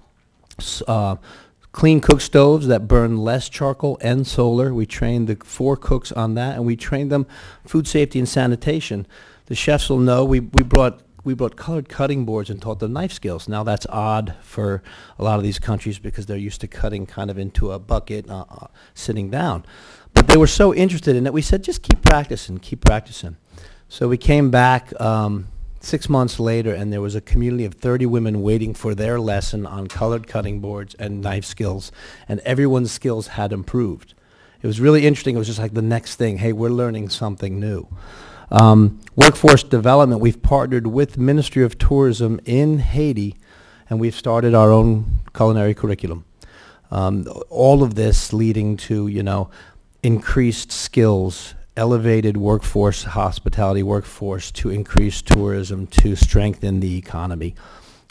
Clean cook stoves that burn less charcoal and solar. We trained the 4 cooks on that, and we trained them food safety and sanitation. The chefs will know we brought colored cutting boards and taught them knife skills. Now that's odd for a lot of these countries because they're used to cutting kind of into a bucket, sitting down. But they were so interested in it, we said, just keep practicing, keep practicing. So we came back 6 months later, and there was a community of 30 women waiting for their lesson on colored cutting boards and knife skills, and everyone's skills had improved. It was really interesting. It was just like the next thing. Hey, we're learning something new. Workforce development, we've partnered with Ministry of Tourism in Haiti, and we've started our own culinary curriculum. All of this leading to, increased skills, elevated workforce, hospitality workforce, to increase tourism, to strengthen the economy.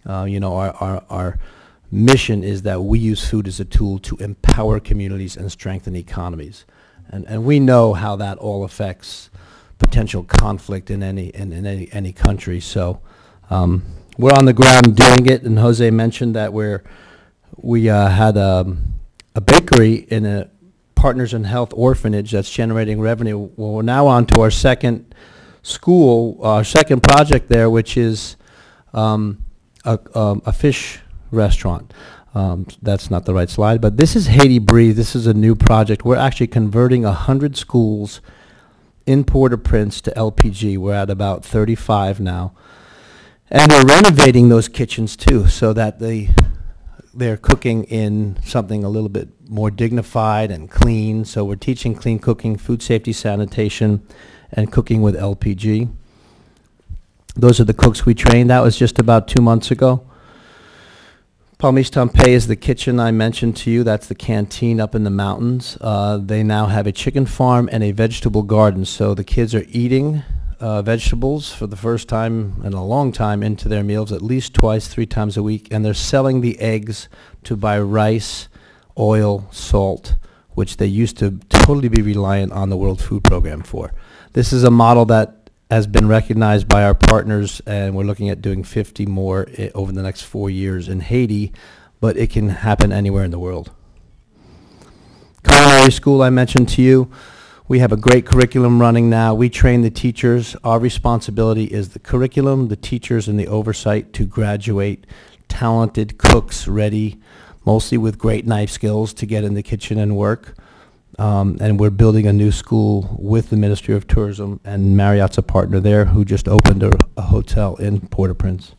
Our mission is that we use food as a tool to empower communities and strengthen economies. And we know how that all affects potential conflict in any country. So we're on the ground doing it, and Jose mentioned that we had a bakery in a Partners in Health orphanage that's generating revenue. Well, we're now on to our second school, our second project there, which is a fish restaurant. That's not the right slide, but this is Haiti Breathe. This is a new project. We're actually converting 100 schools in Port-au-Prince to LPG. We're at about 35 now. And we're renovating those kitchens too, so that they're cooking in something a little bit more dignified and clean. So we're teaching clean cooking, food safety, sanitation, and cooking with LPG. Those are the cooks we trained. That was just about 2 months ago. Palmis Tampé is the kitchen I mentioned to you. That's the canteen up in the mountains. They now have a chicken farm and a vegetable garden. So the kids are eating vegetables for the first time in a long time into their meals, at least twice, 3 times a week. And they're selling the eggs to buy rice, oil, salt, which they used to totally be reliant on the World Food Program for. This is a model that has been recognized by our partners, and we're looking at doing 50 more over the next 4 years in Haiti, but it can happen anywhere in the world. Culinary school I mentioned to you. We have a great curriculum running now. We train the teachers. Our responsibility is the curriculum, the teachers, and the oversight to graduate talented cooks ready, mostly with great knife skills, to get in the kitchen and work. And we're building a new school with the Ministry of Tourism, and Marriott's a partner there, who just opened a hotel in Port-au-Prince.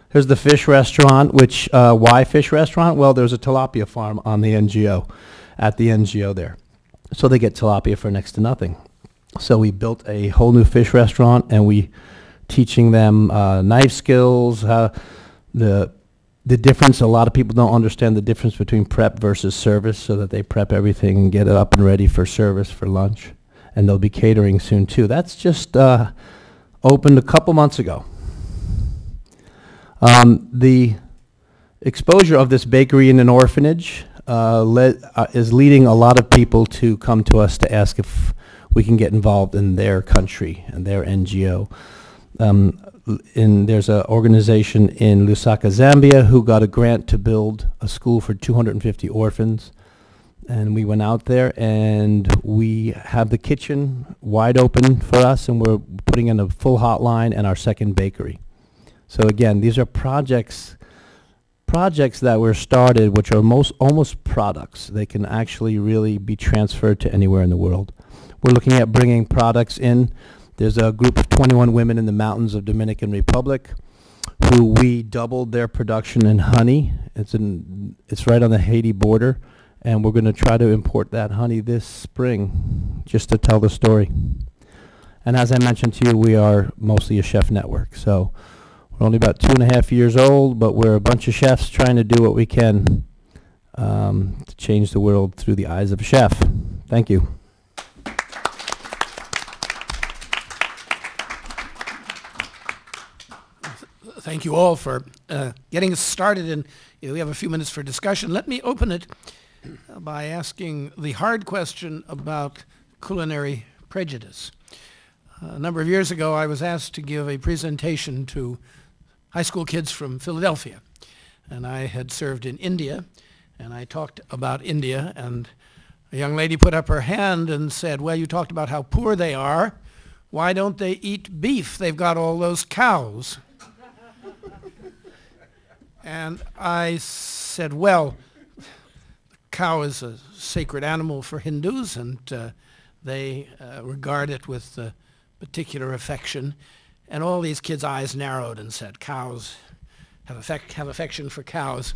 Here's the fish restaurant, which, why fish restaurant? Well, there's a tilapia farm on the NGO, at the NGO there. So they get tilapia for next to nothing. So we built a whole new fish restaurant, and we teaching them knife skills, the the difference, a lot of people don't understand the difference between prep versus service, so that they prep everything and get it up and ready for service for lunch. And they'll be catering soon too. That's just opened a couple months ago. The exposure of this bakery in an orphanage is leading a lot of people to come to us to ask if we can get involved in their country and their NGO. There's an organization in Lusaka, Zambia, who got a grant to build a school for 250 orphans. And we went out there, and we have the kitchen wide open for us, and we're putting in a full hotline and our second bakery. So again, these are projects that were started, which are almost products. They can actually really be transferred to anywhere in the world. We're looking at bringing products in. There's a group of 21 women in the mountains of Dominican Republic who we doubled their production in honey. It's right on the Haiti border, and we're going to try to import that honey this spring just to tell the story. And as I mentioned to you, we are mostly a chef network. So we're only about 2.5 years old, but we're a bunch of chefs trying to do what we can to change the world through the eyes of a chef. Thank you. Thank you all for getting us started, and we have a few minutes for discussion. Let me open it by asking the hard question about culinary prejudice. A number of years ago, I was asked to give a presentation to high school kids from Philadelphia, and I had served in India, and I talked about India, and a young lady put up her hand and said, well, you talked about how poor they are. Why don't they eat beef? They've got all those cows. And I said, well, the cow is a sacred animal for Hindus, and they regard it with particular affection. And all these kids' eyes narrowed and said, cows have affection for cows.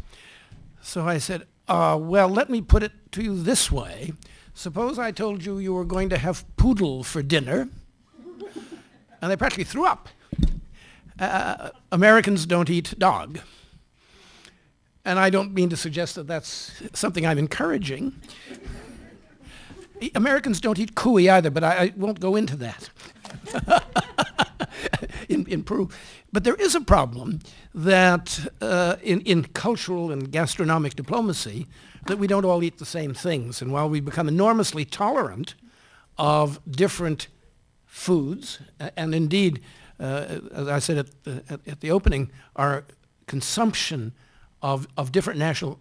So I said, well, let me put it to you this way. Suppose I told you you were going to have poodle for dinner, and they practically threw up. Americans don't eat dog. And I don't mean to suggest that that's something I'm encouraging. Americans don't eat cuy either, but I won't go into that in Peru. But there is a problem that in cultural and gastronomic diplomacy, that we don't all eat the same things. And while we become enormously tolerant of different foods, and indeed, as I said at the opening, our consumption of different national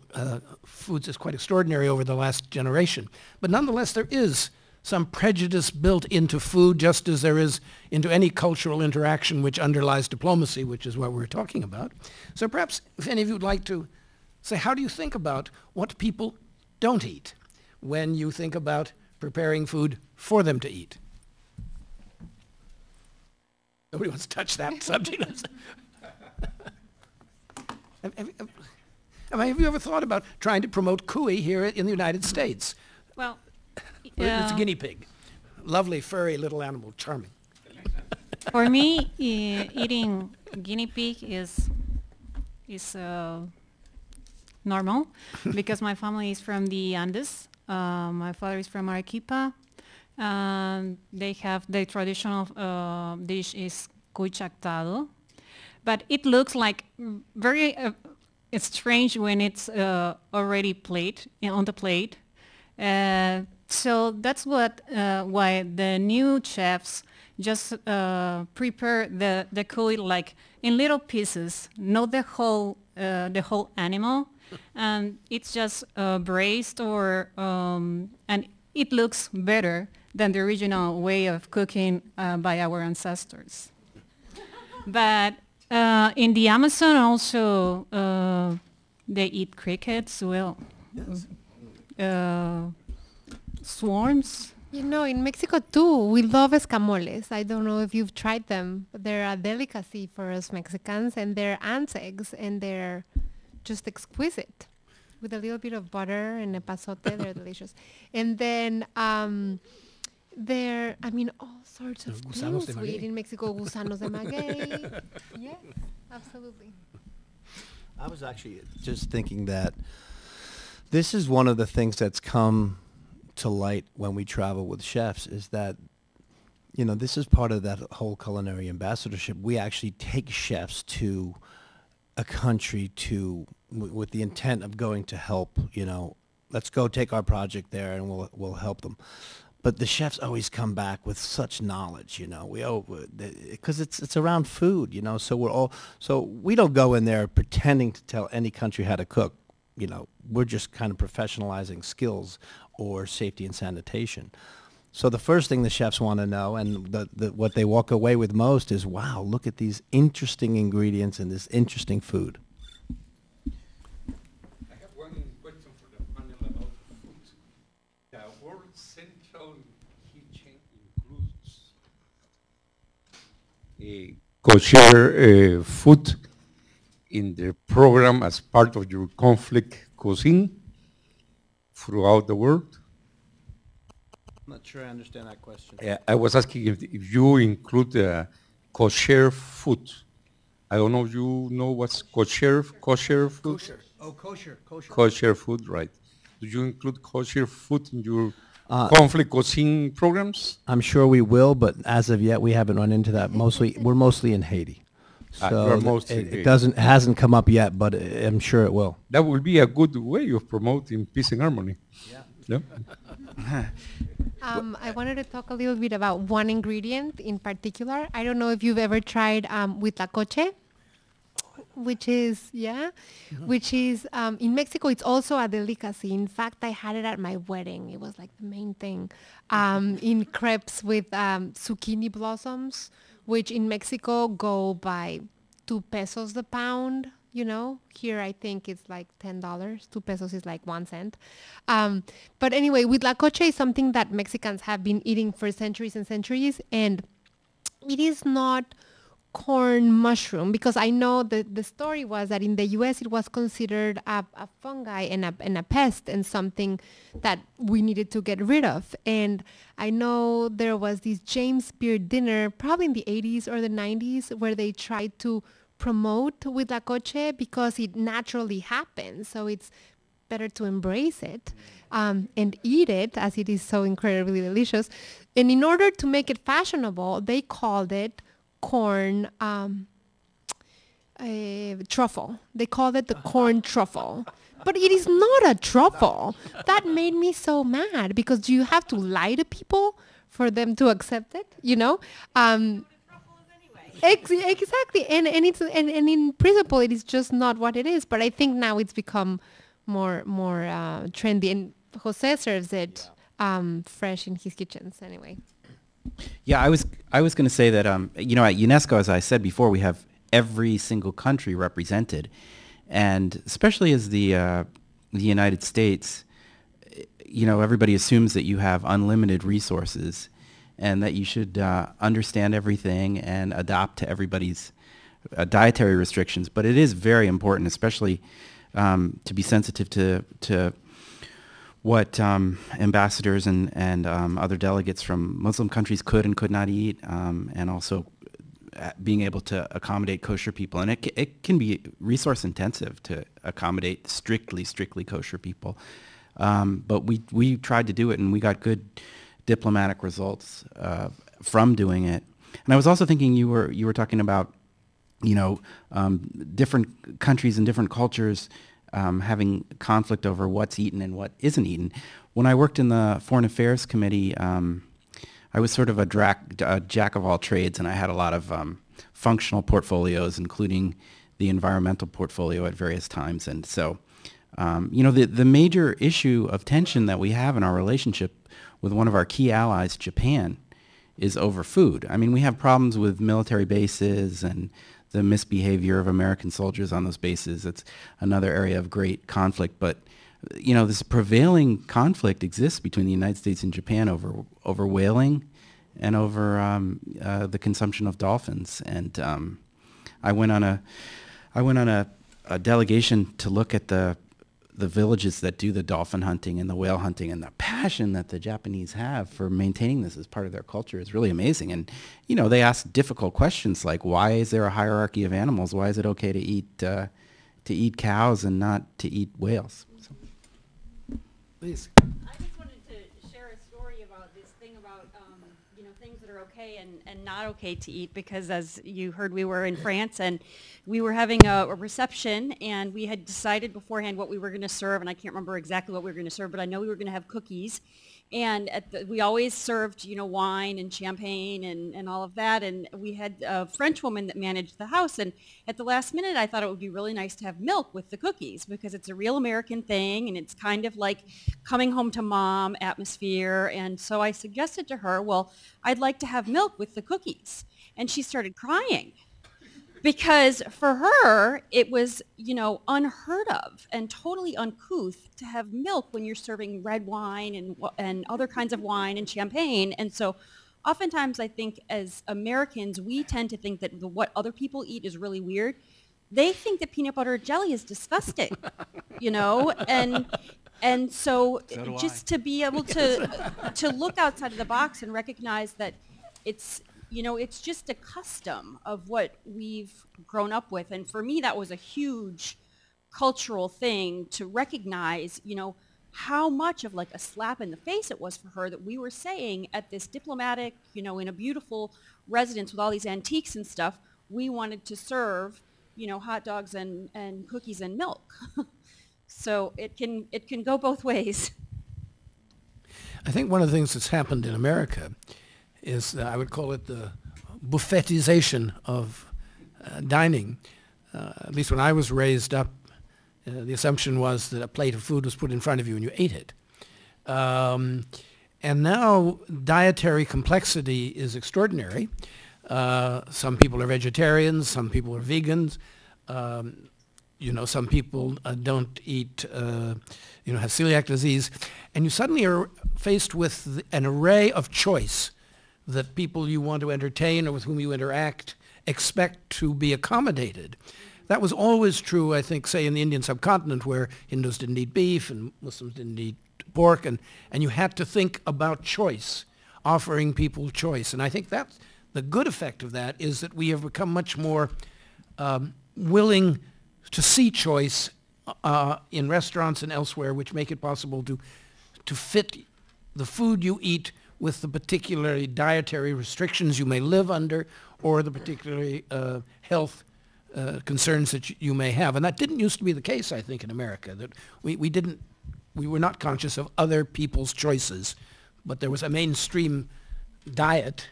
foods is quite extraordinary over the last generation. But nonetheless, there is some prejudice built into food, just as there is into any cultural interaction which underlies diplomacy, which is what we're talking about. So perhaps if any of you would like to say, how do you think about what people don't eat when you think about preparing food for them to eat? Nobody wants to touch that subject. Have you ever thought about trying to promote cuy here in the United States? Well, it's a guinea pig. Lovely, furry little animal, charming. For me, eating guinea pig is normal because my family is from the Andes. My father is from Arequipa. They have the traditional dish is cuy chactado, but it looks like very it's strange when it's already on the plate. So that's why the new chefs just prepare the cuy like in little pieces, not the whole animal, and it's just braised or and it looks better than the original way of cooking by our ancestors. But in the Amazon also they eat crickets, well, yes. Swarms. You know, in Mexico too, we love escamoles. I don't know if you've tried them, but they're a delicacy for us Mexicans, and they're ants' eggs, and they're just exquisite. With a little bit of butter and epazote, they're delicious. And then there, I mean, all sorts of Gusanos things de we maguey. eat in Mexico. Gusanos de maguey. Yes, absolutely. I was actually just thinking that this is one of the things that's come to light when we travel with chefs, is that, you know, this is part of that whole culinary ambassadorship. We actually take chefs to a country with the intent of going to help, you know, let's go take our project there and we'll help them. But the chefs always come back with such knowledge, you know. Because it's around food, you know. So we don't go in there pretending to tell any country how to cook. You know, we're just kind of professionalizing skills or safety and sanitation. So the first thing the chefs want to know, and what they walk away with most, is, wow, look at these interesting ingredients and this interesting food. I have one question for the panel about food. The World Central Kitchen includes kosher food in the program as part of your conflict cuisine throughout the world? I'm not sure I understand that question. I was asking if you include kosher food. I don't know if you know what's kosher food? Kosher. Oh, kosher. Kosher food, right. Do you include kosher food in your conflict cuisine programs? I'm sure we will, but as of yet, we haven't run into that. We're mostly in Haiti. So it hasn't come up yet, but I'm sure it will. That would be a good way of promoting peace and harmony. Yeah. I wanted to talk a little bit about one ingredient in particular. I don't know if you've ever tried huitlacoche, which is, in Mexico, it's also a delicacy. In fact, I had it at my wedding. It was like the main thing. In crepes with zucchini blossoms, which in Mexico go by 2 pesos the pound. You know, here I think it's like $10. 2 pesos is like 1 cent. But anyway, huitlacoche is something that Mexicans have been eating for centuries and centuries. And it is not corn mushroom, because I know that the story was that in the U.S. it was considered a fungi and a pest and something that we needed to get rid of. And I know there was this James Beard dinner probably in the 80s or the 90s where they tried to promote huitlacoche because it naturally happens. So it's better to embrace it and eat it, as it is so incredibly delicious. And in order to make it fashionable, they called it corn truffle. They called it the corn truffle. But it is not a truffle. That made me so mad, because do you have to lie to people for them to accept it? You know? Exactly. And in principle it is just not what it is. But I think now it's become more trendy, and Jose serves it fresh in his kitchens anyway. Yeah, I was going to say that you know, at UNESCO, as I said before, we have every single country represented, and especially as the United States, you know, everybody assumes that you have unlimited resources, and that you should understand everything and adopt to everybody's dietary restrictions. But it is very important, especially to be sensitive to what ambassadors and other delegates from Muslim countries could and could not eat, and also being able to accommodate kosher people. And it can be resource intensive to accommodate strictly kosher people. But we tried to do it, and we got good diplomatic results from doing it. And I was also thinking you were talking about, you know, different countries and different cultures having conflict over what's eaten and what isn't eaten. When I worked in the Foreign Affairs Committee, I was sort of a jack of all trades, and I had a lot of functional portfolios, including the environmental portfolio at various times. And so, you know, the major issue of tension that we have in our relationship with one of our key allies, Japan, is over food. I mean, we have problems with military bases and the misbehavior of American soldiers on those bases. It's another area of great conflict. But, you know, this prevailing conflict exists between the United States and Japan over whaling and over the consumption of dolphins. And I went on a delegation to look at the villages that do the dolphin hunting and the whale hunting, and the passion that the Japanese have for maintaining this as part of their culture is really amazing. And, you know, they ask difficult questions like, why is there a hierarchy of animals? Why is it okay to to eat cows and not to eat whales. So. Please. I just wanted to share a story about this thing about things that are okay and not okay to eat, because as you heard, we were in France and we were having a reception, and we had decided beforehand what we were going to serve, and I can't remember exactly what we were going to serve, but I know we were going to have cookies. And we always served, wine and champagne and all of that. And we had a French woman that managed the house. And at the last minute, I thought it would be really nice to have milk with the cookies, because it's a real American thing. And it's kind of like coming home to mom atmosphere. And so I suggested to her, well, I'd like to have milk with the cookies. And she started crying. Because for her, it was, unheard of and totally uncouth to have milk when you're serving red wine and other kinds of wine and champagne. And so oftentimes I think as Americans, we tend to think that what other people eat is really weird. They think that peanut butter jelly is disgusting, and so just to be able to look outside of the box and recognize that it's just a custom of what we've grown up with. And for me, that was a huge cultural thing to recognize, how much of like a slap in the face it was for her that we were saying at this diplomatic, in a beautiful residence with all these antiques and stuff, we wanted to serve, hot dogs and cookies and milk. So it can go both ways. I think one of the things that's happened in America is, I would call it the buffetization of dining. At least when I was raised up, the assumption was that a plate of food was put in front of you and you ate it. And now dietary complexity is extraordinary. Some people are vegetarians, some people are vegans. Some people don't eat, have celiac disease. And you suddenly are faced with an array of choice that people you want to entertain or with whom you interact expect to be accommodated. That was always true, I think, say in the Indian subcontinent, where Hindus didn't eat beef and Muslims didn't eat pork, and you had to think about choice, offering people choice. And I think that's the good effect of that, is that we have become much more willing to see choice in restaurants and elsewhere, which make it possible to fit the food you eat with the particular dietary restrictions you may live under, or the particular health concerns that you may have. And that didn't used to be the case, I think, in America, that we were not conscious of other people's choices, but there was a mainstream diet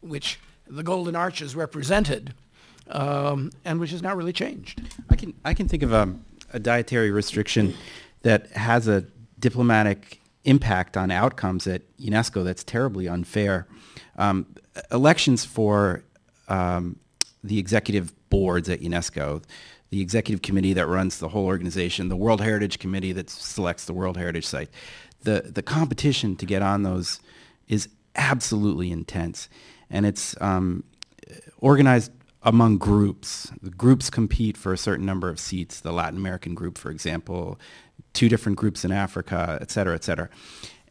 which the Golden Arches represented, and which has not really changed. I can think of a dietary restriction that has a diplomatic impact on outcomes at UNESCO that's terribly unfair. Elections for the executive boards at UNESCO, the executive committee that runs the whole organization, the World Heritage Committee that selects the World Heritage Site, the competition to get on those is absolutely intense. And it's organized among groups. The groups compete for a certain number of seats, the Latin American group, for example, 2 different groups in Africa, et cetera, et cetera.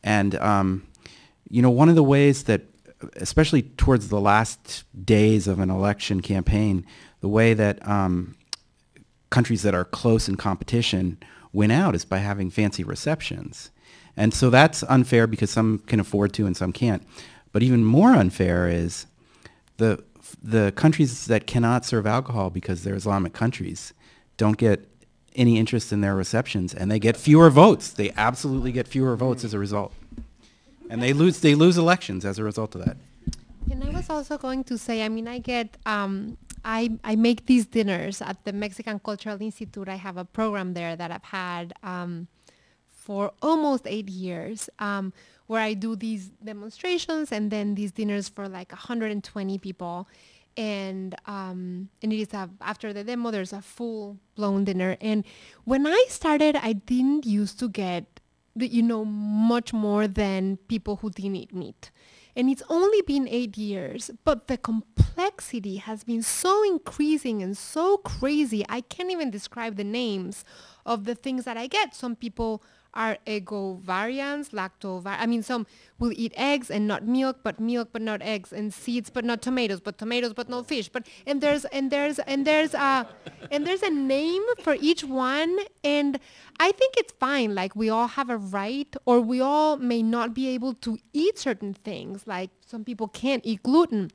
And, one of the ways that, especially towards the last days of an election campaign, the way that countries that are close in competition win out is by having fancy receptions. And so that's unfair because some can afford to and some can't. But even more unfair is the countries that cannot serve alcohol because they're Islamic countries don't get any interest in their receptions, and they get fewer votes. They absolutely get fewer votes as a result. And they lose elections as a result of that. And I was also going to say, I get, I make these dinners at the Mexican Cultural Institute. I have a program there that I've had for almost 8 years, where I do these demonstrations and then these dinners for like 120 people. And it is after the demo, there's a full-blown dinner. And when I started, I didn't used to get, much more than people who didn't eat meat. And it's only been 8 years, but the complexity has been so increasing and so crazy. I can't even describe the names of the things that I get. Some people are egovarians, I mean, some will eat eggs and not milk but not eggs, and seeds but not tomatoes but no fish. And there's a name for each one, and I think it's fine. Like, we all have a right, or we all may not be able to eat certain things. Like, some people can't eat gluten.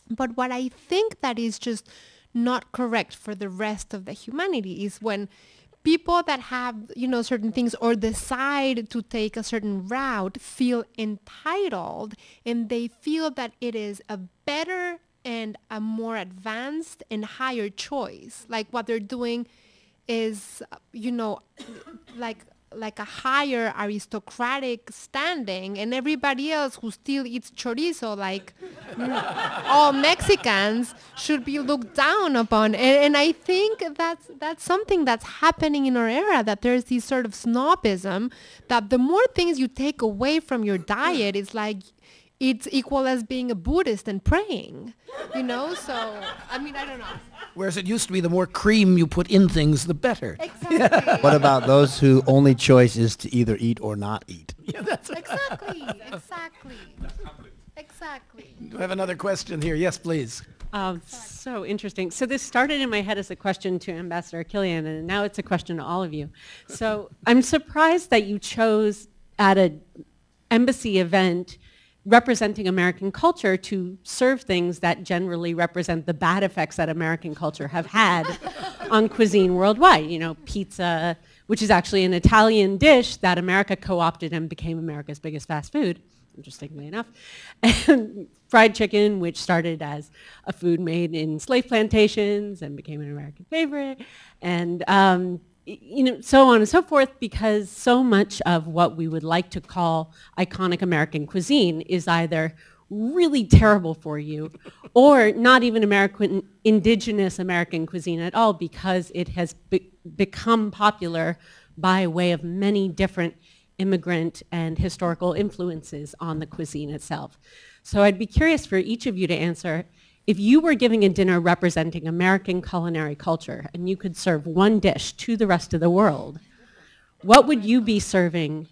But what I think that is just not correct for the rest of the humanity is when people that have, certain things or decide to take a certain route feel entitled, and they feel that it is a better and a more advanced and higher choice. Like, what they're doing is, like a higher aristocratic standing, and everybody else who still eats chorizo, like all Mexicans, should be looked down upon. And I think that's something that's happening in our era, that there's this sort of snobism, that the more things you take away from your diet, it's like it's equal as being a Buddhist and praying, So, I mean, I don't know. Whereas it used to be the more cream you put in things, the better. Exactly. What about those whose only choice is to either eat or not eat? Yeah, that's Exactly. Do I have another question here? Yes, please. So interesting. So this started in my head as a question to Ambassador Killian, and now it's a question to all of you. So I'm surprised that you chose at an embassy event representing American culture to serve things that generally represent the bad effects that American culture have had on cuisine worldwide. Pizza, which is actually an Italian dish that America co-opted and became America's biggest fast food, interestingly enough. And fried chicken, which started as a food made in slave plantations and became an American favorite. And so on and so forth, because so much of what we would like to call iconic American cuisine is either really terrible for you or not even indigenous American cuisine at all, because it has become popular by way of many different immigrant and historical influences on the cuisine itself. So I'd be curious for each of you to answer, if you were giving a dinner representing American culinary culture and you could serve one dish to the rest of the world, what would you be serving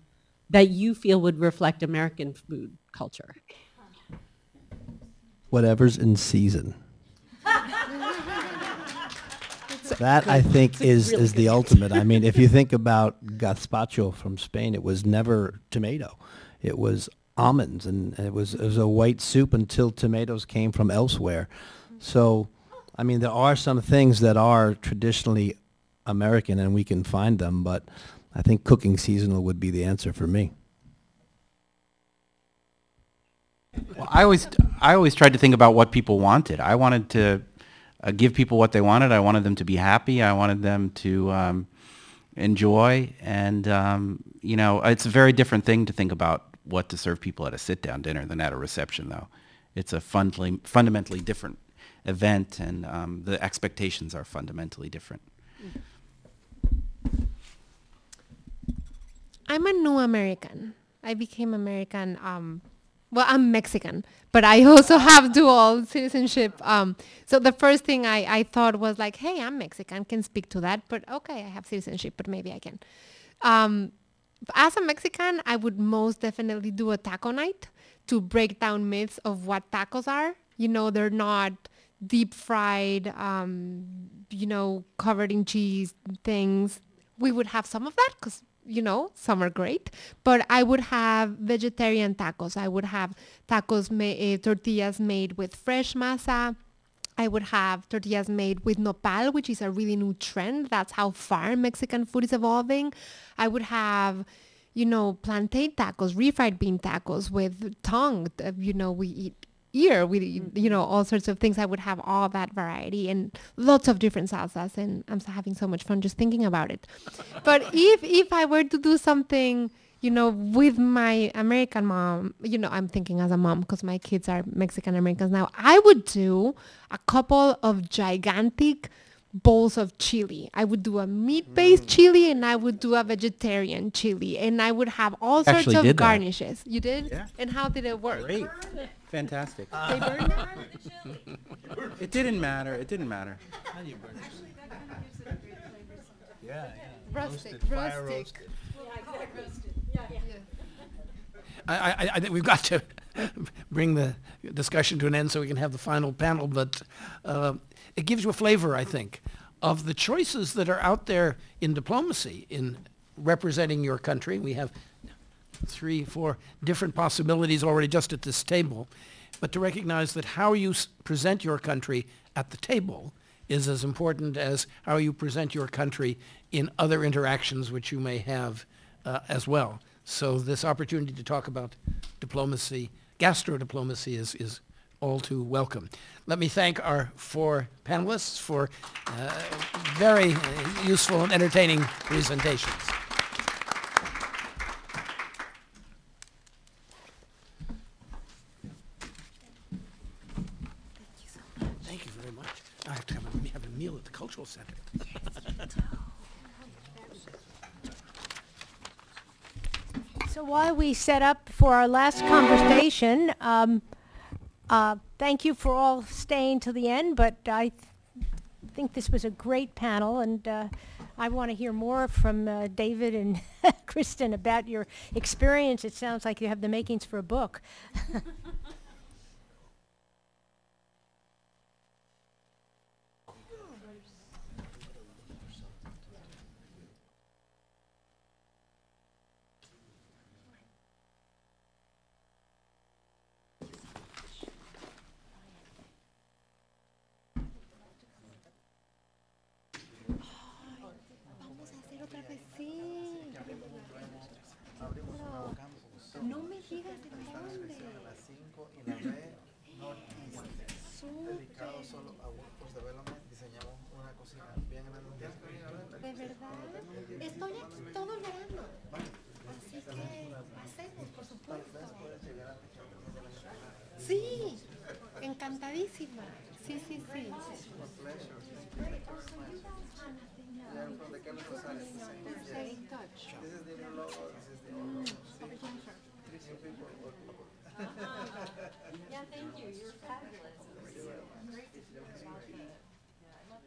that you feel would reflect American food culture? Whatever's in season. That, I think, is the ultimate. I mean, if you think about gazpacho from Spain, it was never tomato. It was almonds, and it was a white soup until tomatoes came from elsewhere. So, I mean, there are some things that are traditionally American, and we can find them, but I think cooking seasonal would be the answer for me. Well, I always tried to think about what people wanted. I wanted to give people what they wanted. I wanted them to be happy. I wanted them to enjoy. And, it's a very different thing to think about what to serve people at a sit-down dinner than at a reception, though. It's a fundamentally different event, and the expectations are fundamentally different. I'm a new American. I became American. Well, I'm Mexican, but I also have dual citizenship. So the first thing I thought was like, hey, I'm Mexican, can speak to that, but okay, I have citizenship, but maybe I can. As a Mexican, I would most definitely do a taco night to break down myths of what tacos are. They're not deep fried, covered in cheese things. We would have some of that because, some are great. But I would have vegetarian tacos. I would have tacos, tortillas made with fresh masa. I would have tortillas made with nopal, which is a really new trend. That's how far Mexican food is evolving. I would have, plantain tacos, refried bean tacos with tongue. We eat ear, we eat, all sorts of things. I would have all that variety and lots of different salsas. And I'm having so much fun just thinking about it. But if I were to do something, with my American mom, I'm thinking as a mom because my kids are Mexican Americans now, I would do a couple of gigantic bowls of chili. I would do a meat-based chili, and I would do a vegetarian chili, and I would have all sorts of garnishes. You did? Yeah. And how did it work? Great. Fantastic. They burned it? It didn't matter. It didn't matter. How do you burn it? Yeah. Rustic. I think we've got to bring the discussion to an end so we can have the final panel, but it gives you a flavor, I think, of the choices that are out there in diplomacy, in representing your country. We have 3, 4 different possibilities already just at this table, but to recognize that how you present your country at the table is as important as how you present your country in other interactions which you may have as well. So this opportunity to talk about diplomacy, gastro-diplomacy is all too welcome. Let me thank our 4 panelists for very useful and entertaining presentations. Thank you very much. I have to have a meal at the Cultural Center. So while we set up for our last conversation, thank you for all staying till the end, but I think this was a great panel, and I want to hear more from David and Kristen about your experience. It sounds like you have the makings for a book. No me digas de dónde. Dedicado solo a Workforce Development, diseñamos una cocina bien grande. ¿De verdad? Estoy aquí todo el verano. Así que pasemos, por supuesto. Sí, encantadísima. Sí, sí, sí. Stay in touch. This is the new logo. This is the new logo. See? 3 new people. Yeah, thank you. You're fabulous. Great to hear about the. Yeah, I love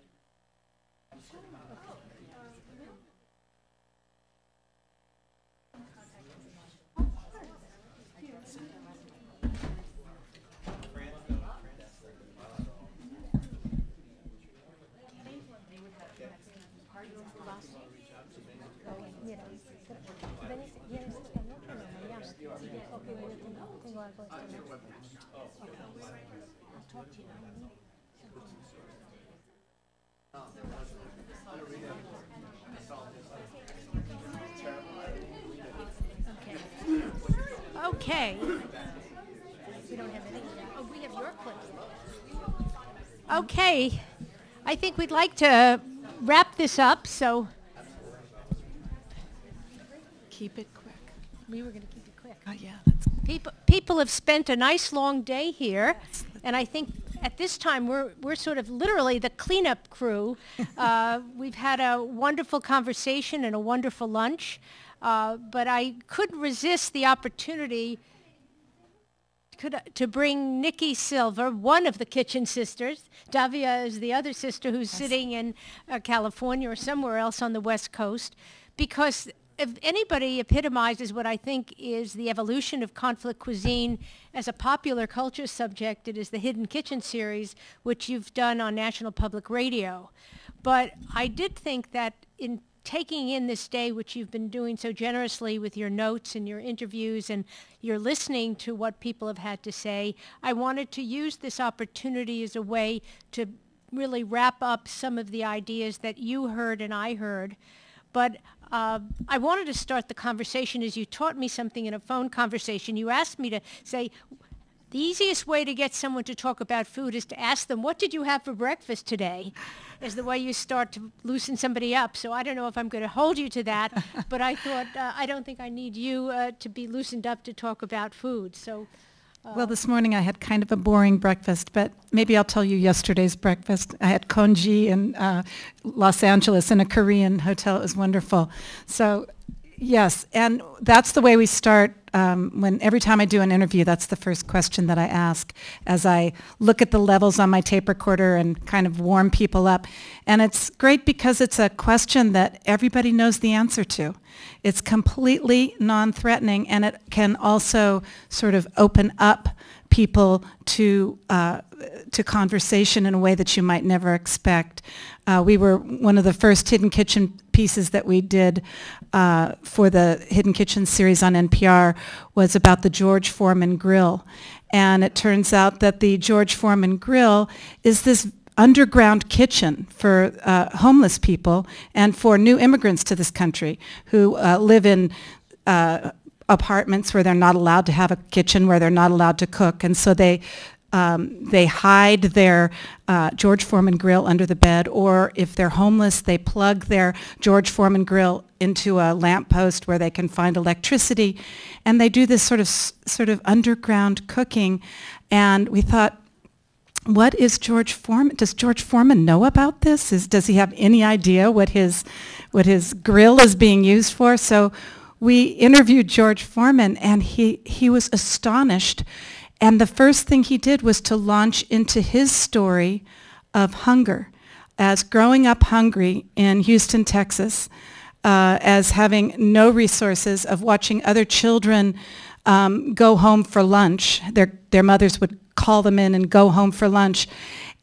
Okay. We don't have any. Oh, we have your clips. Okay. I think we'd like to wrap this up, so. Keep it quick. We were going to keep it quick. Oh, yeah. People have spent a nice long day here, and I think at this time we're sort of literally the cleanup crew. We've had a wonderful conversation and a wonderful lunch, but I couldn't resist the opportunity to bring Nikki Silver, one of the kitchen sisters. Davia is the other sister who's sitting in California or somewhere else on the West Coast, because if anybody epitomizes what I think is the evolution of conflict cuisine as a popular culture subject, it is the Hidden Kitchen series, which you've done on National Public Radio. But I did think that in taking in this day, which you've been doing so generously with your notes and your interviews, and you're listening to what people have had to say, I wanted to use this opportunity as a way to really wrap up some of the ideas that you heard and I heard. But I wanted to start the conversation as you taught me something in a phone conversation. You asked me to say, the easiest way to get someone to talk about food is to ask them, what did you have for breakfast today? Is the way you start to loosen somebody up. So I don't know if I'm going to hold you to that, but I thought, I don't think I need you to be loosened up to talk about food. So. Well, this morning I had kind of a boring breakfast, but maybe I'll tell you yesterday's breakfast. I had congee in Los Angeles in a Korean hotel. It was wonderful. So, Yes, and that's the way we start. Every time I do an interview, that's the first question that I ask as I look at the levels on my tape recorder and kind of warm people up. And it's great because it's a question that everybody knows the answer to. It's completely non-threatening, and it can also sort of open up people to conversation in a way that you might never expect. We were one of the first Hidden Kitchen pieces that we did for the Hidden Kitchen series on NPR was about the George Foreman Grill. And it turns out that the George Foreman Grill is this underground kitchen for homeless people and for new immigrants to this country who live in apartments where they're not allowed to have a kitchen, where they're not allowed to cook. And so they hide their George Foreman grill under the bed, or if they're homeless, they plug their George Foreman grill into a lamppost where they can find electricity, and they do this sort of underground cooking. And we thought, what is George Foreman? Does George Foreman know about this? Does he have any idea what his grill is being used for? So we interviewed George Foreman, and he was astonished. And the first thing he did was to launch into his story of hunger, as growing up hungry in Houston, Texas, as having no resources, of watching other children go home for lunch. Their mothers would call them in and go home for lunch,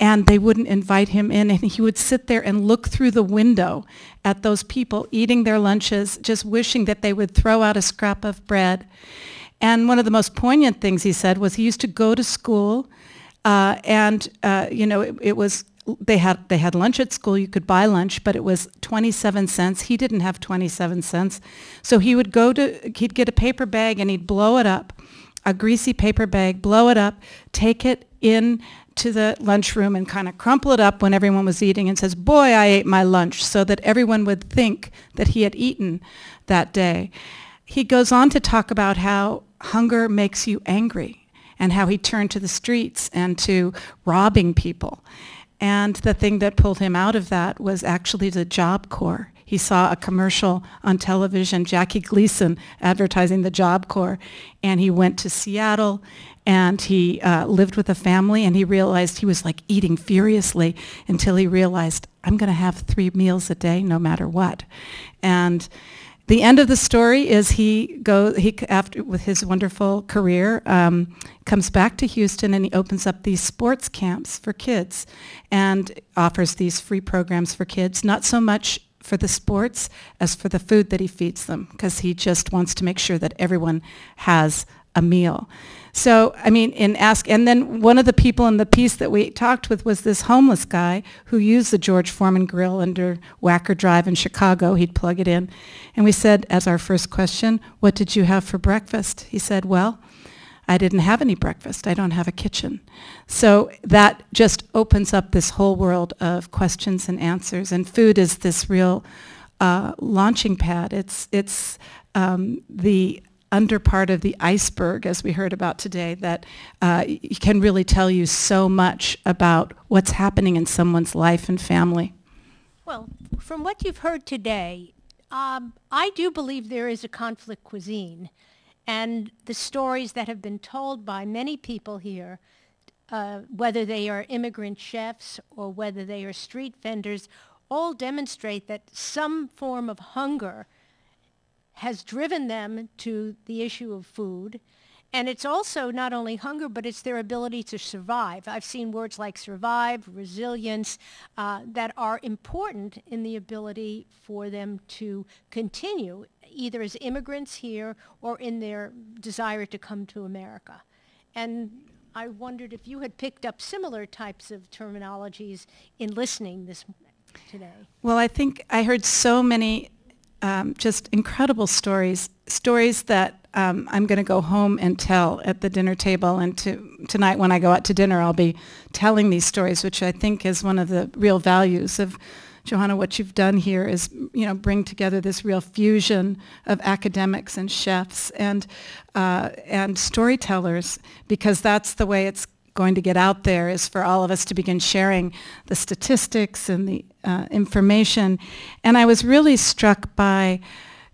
and they wouldn't invite him in, and he would sit there and look through the window at those people eating their lunches, just wishing that they would throw out a scrap of bread. And one of the most poignant things he said was he used to go to school, it was they had lunch at school. You could buy lunch, but it was 27 cents. He didn't have 27 cents, so he'd get a paper bag and he'd blow it up, a greasy paper bag, blow it up, take it in to the lunchroom and kind of crumple it up when everyone was eating, and says, "Boy, I ate my lunch," so that everyone would think that he had eaten that day. He goes on to talk about how hunger makes you angry, and how he turned to the streets and to robbing people. And the thing that pulled him out of that was actually the Job Corps. He saw a commercial on television, Jackie Gleason advertising the Job Corps, and he went to Seattle, and he lived with a family, and he realized he was like eating furiously until he realized, I'm going to have 3 meals a day no matter what. And the end of the story is after with his wonderful career, comes back to Houston, and he opens up these sports camps for kids and offers these free programs for kids, not so much for the sports as for the food that he feeds them, because he just wants to make sure that everyone has a meal. So, I mean, and then one of the people in the piece that we talked with was this homeless guy who used the George Foreman grill under Wacker Drive in Chicago. He'd plug it in. And we said, as our first question, what did you have for breakfast? He said, well, I didn't have any breakfast. I don't have a kitchen. So that just opens up this whole world of questions and answers. And food is this real launching pad. It's the under part of the iceberg, as we heard about today, that can really tell you so much about what's happening in someone's life and family. Well, from what you've heard today, I do believe there is a conflict cuisine, and the stories that have been told by many people here, whether they are immigrant chefs or whether they are street vendors, all demonstrate that some form of hunger has driven them to the issue of food. And it's also not only hunger, but it's their ability to survive. I've seen words like survive, resilience, that are important in the ability for them to continue, either as immigrants here or in their desire to come to America. And I wondered if you had picked up similar types of terminologies in listening today. Well, I think I heard so many just incredible stories that I'm going to go home and tell at the dinner table. And tonight when I go out to dinner, I'll be telling these stories, which I think is one of the real values of, Johanna, what you've done here is, bring together this real fusion of academics and chefs and storytellers, because that's the way it's going to get out there, is for all of us to begin sharing the statistics and the information. And I was really struck by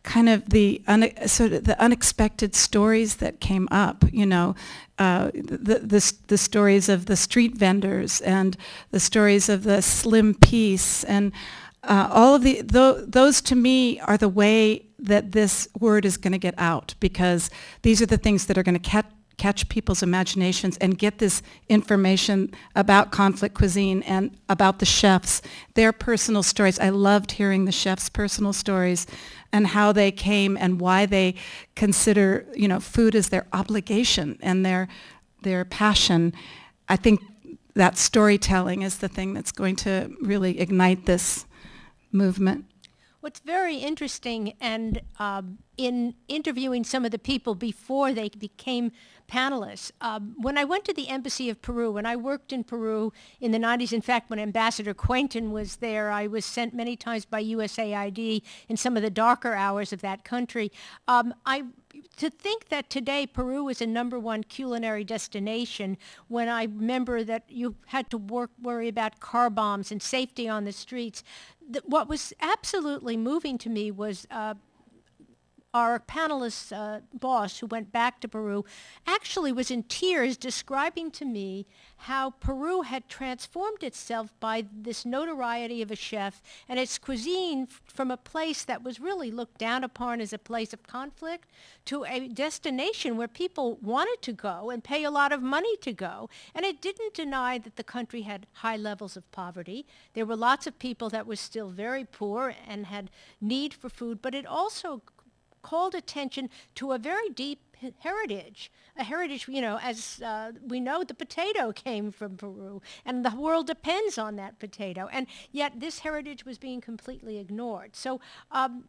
kind of the unexpected stories that came up, you know, the stories of the street vendors and the stories of the slim piece, and all of those to me are the way that this word is going to get out, because these are the things that are going to catch people's imaginations and get this information about conflict cuisine and about the chefs, their personal stories. I loved hearing the chefs' personal stories and how they came and why they consider, you know, food as their obligation and their passion. I think that storytelling is the thing that's going to really ignite this movement. What's very interesting, and in interviewing some of the people before they became panelists, when I went to the Embassy of Peru, and I worked in Peru in the 90s, in fact, when Ambassador Quainton was there, I was sent many times by USAID in some of the darker hours of that country. To think that today Peru is a #1 culinary destination, when I remember that you had to worry about car bombs and safety on the streets, what was absolutely moving to me was our panelist's boss, who went back to Peru, actually was in tears describing to me how Peru had transformed itself by this notoriety of a chef and its cuisine from a place that was really looked down upon as a place of conflict to a destination where people wanted to go and pay a lot of money to go. And it didn't deny that the country had high levels of poverty. There were lots of people that were still very poor and had need for food, but it also called attention to a very deep heritage, a heritage, you know, as we know, the potato came from Peru, and the world depends on that potato, and yet this heritage was being completely ignored. So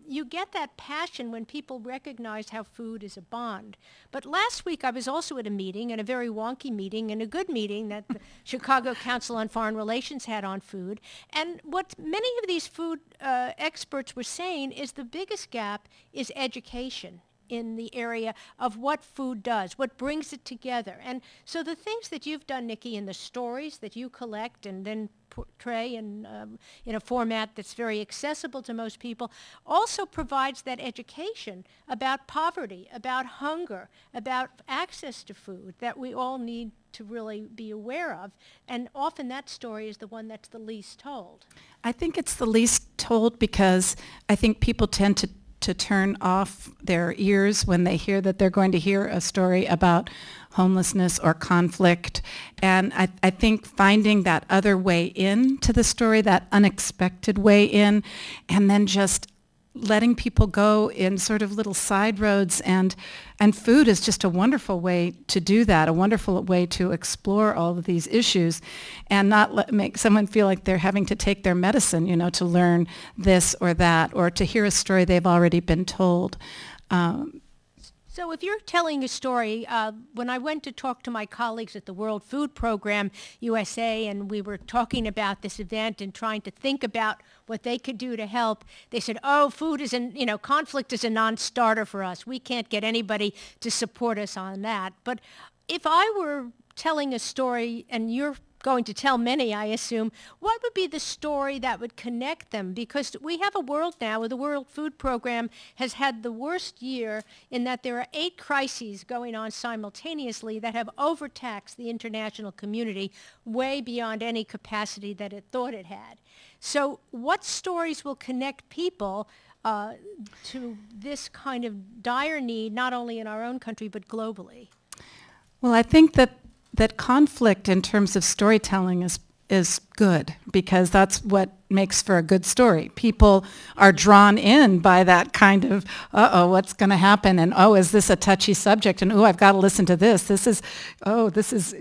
you get that passion when people recognize how food is a bond. But last week I was also at a meeting, and a very wonky meeting, and a good meeting that the Chicago Council on Foreign Relations had on food, and what many of these food experts were saying is the biggest gap is education in the area of what food does, what brings it together. And so the things that you've done, Nikki, and the stories that you collect and then portray in a format that's very accessible to most people, also provides that education about poverty, about hunger, about access to food that we all need to really be aware of. And often that story is the one that's the least told. I think it's the least told because I think people tend to turn off their ears when they hear that they're going to hear a story about homelessness or conflict. And I think finding that other way in to the story, that unexpected way in, and then just letting people go in sort of little side roads, and food is just a wonderful way to do that, a wonderful way to explore all of these issues and not make someone feel like they're having to take their medicine, you know, to learn this or that, or to hear a story they've already been told. So if you're telling a story, when I went to talk to my colleagues at the World Food Program USA, and we were talking about this event and trying to think about what they could do to help, they said, oh, food is conflict is a non-starter for us. We can't get anybody to support us on that. But if I were telling a story, and you're going to tell many, I assume, what would be the story that would connect them? Because we have a world now where the World Food Program has had the worst year in that there are 8 crises going on simultaneously that have overtaxed the international community way beyond any capacity that it thought it had. So what stories will connect people to this kind of dire need, not only in our own country, but globally? Well, I think that conflict in terms of storytelling is good, because that's what makes for a good story. People are drawn in by that kind of, uh-oh, what's going to happen? And, oh, is this a touchy subject? And, oh, I've got to listen to this. This is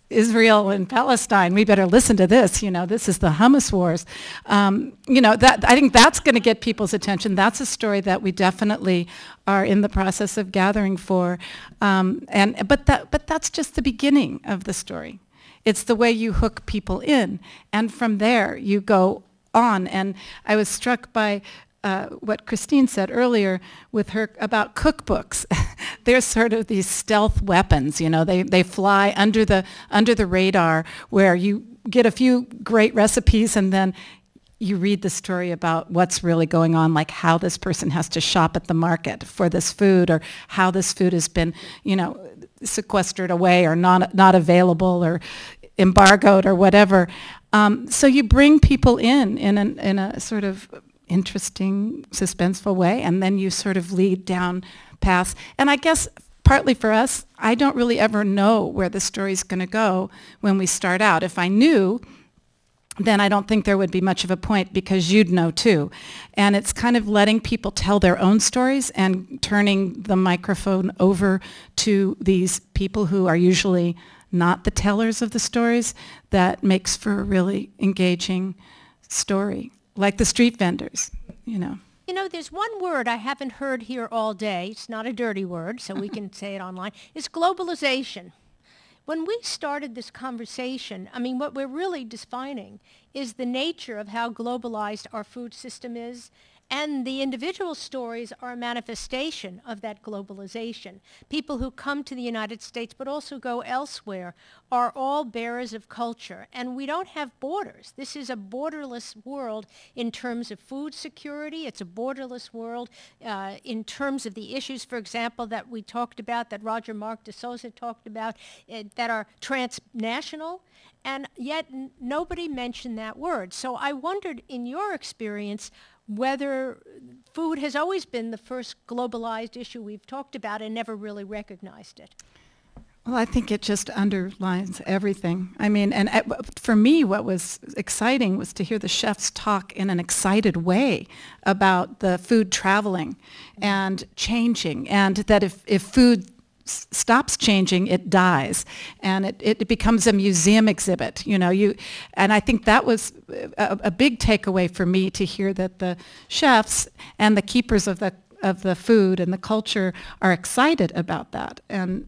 Israel and Palestine. We better listen to this. You know, this is the hummus wars. You know, I think that's going to get people's attention. That's a story that we definitely are in the process of gathering for. But that's just the beginning of the story. It's the way you hook people in, and from there you go on. And I was struck by what Christine said earlier with her about cookbooks. They're sort of these stealth weapons, you know. They fly under the radar, where you get a few great recipes and then you read the story about what's really going on, like how this person has to shop at the market for this food, or how this food has been, you know, sequestered away or not available or embargoed or whatever. So you bring people in a sort of interesting, suspenseful way, and then you sort of lead down paths. And I guess partly for us, I don't really ever know where the story's going to go when we start out. If I knew, then I don't think there would be much of a point, because you'd know too. And it's kind of letting people tell their own stories and turning the microphone over to these people who are usually not the tellers of the stories that makes for a really engaging story, like the street vendors, you know. You know, there's one word I haven't heard here all day. It's not a dirty word, so we can say it online. It's globalization. When we started this conversation, I mean, what we're really defining is the nature of how globalized our food system is, and the individual stories are a manifestation of that globalization. People who come to the United States but also go elsewhere are all bearers of culture, and we don't have borders. This is a borderless world in terms of food security. It's a borderless world in terms of the issues, for example, that we talked about, that Roger Mark de Souza talked about, that are transnational, and yet nobody mentioned that word. So I wondered, in your experience, whether food has always been the first globalized issue we've talked about and never really recognized it. Well, I think it just underlines everything. I mean, and for me, what was exciting was to hear the chefs talk in an excited way about the food traveling and changing, and that if food stops changing, it dies, and it becomes a museum exhibit, you know. And I think that was a big takeaway for me, to hear that the chefs and the keepers of the food and the culture are excited about that, and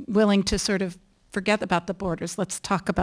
willing to sort of forget about the borders. Let's talk about